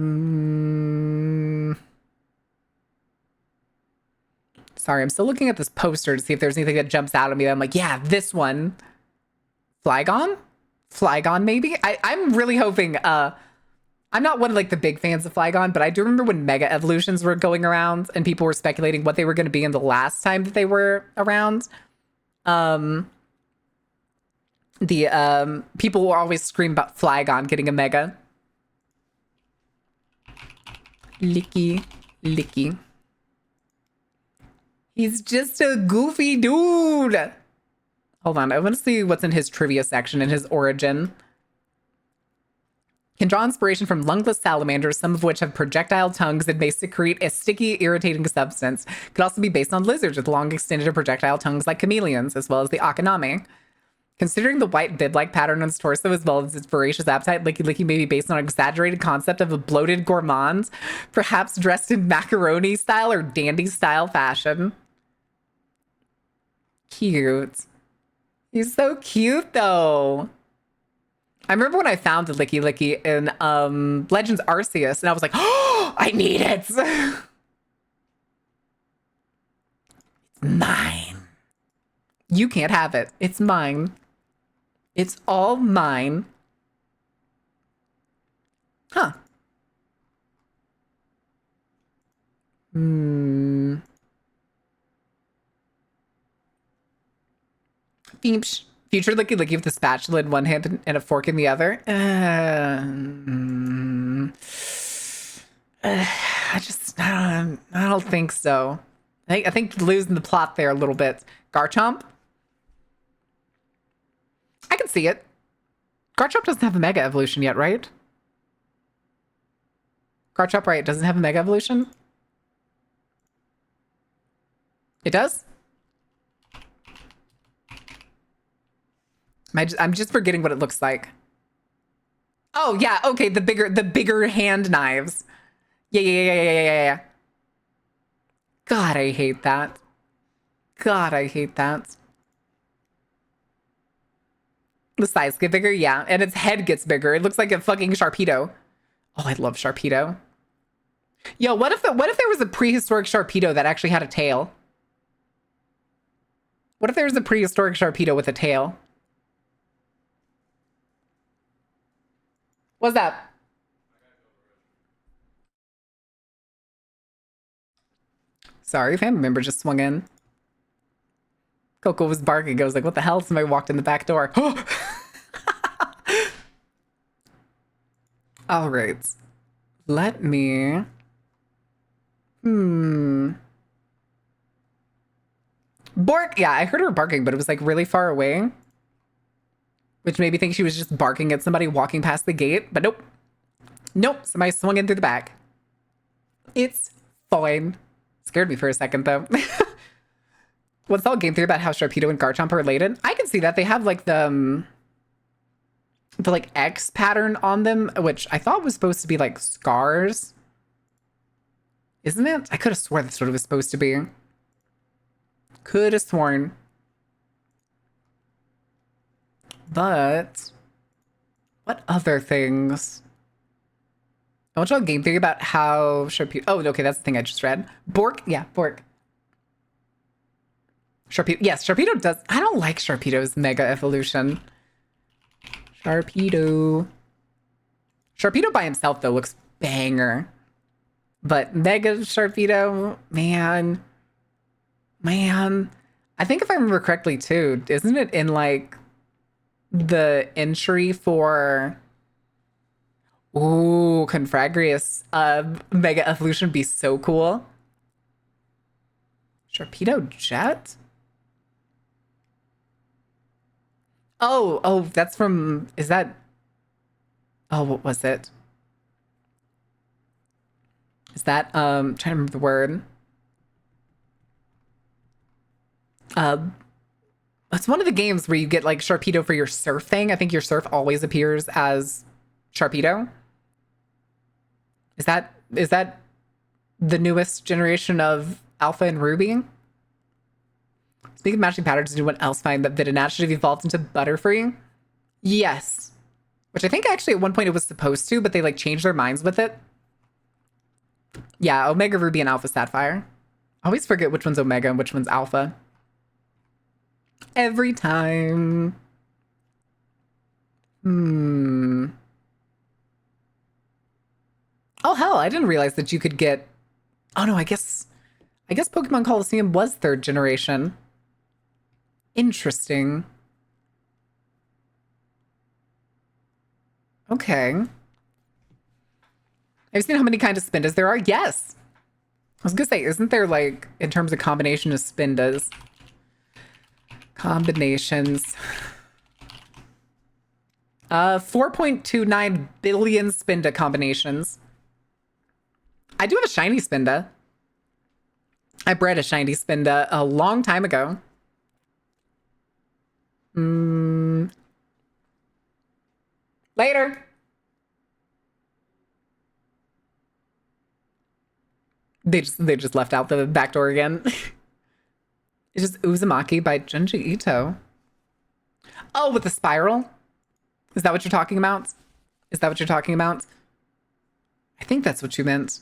I'm still looking at this poster to see if there's anything that jumps out at me. I'm like, yeah, this one. Flygon? Flygon, maybe? I'm really hoping I'm not one of like the big fans of Flygon, but I do remember when Mega Evolutions were going around and people were speculating what they were going to be in the last time that they were around. The people will always scream about Flygon getting a Mega. Licky, Licky. He's just a goofy dude. Hold on, I want to see what's in his trivia section and his origin. Can draw inspiration from lungless salamanders, some of which have projectile tongues and may secrete a sticky, irritating substance. Could also be based on lizards with long, extended or projectile tongues like chameleons, as well as the Akaname. Considering the white bib-like pattern on its torso as well as its voracious appetite, Licky Licky may be based on an exaggerated concept of a bloated gourmand, perhaps dressed in macaroni style or dandy style fashion. Cute. He's so cute, though. I remember when I found the Licky Licky in Legends Arceus, and I was like, oh, I need it. It's mine. You can't have it. It's mine. It's all mine. Huh. Beeps. Future Licky Licky with a spatula in one hand and a fork in the other. I don't think so. I think losing the plot there a little bit. Garchomp? I can see it. Garchomp doesn't have a Mega Evolution yet, right? Garchomp, right, doesn't have a Mega Evolution? It does? I'm just forgetting what it looks like. Oh, yeah, okay, the bigger hand knives. Yeah. God, I hate that. God, I hate that. The size get bigger, yeah, and its head gets bigger. It looks like a fucking Sharpedo. Oh, I love Sharpedo. Yo, what if there was a prehistoric Sharpedo that actually had a tail? What if there was a prehistoric Sharpedo with a tail? What's that? Sorry, family member just swung in. Coco was barking. I was like, what the hell? Somebody walked in the back door. All right. Let me... Bork! Yeah, I heard her barking, but it was like really far away. Which made me think she was just barking at somebody walking past the gate. But nope. Nope, somebody swung in through the back. It's fine. Scared me for a second, though. What's all game theory about how Sharpedo and Garchomp are related? I can see that. They have like the like X pattern on them, which I thought was supposed to be like scars. Isn't it? I could have sworn that's what it was supposed to be. Could have sworn. But what other things? I want y'all game theory about how Sharpedo... Oh, okay, that's the thing I just read. Bork? Yeah, Bork. Sharpedo. Yes, Sharpedo does... I don't like Sharpedo's Mega Evolution. Sharpedo. Sharpedo by himself, though, looks banger. But Mega Sharpedo, man. I think if I remember correctly, too, isn't it in, like, the entry for... Ooh, Confragrius Mega Evolution would be so cool. Sharpedo Jet? Oh, that's from... Is that... Oh, what was it? Is that, trying to remember the word. It's one of the games where you get, like, Sharpedo for your surf thing. I think your surf always appears as Sharpedo. Is that the newest generation of Alpha and Ruby? Speaking of matching patterns, did anyone else find that Vidanash should have evolved into Butterfree? Yes. Which I think actually at one point it was supposed to, but they like changed their minds with it. Yeah, Omega Ruby and Alpha Sapphire. I always forget which one's Omega and which one's Alpha. Every time. Oh hell, I didn't realize that you could get. Oh no, I guess Pokemon Coliseum was third generation. Interesting. Okay. Have you seen how many kinds of Spindas there are? Yes. I was gonna say, isn't there like in terms of combination of Spindas? Combinations. 4.29 billion Spinda combinations. I do have a shiny Spinda. I bred a shiny Spinda a long time ago. Later. They just left out the back door again. It's just Uzumaki by Junji Ito. Oh, with the spiral? Is that what you're talking about? Is that what you're talking about? I think that's what you meant.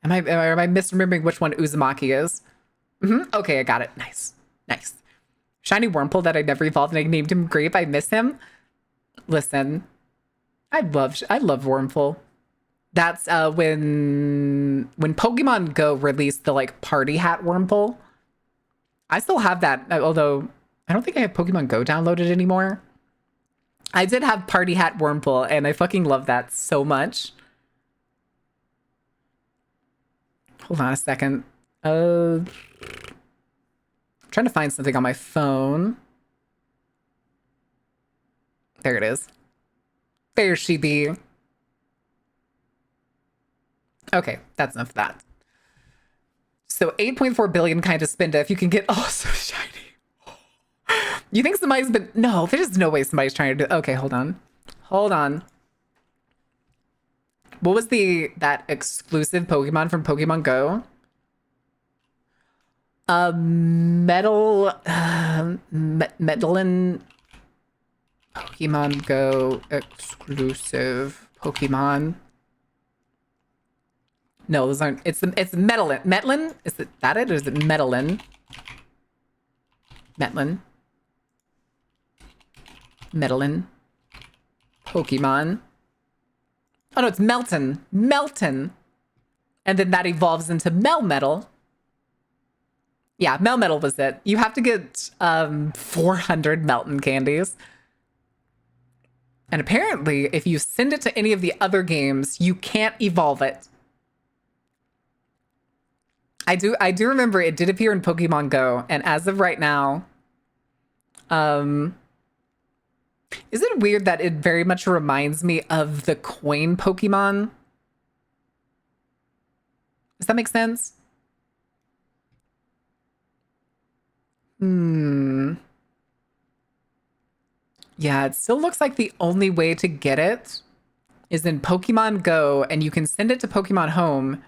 Am I misremembering which one Uzumaki is? Okay, I got it. Nice. Nice. Shiny Wurmple that I never evolved and I named him Grape. I miss him. Listen, I love Wurmple. That's when Pokemon Go released the like party hat Wurmple. I still have that, although I don't think I have Pokemon Go downloaded anymore. I did have party hat Wurmple and I fucking love that so much. Hold on a second. I'm trying to find something on my phone. There it is. There she be. Okay, that's enough of that. So 8.4 billion kind of Spinda if you can get so shiny. You think somebody's been no, there's no way somebody's trying to do okay, hold on. Hold on. What was that exclusive Pokemon from Pokemon Go? Medellin Pokemon Go exclusive Pokemon. No, those aren't. It's Medellin. Metlin? Is it that it or is it Medellin? Metlin. Medellin. Pokemon. Oh no, it's Melton. Melton. And then that evolves into Melmetal. Yeah, Melmetal was it. You have to get 400 Melton candies. And apparently, if you send it to any of the other games, you can't evolve it. I do remember it did appear in Pokemon Go, and as of right now, is it weird that it very much reminds me of the coin Pokemon? Does that make sense? Yeah, it still looks like the only way to get it is in Pokemon Go, and you can send it to Pokemon Home,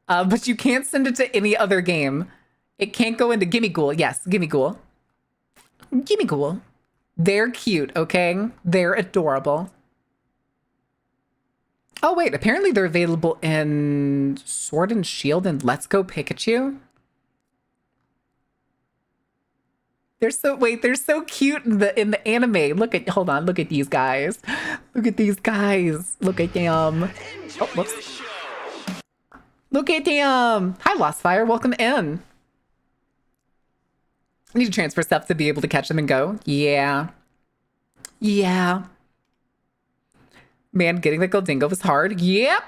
but you can't send it to any other game. It can't go into Gimmighoul. Yes, Gimmighoul. Gimmighoul. They're cute, okay? They're adorable. Oh, wait. Apparently they're available in Sword and Shield and Let's Go Pikachu. They're so cute in the anime. Hold on, look at these guys. Look at these guys. Look at them. Oh, whoops. Look at them. Hi, Lostfire. Welcome in. I need to transfer stuff to be able to catch them and go. Yeah. Yeah. Man, getting the Goldingo was hard. Yep.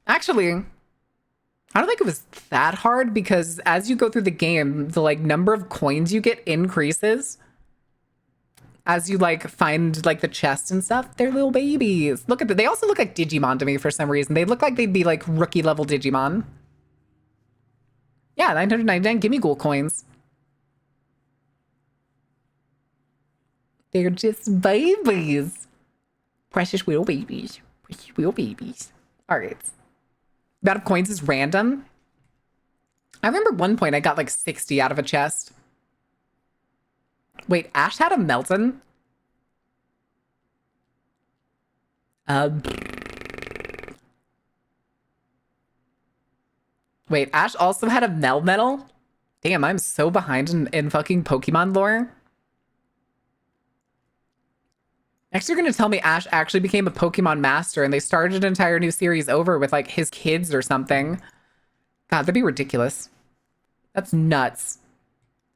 Actually, I don't think it was that hard because as you go through the game, the like number of coins you get increases as you like find like the chest and stuff. They're little babies. Look at them. They also look like Digimon to me for some reason. They look like they'd be like rookie level Digimon. Yeah, 999 Gimmighoul coins. They're just babies. Precious little babies. Precious little babies. All right. Amount of coins is random. I remember one point I got like 60 out of a chest. Wait, Ash had a Melton? Wait, Ash also had a Melmetal? Damn, I'm so behind in fucking Pokemon lore. Next, you're going to tell me Ash actually became a Pokemon master and they started an entire new series over with like his kids or something. God, that'd be ridiculous. That's nuts.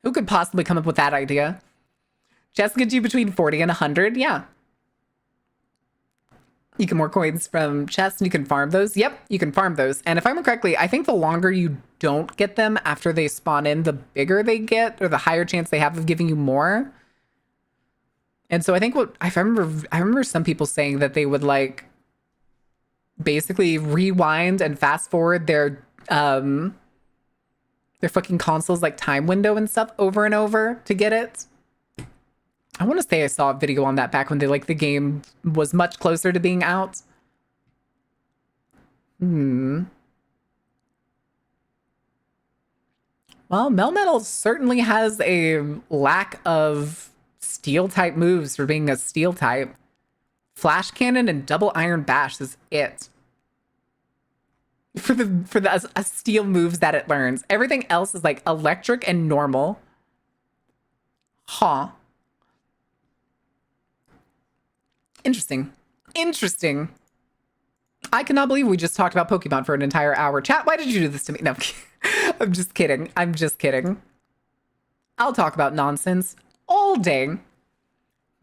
Who could possibly come up with that idea? Jessica do between 40 and 100? Yeah. You get more coins from chests and you can farm those. Yep, you can farm those. And if I remember correctly, I think the longer you don't get them after they spawn in, the bigger they get or the higher chance they have of giving you more. And so I think I remember some people saying that they would like basically rewind and fast forward their fucking consoles like time window and stuff over and over to get it. I want to say I saw a video on that back when the game was much closer to being out. Well, Melmetal certainly has a lack of steel type moves for being a steel type. Flash Cannon and Double Iron Bash is it. For the steel moves that it learns. Everything else is like electric and normal. Huh. Interesting. Interesting. I cannot believe we just talked about Pokemon for an entire hour. Chat, why did you do this to me? No, I'm just kidding. I'm just kidding. I'll talk about nonsense all day.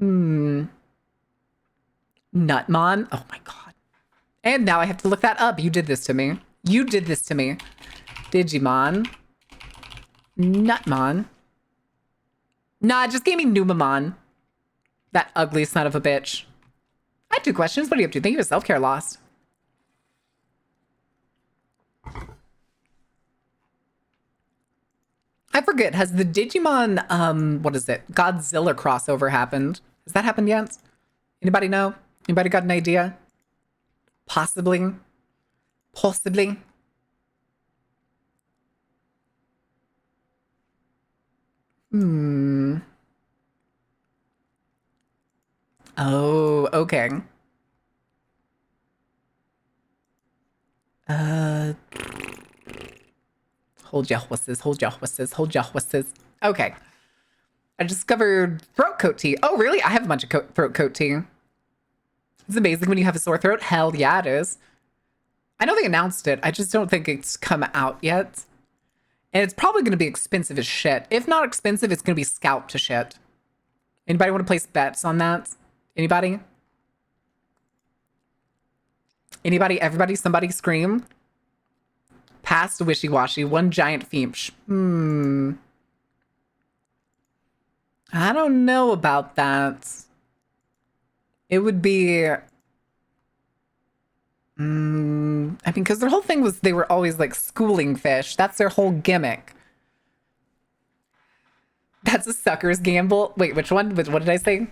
Nutmon. Oh my god. And now I have to look that up. You did this to me. You did this to me. Digimon. Nutmon. Nah, just gave me Numamon. That ugly son of a bitch. I had 2 questions. What are you up to? Thank you for self-care lost. I forget. Has the Digimon, what is it? Godzilla crossover happened? Has that happened yet? Anybody know? Anybody got an idea? Possibly. Possibly. Oh, okay. Hold your horses, hold your horses, hold your horses. Okay. I discovered throat coat tea. Oh, really? I have a bunch of throat coat tea. It's amazing when you have a sore throat. Hell yeah, it is. I know they announced it. I just don't think it's come out yet. And it's probably going to be expensive as shit. If not expensive, it's going to be scalped to shit. Anybody want to place bets on that? Anybody? Anybody? Everybody? Somebody scream? Past wishy-washy. One giant feemsh. I don't know about that. It would be... I mean, because their whole thing was they were always like schooling fish. That's their whole gimmick. That's a sucker's gamble. Wait, which one? What did I say? What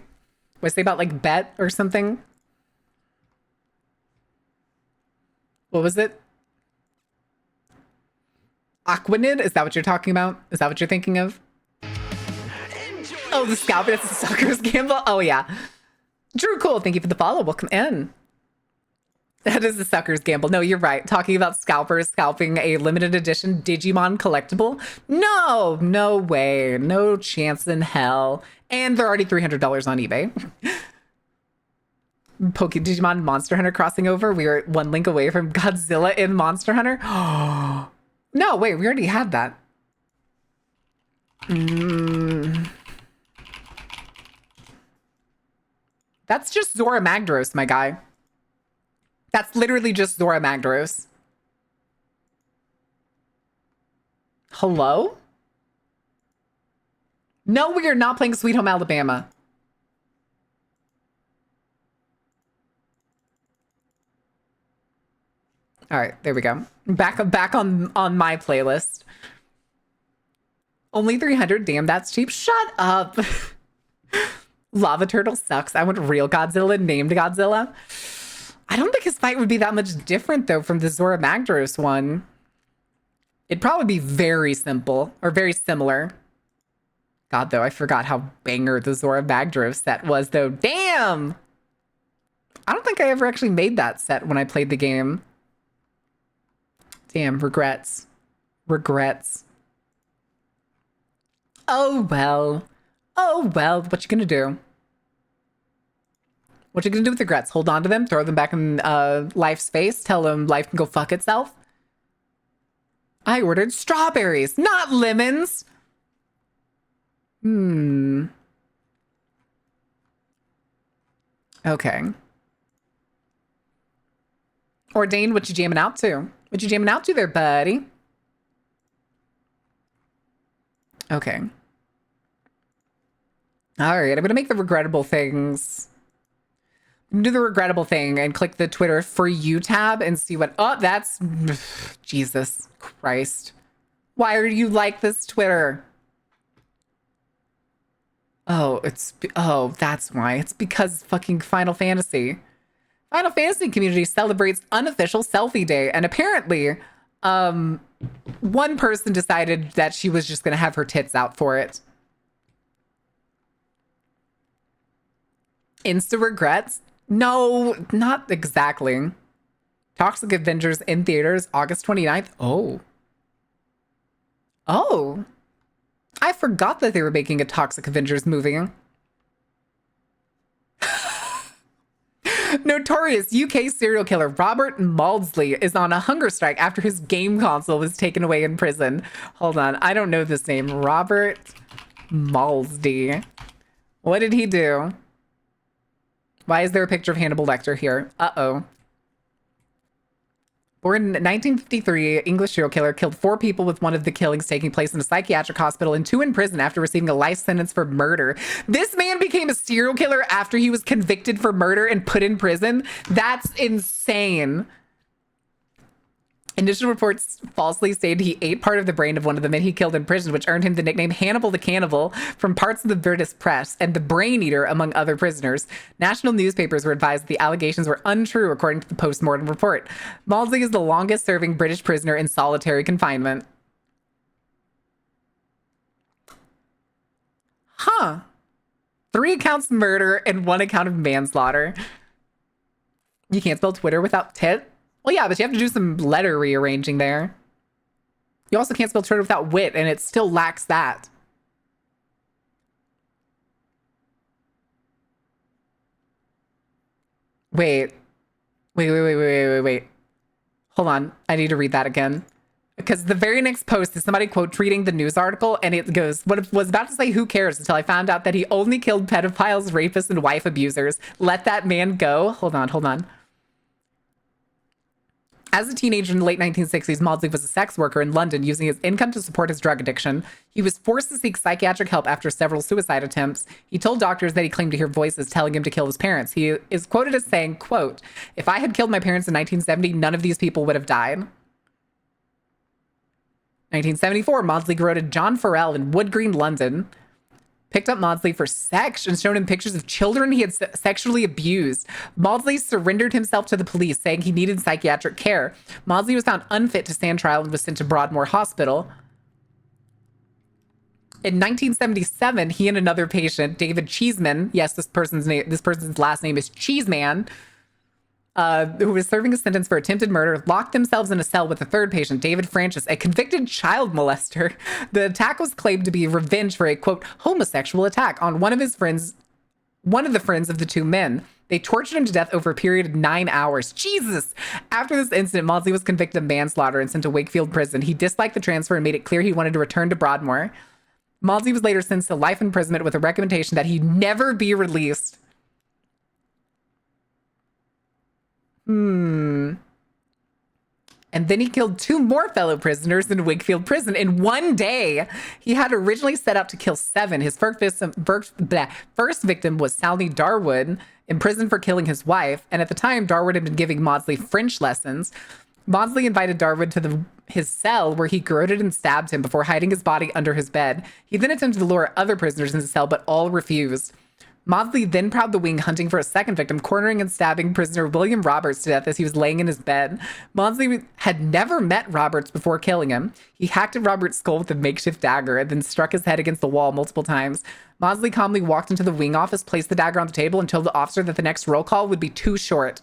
did I say about like bet or something? What was it? Aquanid? Is that what you're talking about? Is that what you're thinking of? Oh, the scalp. It's a sucker's gamble. Oh, yeah. Drew, cool. Thank you for the follow. Welcome in. That is the sucker's gamble. No, you're right. Talking about scalpers scalping a limited edition Digimon collectible. No, no way. No chance in hell. And they're already $300 on eBay. Digimon Monster Hunter crossing over. We are one link away from Godzilla in Monster Hunter. No, wait, we already had that. That's just Zora Magdaros, my guy. That's literally just Zora Magdaros. Hello? No, we are not playing Sweet Home Alabama. All right, there we go. Back on my playlist. Only 300. Damn, that's cheap. Shut up. Lava Turtle sucks. I want real Godzilla named Godzilla. I don't think his fight would be that much different, though, from the Zora Magdaros one. It'd probably be very simple, or very similar. God, though, I forgot how banger the Zora Magdaros set was, though. Damn! I don't think I ever actually made that set when I played the game. Damn, regrets. Regrets. Oh, well. Oh, well, what you gonna do? What you gonna do with regrets? Hold on to them, throw them back in life's face, tell them life can go fuck itself? I ordered strawberries, not lemons. Okay. Ordained, what you jamming out to? What you jamming out to there, buddy? Okay. All right, I'm gonna make the regrettable things. Do the regrettable thing and click the Twitter for you tab and see what. Oh, that's Jesus Christ. Why are you like this Twitter? Oh, that's why. It's because fucking Final Fantasy. Final Fantasy community celebrates unofficial selfie day, and apparently, one person decided that she was just gonna have her tits out for it. Insta regrets? No, not exactly. Toxic Avengers in theaters August 29th. Oh. I forgot that they were making a Toxic Avengers movie. Notorious UK serial killer Robert Maudsley is on a hunger strike after his game console was taken away in prison. Hold on, I don't know this name. Robert Maudsley. What did he do? Why is there a picture of Hannibal Lecter here? Uh-oh. Born in 1953, English serial killer killed 4 people, with one of the killings taking place in a psychiatric hospital and 2 in prison after receiving a life sentence for murder. This man became a serial killer after he was convicted for murder and put in prison? That's insane. Initial reports falsely stated he ate part of the brain of one of the men he killed in prison, which earned him the nickname Hannibal the Cannibal from parts of the British press, and the Brain Eater among other prisoners. National newspapers were advised that the allegations were untrue, according to the post-mortem report. Maudsley is the longest-serving British prisoner in solitary confinement. Huh. 3 accounts of murder and 1 account of manslaughter. You can't spell Twitter without tit? Well, yeah, but you have to do some letter rearranging there. You also can't spell Twitter without wit, and it still lacks that. Wait. Hold on. I need to read that again. Because the very next post is somebody quote tweeting the news article, and it goes, what was about to say, who cares, until I found out that he only killed pedophiles, rapists, and wife abusers. Let that man go. Hold on. As a teenager in the late 1960s, Maudsley was a sex worker in London using his income to support his drug addiction. He was forced to seek psychiatric help after several suicide attempts. He told doctors that he claimed to hear voices telling him to kill his parents. He is quoted as saying, quote, "If I had killed my parents in 1970, none of these people would have died." 1974, Maudsley garroted John Farrell in Wood Green, London. Picked up Maudsley for sex and showed him pictures of children he had sexually abused. Maudsley surrendered himself to the police, saying he needed psychiatric care. Maudsley was found unfit to stand trial and was sent to Broadmoor Hospital. In 1977, he and another patient, David Cheeseman, yes, this person's last name is Cheeseman, who was serving a sentence for attempted murder, locked themselves in a cell with a third patient, David Francis, a convicted child molester. The attack was claimed to be revenge for a, quote, homosexual attack on one of the friends of the 2 men. They tortured him to death over a period of 9 hours. Jesus! After this incident, Maudsley was convicted of manslaughter and sent to Wakefield Prison. He disliked the transfer and made it clear he wanted to return to Broadmoor. Maudsley was later sentenced to life imprisonment with a recommendation that he never be released. And then he killed 2 more fellow prisoners in Wakefield Prison in one day. He had originally set out to kill 7. His first victim was Sally Darwood, imprisoned for killing his wife. And at the time, Darwood had been giving Maudsley French lessons. Maudsley invited Darwood to his cell, where he garroted and stabbed him before hiding his body under his bed. He then attempted to lure other prisoners into the cell, but all refused. Maudsley then prowled the wing, hunting for a second victim, cornering and stabbing prisoner William Roberts to death as he was laying in his bed. Maudsley had never met Roberts before killing him. He hacked at Roberts' skull with a makeshift dagger and then struck his head against the wall multiple times. Maudsley calmly walked into the wing office, placed the dagger on the table, and told the officer that the next roll call would be too short.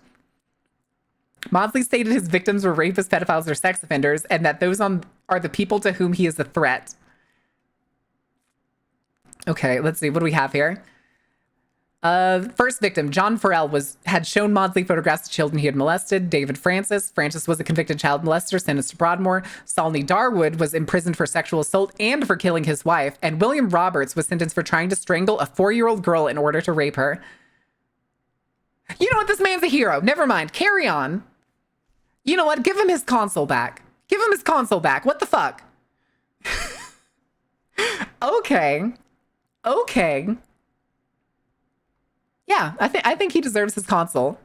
Maudsley stated his victims were rapists, pedophiles, or sex offenders, and that those are the people to whom he is a threat. Okay, let's see. What do we have here? First victim, John Farrell, had shown Maudsley photographs of children he had molested. David Francis. Francis was a convicted child molester sentenced to Broadmoor. Solney Darwood was imprisoned for sexual assault and for killing his wife. And William Roberts was sentenced for trying to strangle a 4-year-old girl in order to rape her. You know what? This man's a hero. Never mind. Carry on. You know what? Give him his console back. Give him his console back. What the fuck? Okay. Yeah, I think he deserves his console.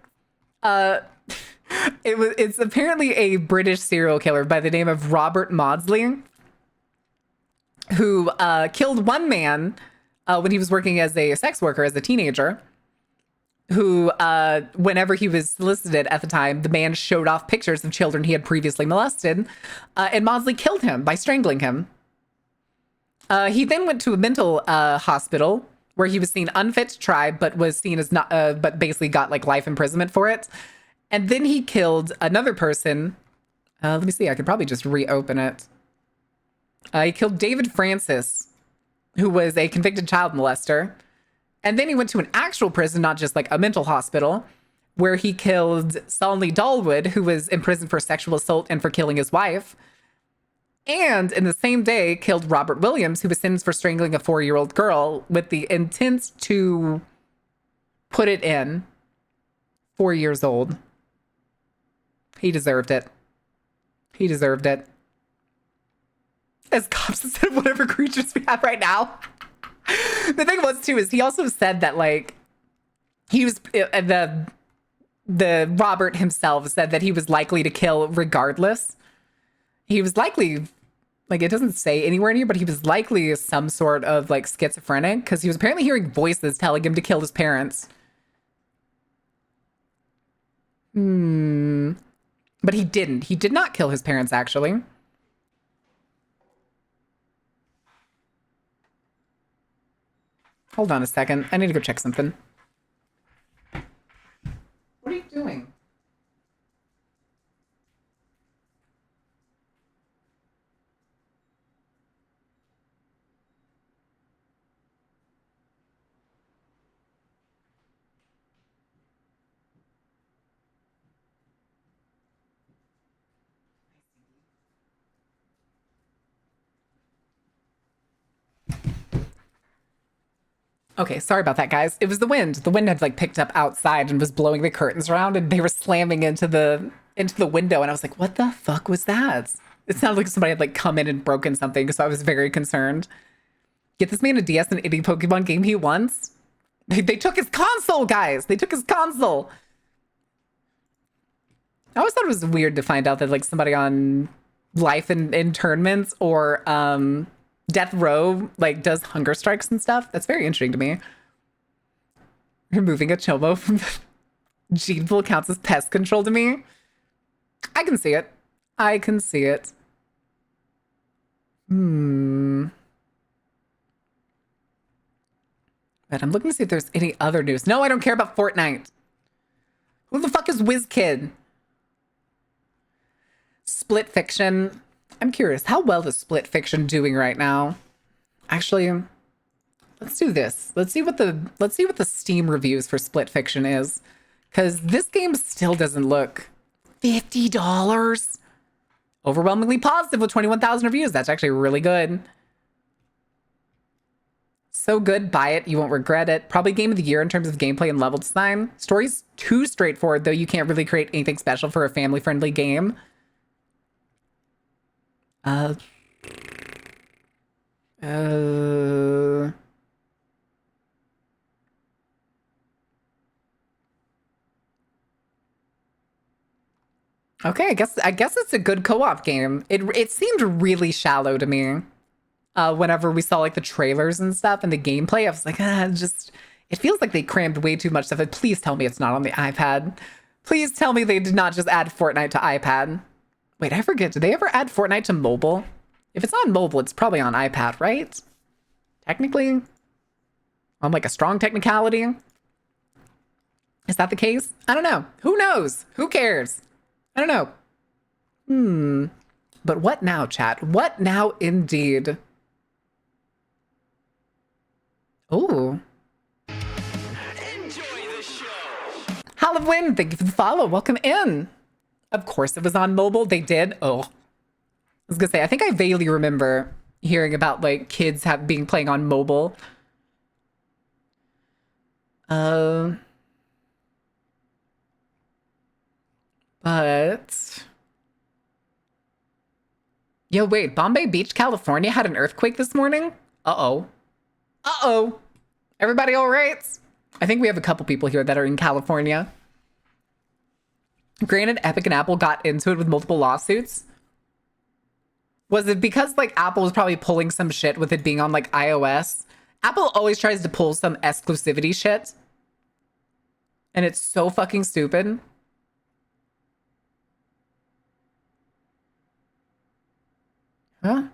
It's apparently a British serial killer by the name of Robert Maudsley, who killed one man when he was working as a sex worker as a teenager. Who, whenever he was solicited at the time, the man showed off pictures of children he had previously molested, and Maudsley killed him by strangling him. He then went to a mental hospital where he was seen unfit to try, but was seen as not, but basically got like life imprisonment for it. And then he killed another person. Let me see. I could probably just reopen it. He killed David Francis, who was a convicted child molester. And then he went to an actual prison, not just like a mental hospital, where he killed Solney Darwood, who was in prison for sexual assault and for killing his wife. And in the same day, killed Robert Williams, who was sentenced for strangling a 4-year-old girl with the intent to put it in. 4 years old. He deserved it. He deserved it. As cops instead of whatever creatures we have right now. The thing was, too, is he also said that, like, he was, the Robert himself said that he was likely to kill regardless. He was likely, like, it doesn't say anywhere in here, but he was likely some sort of, like, schizophrenic, because he was apparently hearing voices telling him to kill his parents. But he didn't. He did not kill his parents, actually. Hold on a second. I need to go check something. What are you doing? Okay, sorry about that, guys. It was the wind. The wind had like picked up outside and was blowing the curtains around, and they were slamming into the window. And I was like, "What the fuck was that?" It sounded like somebody had like come in and broken something, so I was very concerned. Get this man a DS and any Pokemon game he wants. They took his console, guys. They took his console. I always thought it was weird to find out that like somebody on life in internments or death row like does hunger strikes and stuff. That's very interesting to me. Removing a Chomo from the gene pool counts as pest control to me. I can see it. I can see it. But I'm looking to see if there's any other news. No, I don't care about Fortnite. Who the fuck is WizKid? Split Fiction. I'm curious, how well is Split Fiction doing right now? Actually, let's do this. Let's see what the Steam reviews for Split Fiction is, because this game still doesn't look $50. Overwhelmingly positive with 21,000 reviews. That's actually really good. So good, buy it. You won't regret it. Probably game of the year in terms of gameplay and level design. Story's too straightforward, though. You can't really create anything special for a family-friendly game. Okay, I guess it's a good co-op game. It seemed really shallow to me. Whenever we saw like the trailers and stuff and the gameplay, I was like, it feels like they crammed way too much stuff. And please tell me it's not on the iPad. Please tell me they did not just add Fortnite to iPad. Wait, I forget. Did they ever add Fortnite to mobile? If it's on mobile, it's probably on iPad, right? Technically? On like a strong technicality? Is that the case? I don't know. Who knows? Who cares? I don't know. But what now, chat? What now indeed? Oh. Love Win, thank you for the follow. Welcome in. Of course it was on mobile. They did. Oh, I was gonna say, I think I vaguely remember hearing about like kids being playing on mobile. But yo, wait, Bombay Beach, California had an earthquake this morning? Uh-oh. Uh-oh. Everybody all right? I think we have a couple people here that are in California. Granted, Epic and Apple got into it with multiple lawsuits. Was it because like Apple was probably pulling some shit with it being on like iOS? Apple always tries to pull some exclusivity shit. And it's so fucking stupid. Huh?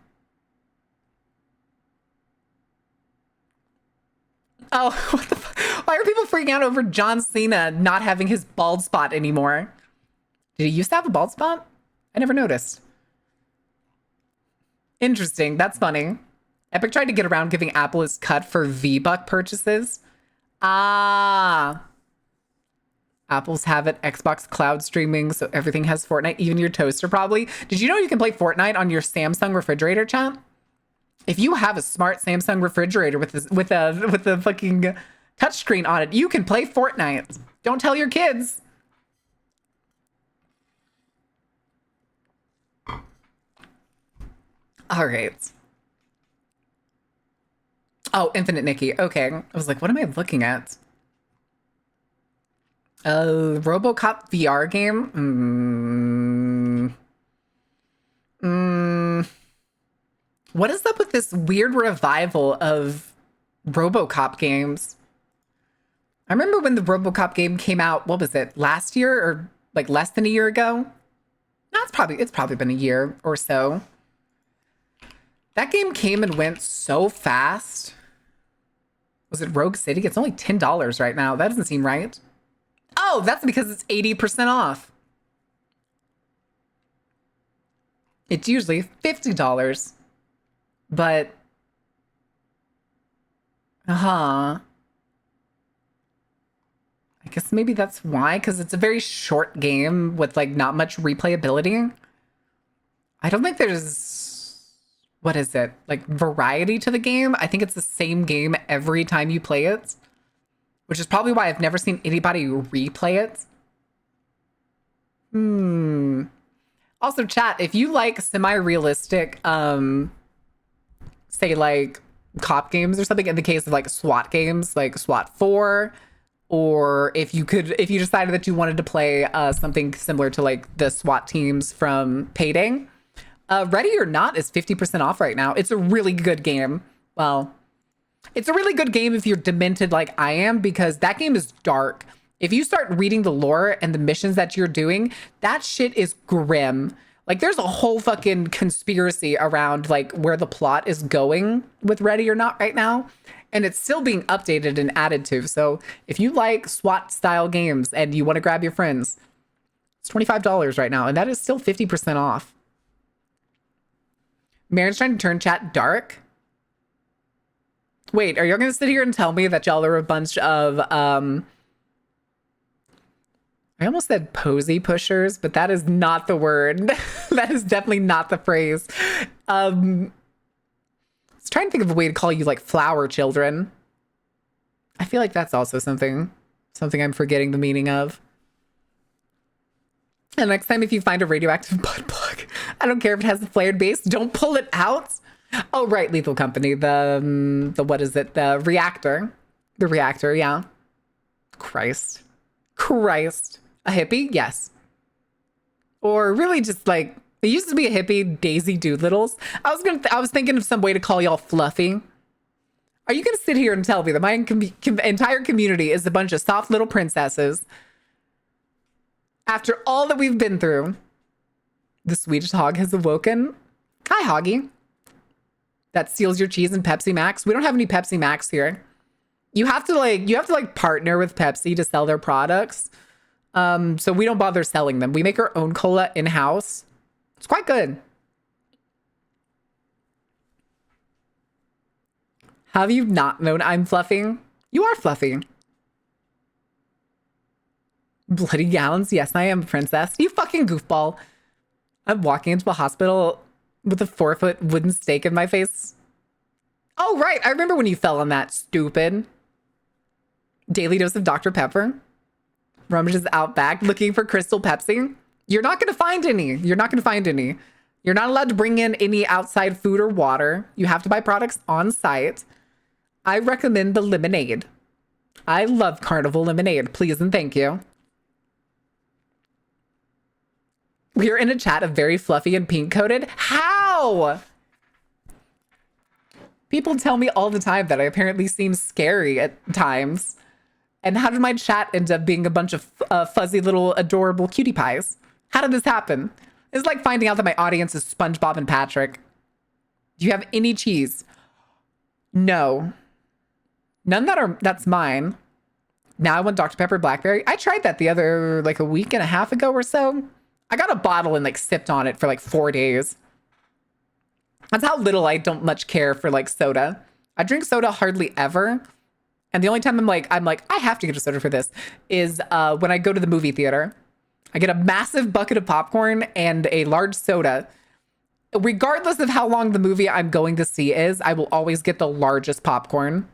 Oh, what the why are people freaking out over John Cena not having his bald spot anymore? Did he used to have a bald spot? I never noticed. Interesting. That's funny. Epic tried to get around giving Apple his cut for V-Buck purchases. Ah. Apple's have it, Xbox cloud streaming, so everything has Fortnite, even your toaster probably. Did you know you can play Fortnite on your Samsung refrigerator, chat? If you have a smart Samsung refrigerator with a fucking touchscreen on it, you can play Fortnite. Don't tell your kids. All right. Oh, Infinite Nikki. Okay. I was like, what am I looking at? RoboCop VR game? What is up with this weird revival of RoboCop games? I remember when the RoboCop game came out, what was it, last year or like less than a year ago? No, it's probably been a year or so. That game came and went so fast. Was it Rogue City? It's only $10 right now. That doesn't seem right. Oh, that's because it's 80% off. It's usually $50. But, I guess maybe that's why, because it's a very short game with like not much replayability. I don't think there's, what is it, like variety to the game. I think it's the same game every time you play it, which is probably why I've never seen anybody replay it. Also, chat, if you like semi-realistic, say like cop games or something, in the case of like SWAT games, like SWAT 4, or if you decided that you wanted to play something similar to like the SWAT teams from Payday, Ready or Not is 50% off right now. It's a really good game. Well, it's a really good game if you're demented like I am, because that game is dark. If you start reading the lore and the missions that you're doing, that shit is grim. Like there's a whole fucking conspiracy around like where the plot is going with Ready or Not right now. And it's still being updated and added to. So if you like SWAT style games and you want to grab your friends, it's $25 right now. And that is still 50% off. Marin's trying to turn chat dark. Wait, are y'all going to sit here and tell me that y'all are a bunch of, I almost said posy pushers, but that is not the word. That is definitely not the phrase. I was trying to think of a way to call you like flower children. I feel like that's also something I'm forgetting the meaning of. And next time if you find a radioactive butt plug, I don't care if it has a flared base, don't pull it out. Oh, right, Lethal Company. The what is it? The reactor. The reactor, yeah. Christ. A hippie? Yes. Or really just like, it used to be a hippie, Daisy Doolittles. I was thinking of some way to call y'all fluffy. Are you going to sit here and tell me that my entire community is a bunch of soft little princesses? After all that we've been through, the Swedish hog has awoken. Hi, Hoggy. That steals your cheese and Pepsi Max. We don't have any Pepsi Max here. You have to partner with Pepsi to sell their products. So we don't bother selling them. We make our own cola in-house. It's quite good. Have you not known I'm fluffy? You are fluffy. Bloody gallons. Yes, I am a princess. You fucking goofball. I'm walking into a hospital with a 4-foot wooden stake in my face. Oh, right. I remember when you fell on that, stupid. Daily dose of Dr. Pepper. Rummages out back looking for Crystal Pepsi. You're not going to find any. You're not going to find any. You're not allowed to bring in any outside food or water. You have to buy products on site. I recommend the lemonade. I love Carnival lemonade. Please and thank you. We are in a chat of very fluffy and pink coated. How? People tell me all the time that I apparently seem scary at times. And how did my chat end up being a bunch of fuzzy little adorable cutie pies? How did this happen? It's like finding out that my audience is SpongeBob and Patrick. Do you have any cheese? No. None that's mine. Now I want Dr. Pepper Blackberry. I tried that the other, like a week and a half ago or so. I got a bottle and like sipped on it for like 4 days. That's how little I don't much care for like soda. I drink soda hardly ever. And the only time I'm like, I have to get a soda for this is when I go to the movie theater. I get a massive bucket of popcorn and a large soda. Regardless of how long the movie I'm going to see is, I will always get the largest popcorn.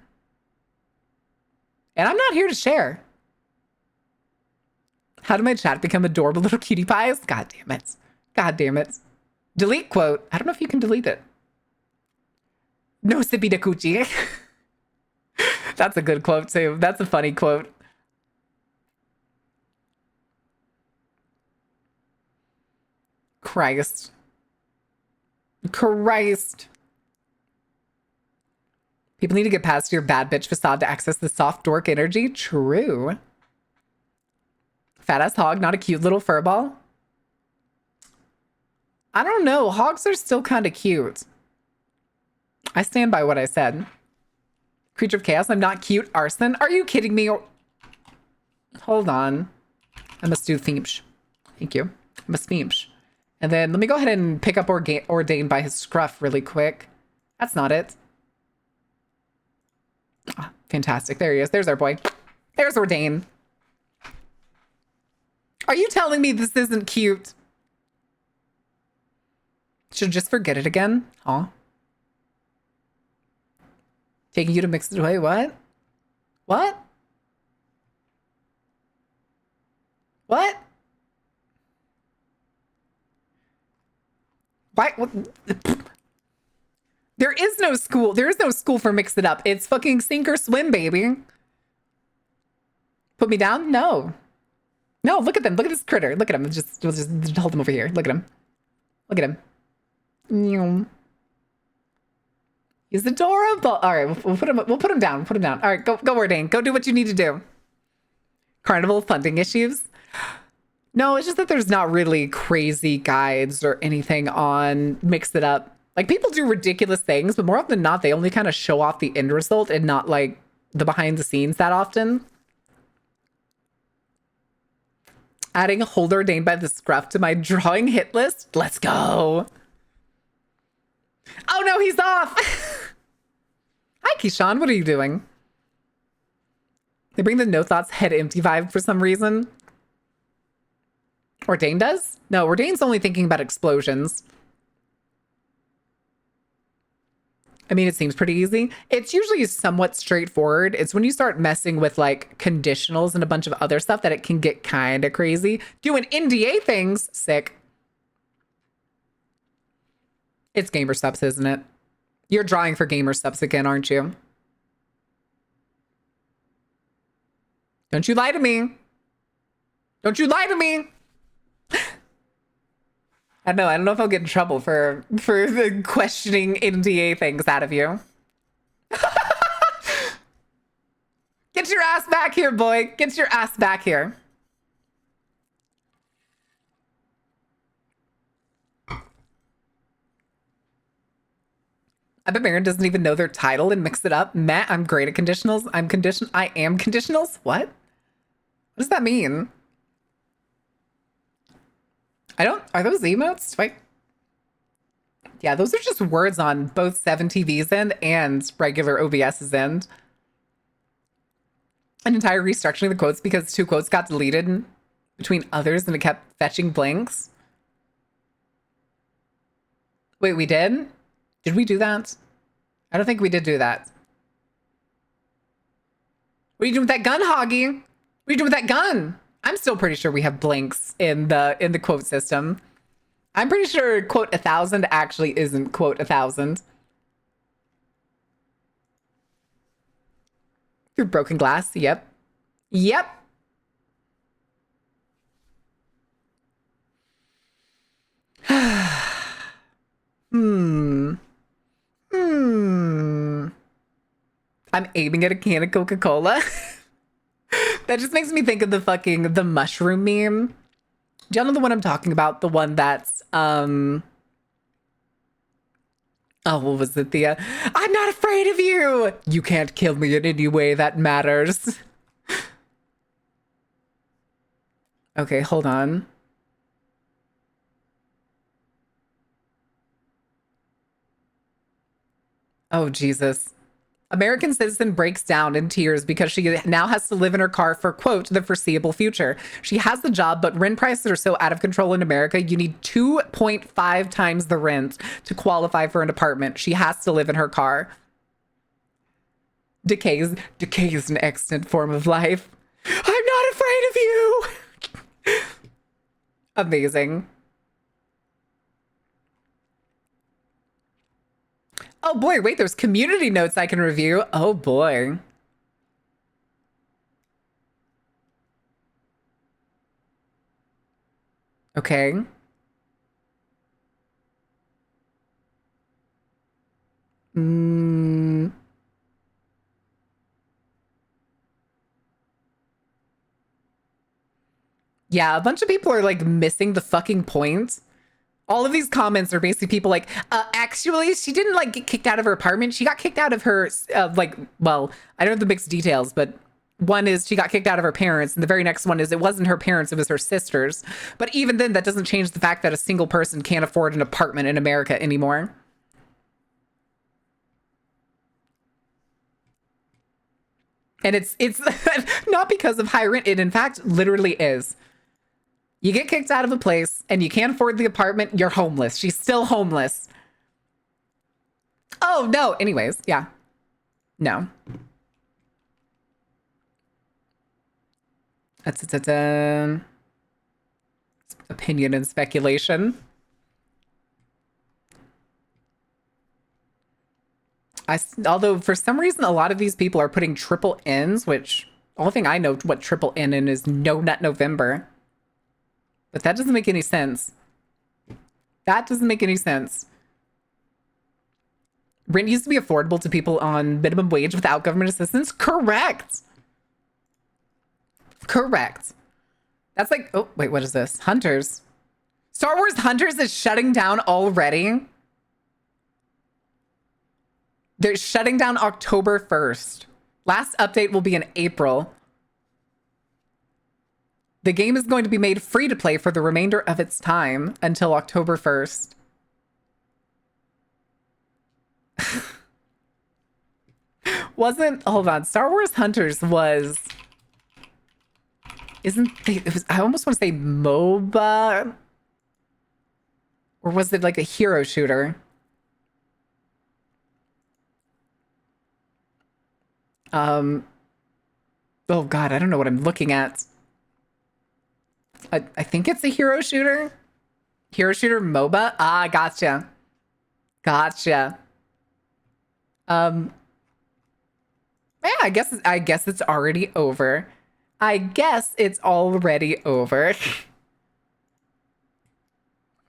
And I'm not here to share. How did my chat become adorable little cutie pies? God damn it. God damn it. Delete quote. I don't know if you can delete it. No sippy da coochie. That's a good quote too. That's a funny quote. Christ. Christ. People need to get past your bad bitch facade to access the soft dork energy. True. Fat ass hog, not a cute little furball. I don't know. Hogs are still kind of cute. I stand by what I said. Creature of chaos, I'm not cute. Arson, are you kidding me? Hold on. I must do Themsh. Thank you. I must Themsh. And then let me go ahead and pick up Ordain by his scruff really quick. That's not it. Oh, fantastic. There he is. There's our boy. There's Ordain. Are you telling me this isn't cute? Should just forget it again? Huh? Taking you to mix it away? What? What? What? Why? What? There is no school. There is no school for Mix It Up. It's fucking sink or swim, baby. Put me down? No. No, look at them. Look at this critter. Look at him. We'll just hold him over here. Look at him. Look at him. He's adorable. All right, we'll put him down. We'll put him down. All right, go Ordain. Go do what you need to do. Carnival funding issues. No, it's just that there's not really crazy guides or anything on Mix It Up. Like, people do ridiculous things, but more often than not, they only kind of show off the end result and not like the behind the scenes that often. Adding Hold Ordain by the Scruff to my drawing hit list. Let's go. Oh no, he's off. Hi, Keyshawn. What are you doing? They bring the no thoughts head empty vibe for some reason. Ordain does? No, Ordain's only thinking about explosions. I mean, it seems pretty easy. It's usually somewhat straightforward. It's when you start messing with like conditionals and a bunch of other stuff that it can get kind of crazy. Doing NDA things, sick. It's gamer subs, isn't it? You're drawing for gamer subs again, aren't you? Don't you lie to me. Don't you lie to me. I don't know if I'll get in trouble for the questioning NDA things out of you. Get your ass back here, boy. Get your ass back here. I bet Marin doesn't even know their title and mix it up. Matt, I'm great at conditionals. I am conditionals? What? What does that mean? Are those emotes? Wait. Yeah, those are just words on both 7TV's end and regular OBS's end. An entire restructuring of the quotes because 2 quotes got deleted. between others and it kept fetching blanks. Wait, we did? Did we do that? I don't think we did do that. What are you doing with that gun, Hoggy? What are you doing with that gun? I'm still pretty sure we have blanks in the quote system. I'm pretty sure quote 1,000 actually isn't quote 1,000. Through broken glass. Yep. Yep. I'm aiming at a can of Coca-Cola. That just makes me think of the mushroom meme. Do y'all know the one I'm talking about? The one that's oh, what was it? I'm not afraid of you. You can't kill me in any way that matters. Okay, hold on. Oh, Jesus. American citizen breaks down in tears because she now has to live in her car for, quote, the foreseeable future. She has the job, but rent prices are so out of control in America, you need 2.5 times the rent to qualify for an apartment. She has to live in her car. Decay is an excellent form of life. I'm not afraid of you. Amazing. Oh boy, wait, there's community notes I can review. Oh boy. Okay. Yeah, a bunch of people are like missing the fucking point. All of these comments are basically people like, actually, she didn't like get kicked out of her apartment. She got kicked out of her, well, I don't know the mixed details, but one is she got kicked out of her parents. And the very next one is it wasn't her parents, it was her sisters. But even then, that doesn't change the fact that a single person can't afford an apartment in America anymore. And it's not because of high rent. It, in fact, literally is. You get kicked out of a place and you can't afford the apartment, you're homeless. She's still homeless. Oh, no. Anyways, yeah. No. That's opinion and speculation. Although for some reason, a lot of these people are putting triple N's, which the only thing I know what triple N in is No Nut November. But that doesn't make any sense. That doesn't make any sense. Rent used to be affordable to people on minimum wage without government assistance? Correct. Correct. That's like, oh, wait, what is this? Hunters. Star Wars Hunters is shutting down already. They're shutting down October 1st. Last update will be in April. The game is going to be made free to play for the remainder of its time until October 1st. Hold on, Star Wars Hunters was, I almost want to say MOBA, or was it like a hero shooter? Oh God, I don't know what I'm looking at. I think it's a hero shooter. Hero shooter MOBA? Ah, gotcha. Gotcha. Yeah, I guess it's already over. I guess it's already over.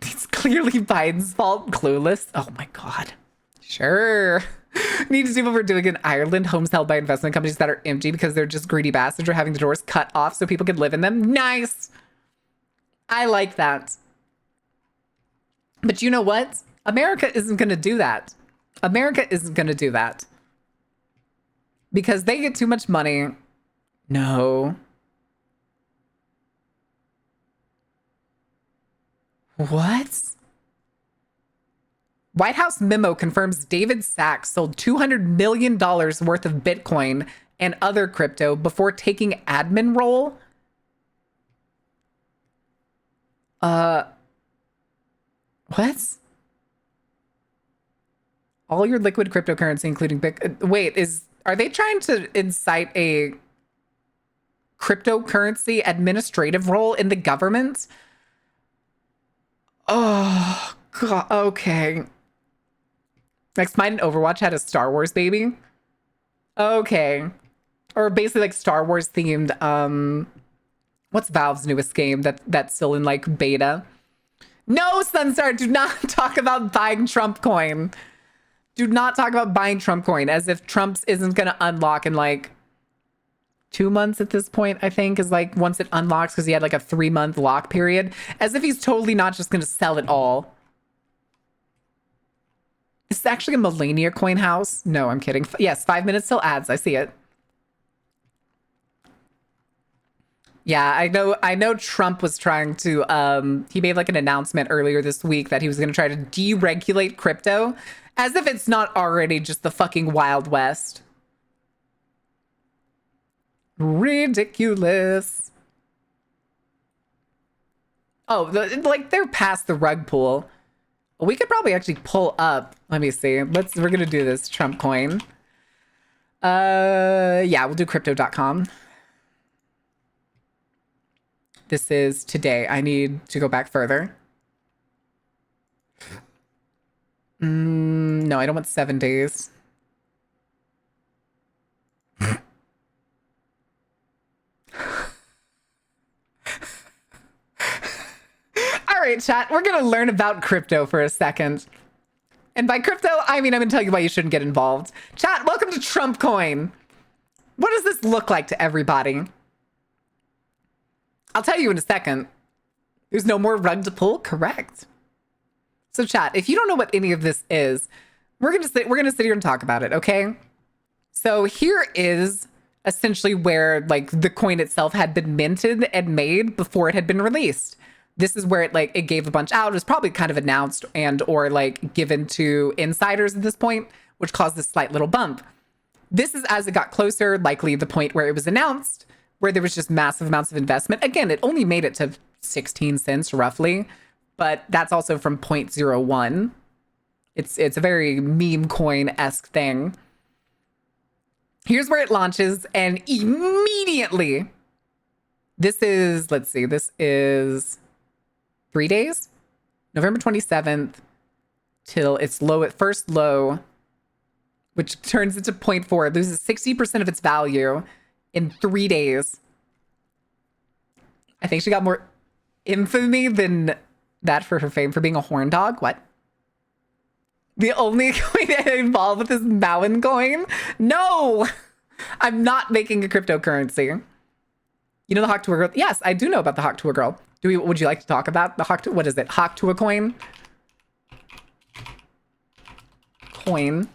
It's clearly Biden's fault. Clueless. Oh my God. Sure. Need to see what we're doing in Ireland. Homes held by investment companies that are empty because they're just greedy bastards are having the doors cut off so people can live in them. Nice. I like that. But you know what? America isn't going to do that. America isn't going to do that. Because they get too much money. No. What? White House memo confirms David Sacks sold $200 million worth of Bitcoin and other crypto before taking admin role. What? All your liquid cryptocurrency, including wait, are they trying to incite a cryptocurrency administrative role in the government? Oh, God. Okay. Next, mine and Overwatch had a Star Wars baby. Okay. Or basically like Star Wars themed, what's Valve's newest game that's still in like beta? No, Sunstar, do not talk about buying Trump coin. Do not talk about buying Trump coin as if Trump's isn't going to unlock in like 2 months at this point, I think, is like once it unlocks because he had like a 3-month lock period, as if he's totally not just going to sell it all. Is this actually a Melania coin house? No, I'm kidding. Yes, 5 minutes till ads. I see it. Yeah, I know Trump was trying to, he made like an announcement earlier this week that he was going to try to deregulate crypto, as if it's not already just the fucking Wild West. Ridiculous. Oh, like they're past the rug pull. We could probably actually pull up. Let me see. We're going to do this Trump coin. Yeah, we'll do crypto.com. This is today. I need to go back further. No, I don't want 7 days. All right, chat. We're going to learn about crypto for a second. And by crypto, I mean, I'm going to tell you why you shouldn't get involved. Chat, welcome to Trump Coin. What does this look like to everybody? I'll tell you in a second. There's no more rug to pull. Correct. So chat, if you don't know what any of this is, we're gonna sit here and talk about it, okay? So here is essentially where like the coin itself had been minted and made before it had been released. This is where it gave a bunch out. It was probably kind of announced and or like given to insiders at this point, which caused this slight little bump. This is as it got closer, likely the point where it was announced, where there was just massive amounts of investment. Again, it only made it to 16 cents roughly, but that's also from 0.01. It's a very meme coin-esque thing. Here's where it launches, and immediately, this is 3 days? November 27th till its low at first low, which turns into 0.4. It loses 60% of its value in 3 days. I think she got more infamy than that for her fame for being a horn dog. What? The only coin involved with this Mountain coin? No! I'm not making a cryptocurrency. You know the Hawk Tuah girl? Yes, I do know about the Hawk Tuah girl. Would you like to talk about the Hawk Tuah? What is it? Hawk Tuah coin? Coin.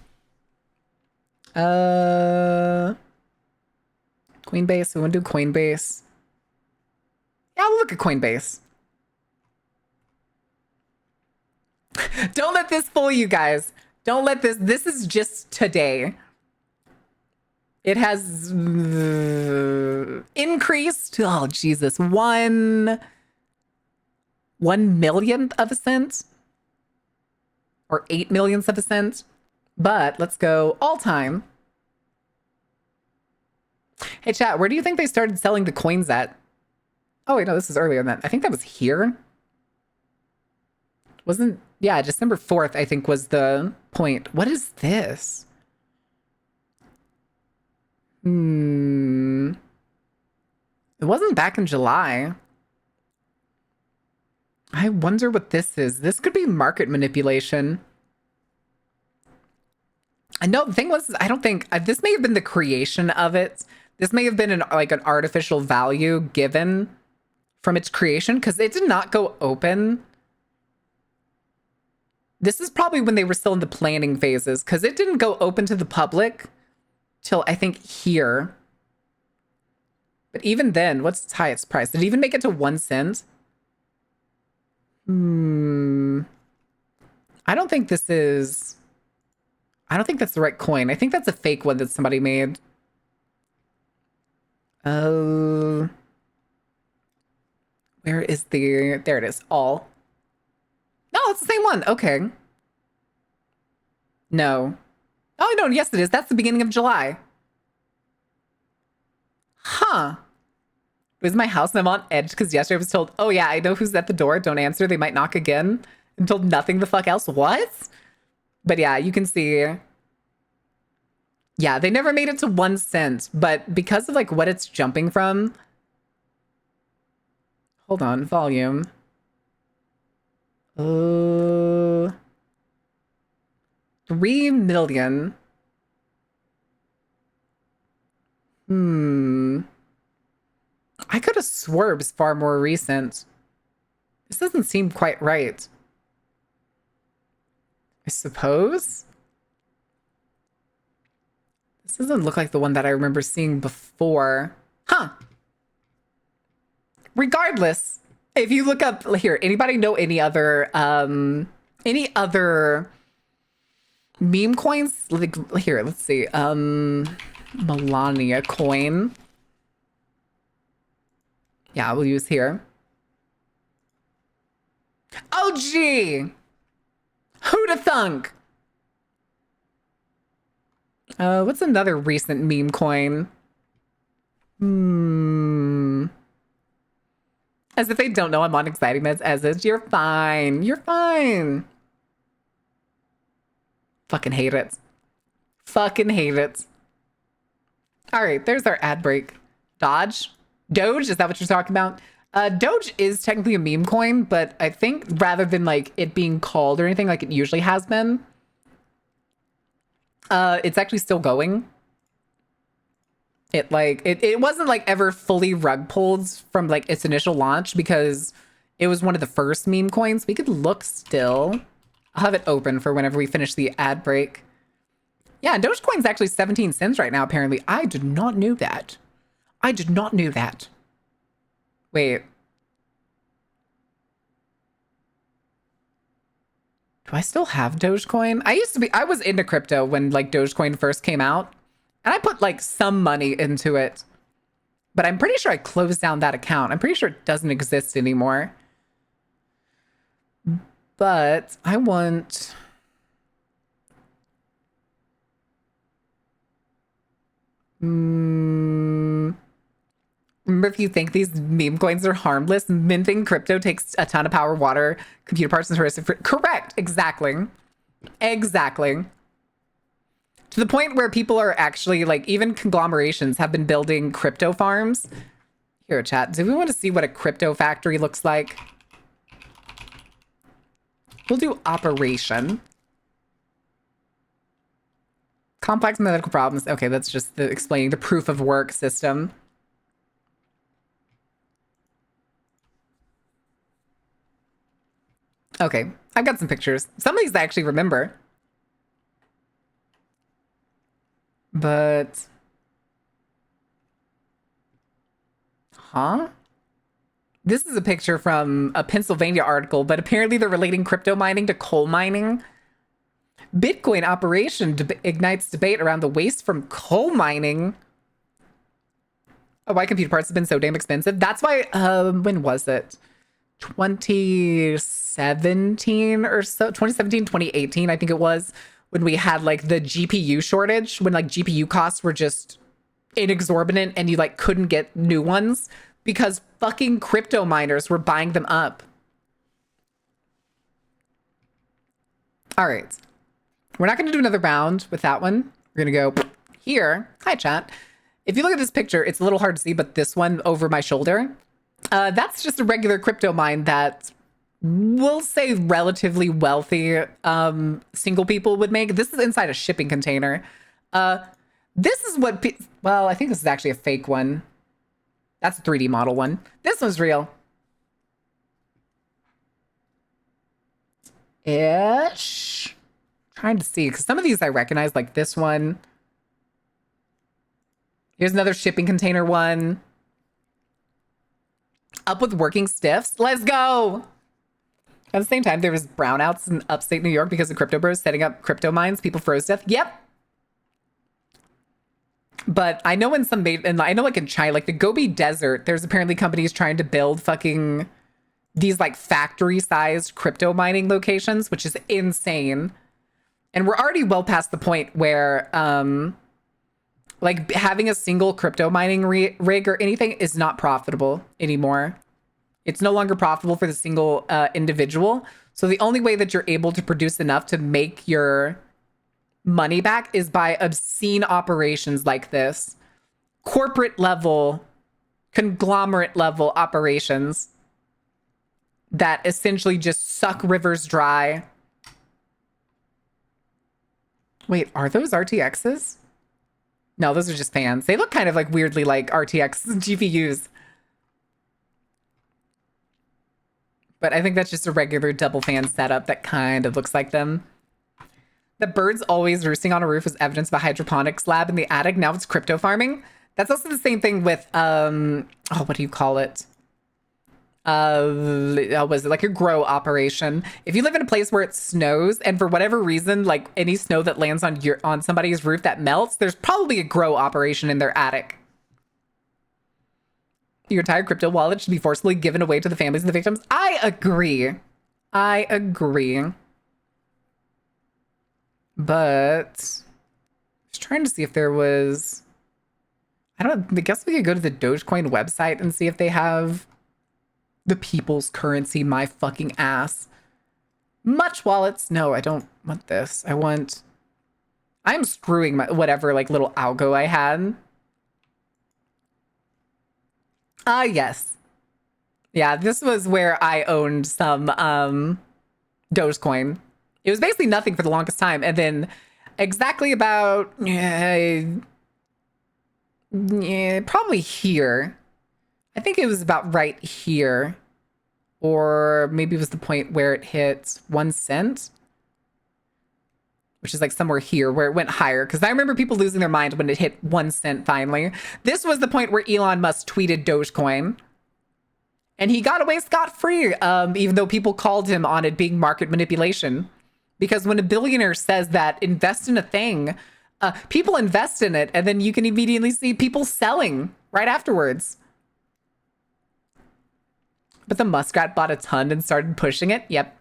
Coinbase. We want to do Coinbase. Yeah, we'll look at Coinbase. Don't let this fool you guys. Don't let this. This is just today. It has increased. Oh, Jesus. 1/1,000,000th of a cent. Or 8 millionths of a cent. But let's go all time. Hey, chat, where do you think they started selling the coins at? Oh, wait, no, this is earlier than that. I think that was here. Yeah, December 4th, I think, was the point. What is this? It wasn't back in July. I wonder what this is. This could be market manipulation. I know the thing was, I don't think this may have been the creation of it. This may have been an artificial value given from its creation because it did not go open. This is probably when they were still in the planning phases because it didn't go open to the public till I think here. But even then, what's its highest price? Did it even make it to 1 cent? I don't think this is... I don't think that's the right coin. I think that's a fake one that somebody made. Where There is there it is. All. No, it's the same one. Okay. No. Oh, no, yes, it is. That's the beginning of July. Huh. It was my house and I'm on edge because yesterday I was told, oh yeah, I know who's at the door. Don't answer. They might knock again. And told nothing the fuck else. What? But yeah, you can see. Yeah, they never made it to 1 cent, but because of like what it's jumping from. Hold on, volume. 3 million. I could have swore it was far more recent. This doesn't seem quite right. I suppose? This doesn't look like the one that I remember seeing before. Huh. Regardless, if you look up here, anybody know any other meme coins? Like here, let's see. Melania coin. Yeah, we'll use here. Oh, gee. Who'da thunk? What's another recent meme coin? As if they don't know I'm on anxiety meds, as is. You're fine. You're fine. Fucking hate it. Fucking hate it. All right, there's our ad break. Doge? Is that what you're talking about? Doge is technically a meme coin, but I think rather than like it being called or anything like it usually has been, it's actually still going. It wasn't like ever fully rug pulled from like its initial launch because it was one of the first meme coins. We could look still. I'll have it open for whenever we finish the ad break. Yeah, Dogecoin's actually 17 cents right now, apparently. I did not know that. I did not know that. Wait. Do I still have Dogecoin? I was into crypto when like Dogecoin first came out. And I put like some money into it. But I'm pretty sure I closed down that account. I'm pretty sure it doesn't exist anymore. But I want... Remember, if you think these meme coins are harmless, minting crypto takes a ton of power, water, computer parts, and heuristic. Correct. Exactly. Exactly. To the point where people are actually, like, even conglomerations have been building crypto farms. Here, chat. Do we want to see what a crypto factory looks like? We'll do operation. Complex medical problems. Okay, that's just explaining the proof of work system. Okay, I've got some pictures. Some of these I actually remember. But... Huh? This is a picture from a Pennsylvania article, but apparently they're relating crypto mining to coal mining. Bitcoin operation ignites debate around the waste from coal mining. Oh, why computer parts have been so damn expensive. That's why, when was it? 2017 or so? 2017, 2018, I think it was, when we had like the GPU shortage, when like GPU costs were just inexorbitant and you like couldn't get new ones because fucking crypto miners were buying them up. All right. We're not going to do another round with that one. We're going to go here. Hi, chat. If you look at this picture, it's a little hard to see, but this one over my shoulder, that's just a regular crypto mine that we'll say relatively wealthy single people would make. This is inside a shipping container. This is what, well, I think this is actually a fake one. That's a 3D model one. This one's real. Ish. Trying to see, because some of these I recognize, like this one. Here's another shipping container one. Up with working stiffs. Let's go. At the same time, there was brownouts in upstate New York because of crypto bros setting up crypto mines. People froze to death. Yep. But I know in some, and I know like in China, like the Gobi Desert, there's apparently companies trying to build fucking these like factory-sized crypto mining locations, which is insane. And we're already well past the point where like having a single crypto mining rig or anything is not profitable anymore. It's no longer profitable for the single individual. So the only way that you're able to produce enough to make your money back is by obscene operations like this. Corporate level, conglomerate level operations that essentially just suck rivers dry. Wait, are those RTXs? No, those are just fans. They look kind of like weirdly like RTX GPUs. But I think that's just a regular double fan setup that kind of looks like them. The birds always roosting on a roof was evidence of a hydroponics lab in the attic. Now it's crypto farming. That's also the same thing with, oh, what do you call it? Was it like a grow operation? If you live in a place where it snows and for whatever reason, like any snow that lands on somebody's roof that melts, there's probably a grow operation in their attic. Your entire crypto wallet should be forcibly given away to the families of the victims. I agree. I agree. But I was trying to see if there was, I guess we could go to the Dogecoin website and see if they have the people's currency, my fucking ass. Much wallets. No, I don't want this. I'm screwing my whatever like little algo I had. Yes. Yeah, this was where I owned some Dogecoin. It was basically nothing for the longest time. And then exactly about probably here. I think it was about right here. Or maybe it was the point where it hit 1 cent. Which is like somewhere here where it went higher. Because I remember people losing their mind when it hit 1 cent finally. This was the point where Elon Musk tweeted Dogecoin. And he got away scot-free, even though people called him on it being market manipulation. Because when a billionaire says that, invest in a thing, people invest in it, and then you can immediately see people selling right afterwards. But the muskrat bought a ton and started pushing it. Yep.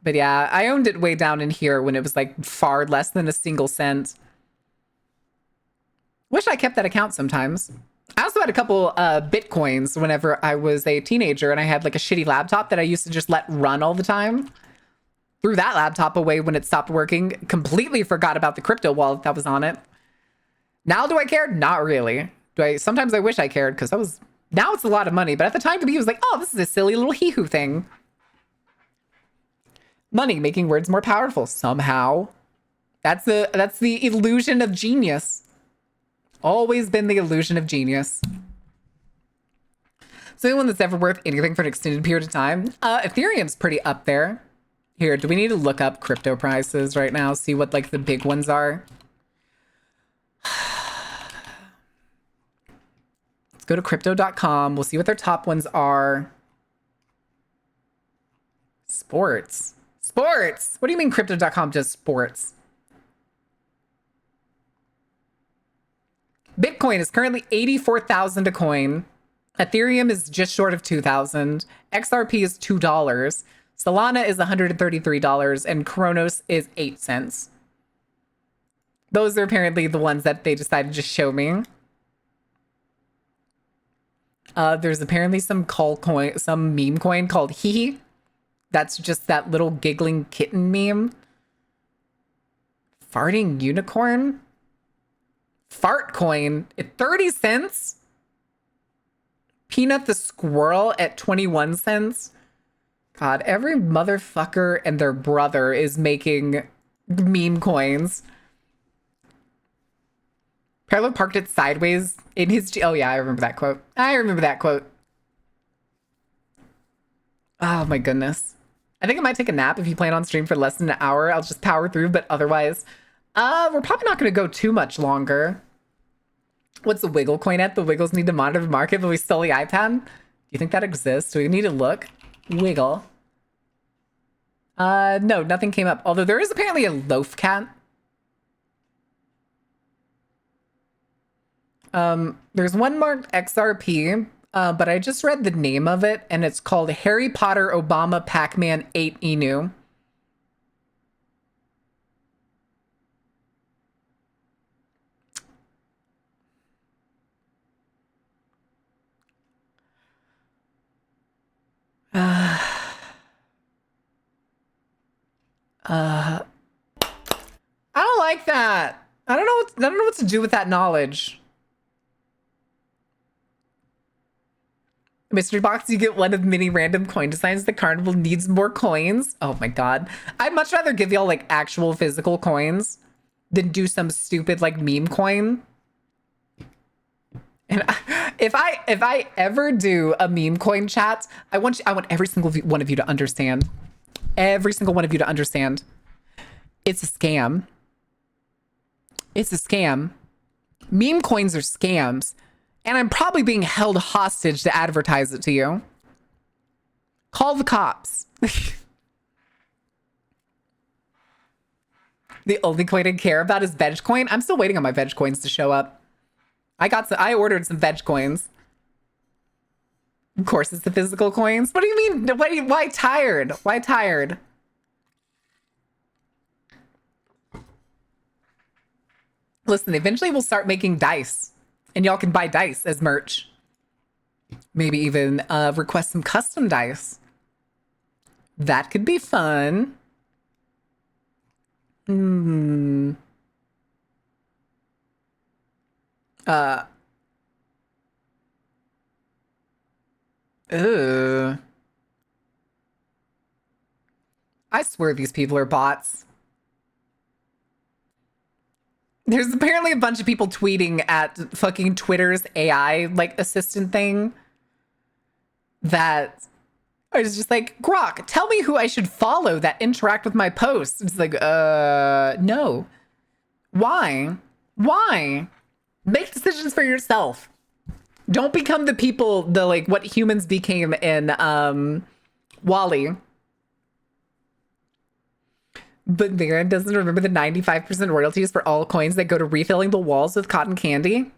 But yeah, I owned it way down in here when it was like far less than a single cent. Wish I kept that account sometimes. I also had a couple Bitcoins whenever I was a teenager and I had like a shitty laptop that I used to just let run all the time. Threw that laptop away when it stopped working. Completely forgot about the crypto wallet that was on it. Now do I care? Not really. Sometimes I wish I cared because now it's a lot of money. But at the time to me, it was like, oh, this is a silly little hee-hoo thing. Money making words more powerful somehow. That's the illusion of genius. Always been the illusion of genius. So anyone that's ever worth anything for an extended period of time, Ethereum's pretty up there. Here, do we need to look up crypto prices right now? See what like the big ones are? Let's go to crypto.com. We'll see what their top ones are. Sports. Sports! What do you mean crypto.com does sports? Bitcoin is currently 84,000 a coin. Ethereum is just short of 2,000. XRP is $2. Solana is $133 and Kronos is 8 cents. Those are apparently the ones that they decided to just show me. There's apparently some meme coin called Hee. That's just that little giggling kitten meme. Farting unicorn? Fart coin at 30 cents. Peanut the squirrel at 21 cents. God, every motherfucker and their brother is making meme coins. Parallel parked it sideways in his... Oh yeah, I remember that quote. Oh my goodness. I think I might take a nap if you plan on stream for less than an hour. I'll just power through, but otherwise... we're probably not going to go too much longer. What's the Wiggle coin at? The Wiggles need to monitor the market, but we stole the iPad? Do you think that exists? Do we need to look? Wiggle. No, nothing came up. Although there is apparently a loaf cat. There's one marked XRP, But I just read the name of it, and it's called Harry Potter Obama Pac-Man 8 Inu. I don't like that. I don't know what to do with that knowledge. Mystery box, you get one of many random coin designs. The carnival needs more coins. Oh my god. I'd much rather give y'all like actual physical coins than do some stupid like meme coin. And if I ever do a meme coin chat, I want every single one of you to understand. Every single one of you to understand. It's a scam. It's a scam. Meme coins are scams. And I'm probably being held hostage to advertise it to you. Call the cops. The only coin I care about is veg coin. I'm still waiting on my veg coins to show up. I ordered some veg coins. Of course, it's the physical coins. What do you mean? Why tired? Why tired? Listen, eventually we'll start making dice. And y'all can buy dice as merch. Maybe even request some custom dice. That could be fun. Ooh. I swear these people are bots. There's apparently a bunch of people tweeting at fucking Twitter's AI like assistant thing that I was just like, Grok, tell me who I should follow that interact with my posts. It's like, no. Why? Why? Make decisions for yourself. Don't become the people, like what humans became in Wall-E. But Maren doesn't remember the 95% royalties for all coins that go to refilling the walls with cotton candy.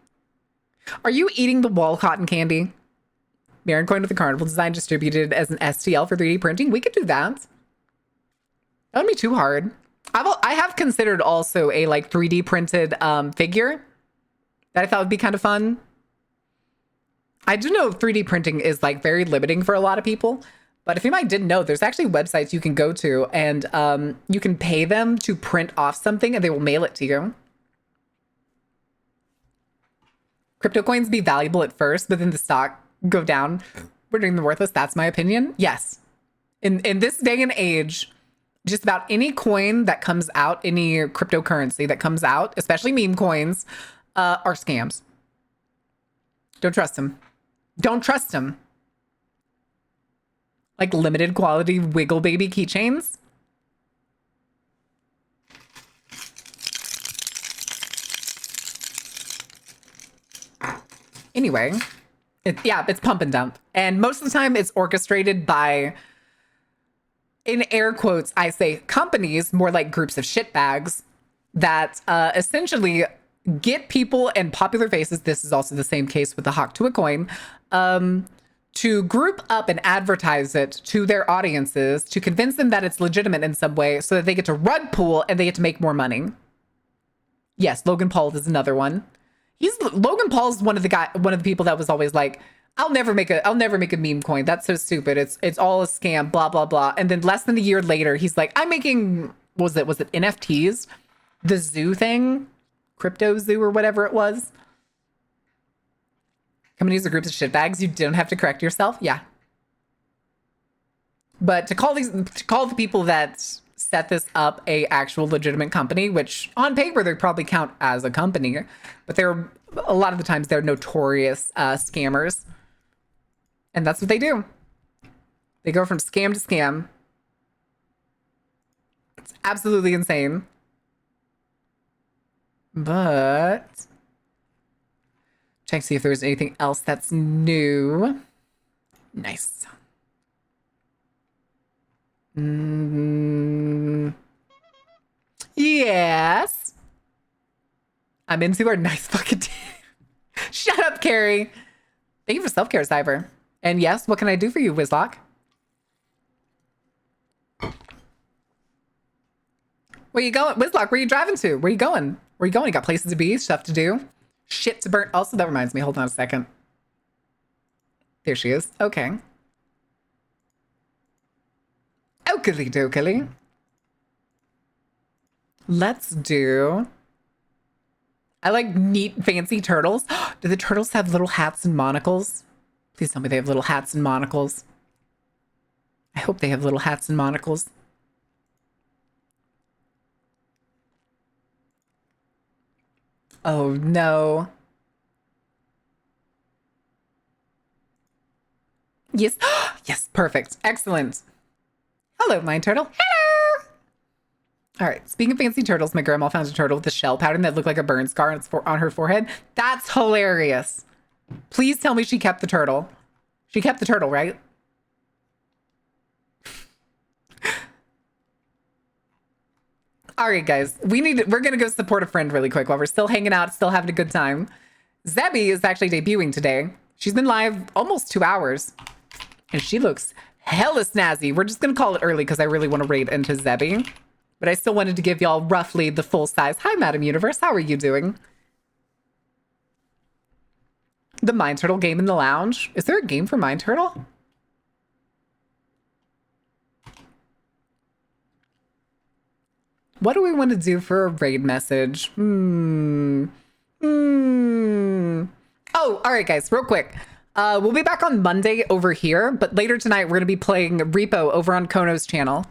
Are you eating the wall cotton candy? Maren coin with the carnival design distributed as an STL for 3D printing. We could do that. That wouldn't be too hard. I have considered also a like 3D printed figure that I thought would be kind of fun. I do know 3D printing is like very limiting for a lot of people. But if you might didn't know, there's actually websites you can go to and you can pay them to print off something and they will mail it to you. Crypto coins be valuable at first, but then the stock go down, rendering them worthless. That's my opinion. Yes. In this day and age, just about any coin that comes out, any cryptocurrency that comes out, especially meme coins, are scams. Don't trust them. Don't trust them. Like limited quality Wiggle Baby keychains. Anyway, it's pump and dump. And most of the time it's orchestrated by, in air quotes, I say companies, more like groups of shitbags that essentially get people and popular faces. This is also the same case with the Hawk to a coin. To group up and advertise it to their audiences to convince them that it's legitimate in some way so that they get to rug pull and they get to make more money. Yes, Logan Paul is another one. Logan Paul's one of the people that was always like, I'll never make a meme coin. That's so stupid. It's all a scam, blah, blah, blah. And then less than a year later, he's like, I'm making, was it NFTs? The zoo thing? Crypto zoo or whatever it was. Companies are groups of shitbags. You don't have to correct yourself. Yeah. But to call the people that set this up a actual legitimate company, which on paper they probably count as a company, but they're a lot of the times they're notorious scammers. And that's what they do. They go from scam to scam. It's absolutely insane. But check to see if there's anything else that's new. Nice. Yes. I'm into our nice fucking Shut up, Carrie. Thank you for self-care, Cyber. And yes, what can I do for you, Wizlock? Where you going? Wizlock, where you driving to? Where you going? Where you going? You got places to be, stuff to do, shit to burn. Also, that reminds me. Hold on a second. There she is. Okay. Oakley dokley. Let's do... I like neat, fancy turtles. Do the turtles have little hats and monocles? Please tell me they have little hats and monocles. I hope they have little hats and monocles. Oh, no. Yes. Yes, perfect. Excellent. Hello, Mind Turtle. Hello! All right, speaking of fancy turtles, my grandma found a turtle with a shell pattern that looked like a burn scar on her forehead. That's hilarious. Please tell me she kept the turtle. She kept the turtle, right? All right, guys, we're gonna go support a friend really quick while we're still hanging out, still having a good time. Zebby is actually debuting today. She's been live almost 2 hours, and she looks hella snazzy. We're just gonna call it early because I really want to raid into Zebby. But I still wanted to give y'all roughly the full size. Hi, Madam Universe. How are you doing? The Mind Turtle game in the lounge. Is there a game for Mind Turtle? What do we want to do for a raid message? Oh, all right, guys, real quick. We'll be back on Monday over here, but later tonight we're going to be playing Repo over on Kono's channel.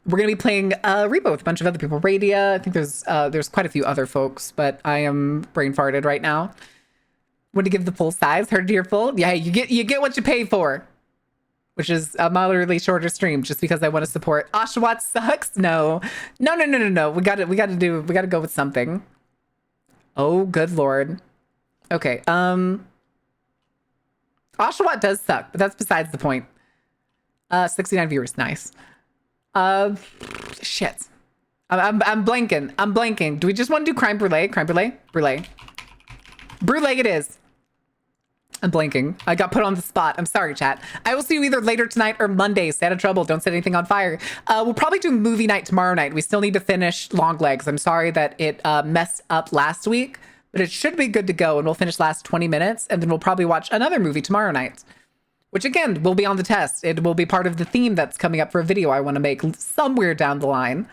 We're going to be playing Repo with a bunch of other people. Radia, I think there's quite a few other folks, but I am brain farted right now. Want to give the full size? Heard your full? Yeah, you get what you pay for, which is a moderately shorter stream just because I want to support. Oshawott sucks? No. We got to go with something. Oh, good Lord. Okay. Oshawott does suck, but that's besides the point. 69 viewers. Nice. Shit. I'm blanking. Do we just want to do crime brulee? Brulee it is. I'm blanking. I got put on the spot. I'm sorry, chat. I will see you either later tonight or Monday. Stay out of trouble. Don't set anything on fire. We'll probably do movie night tomorrow night. We still need to finish Longlegs. I'm sorry that it messed up last week, but it should be good to go, and we'll finish last 20 minutes, and then we'll probably watch another movie tomorrow night, which again will be on the test. It will be part of the theme that's coming up for a video I want to make somewhere down the line.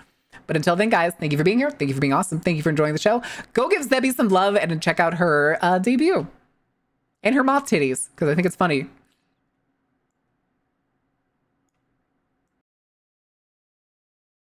But until then, guys, thank you for being here. Thank you for being awesome. Thank you for enjoying the show. Go give Zebby some love and check out her debut and her moth titties, because I think it's funny.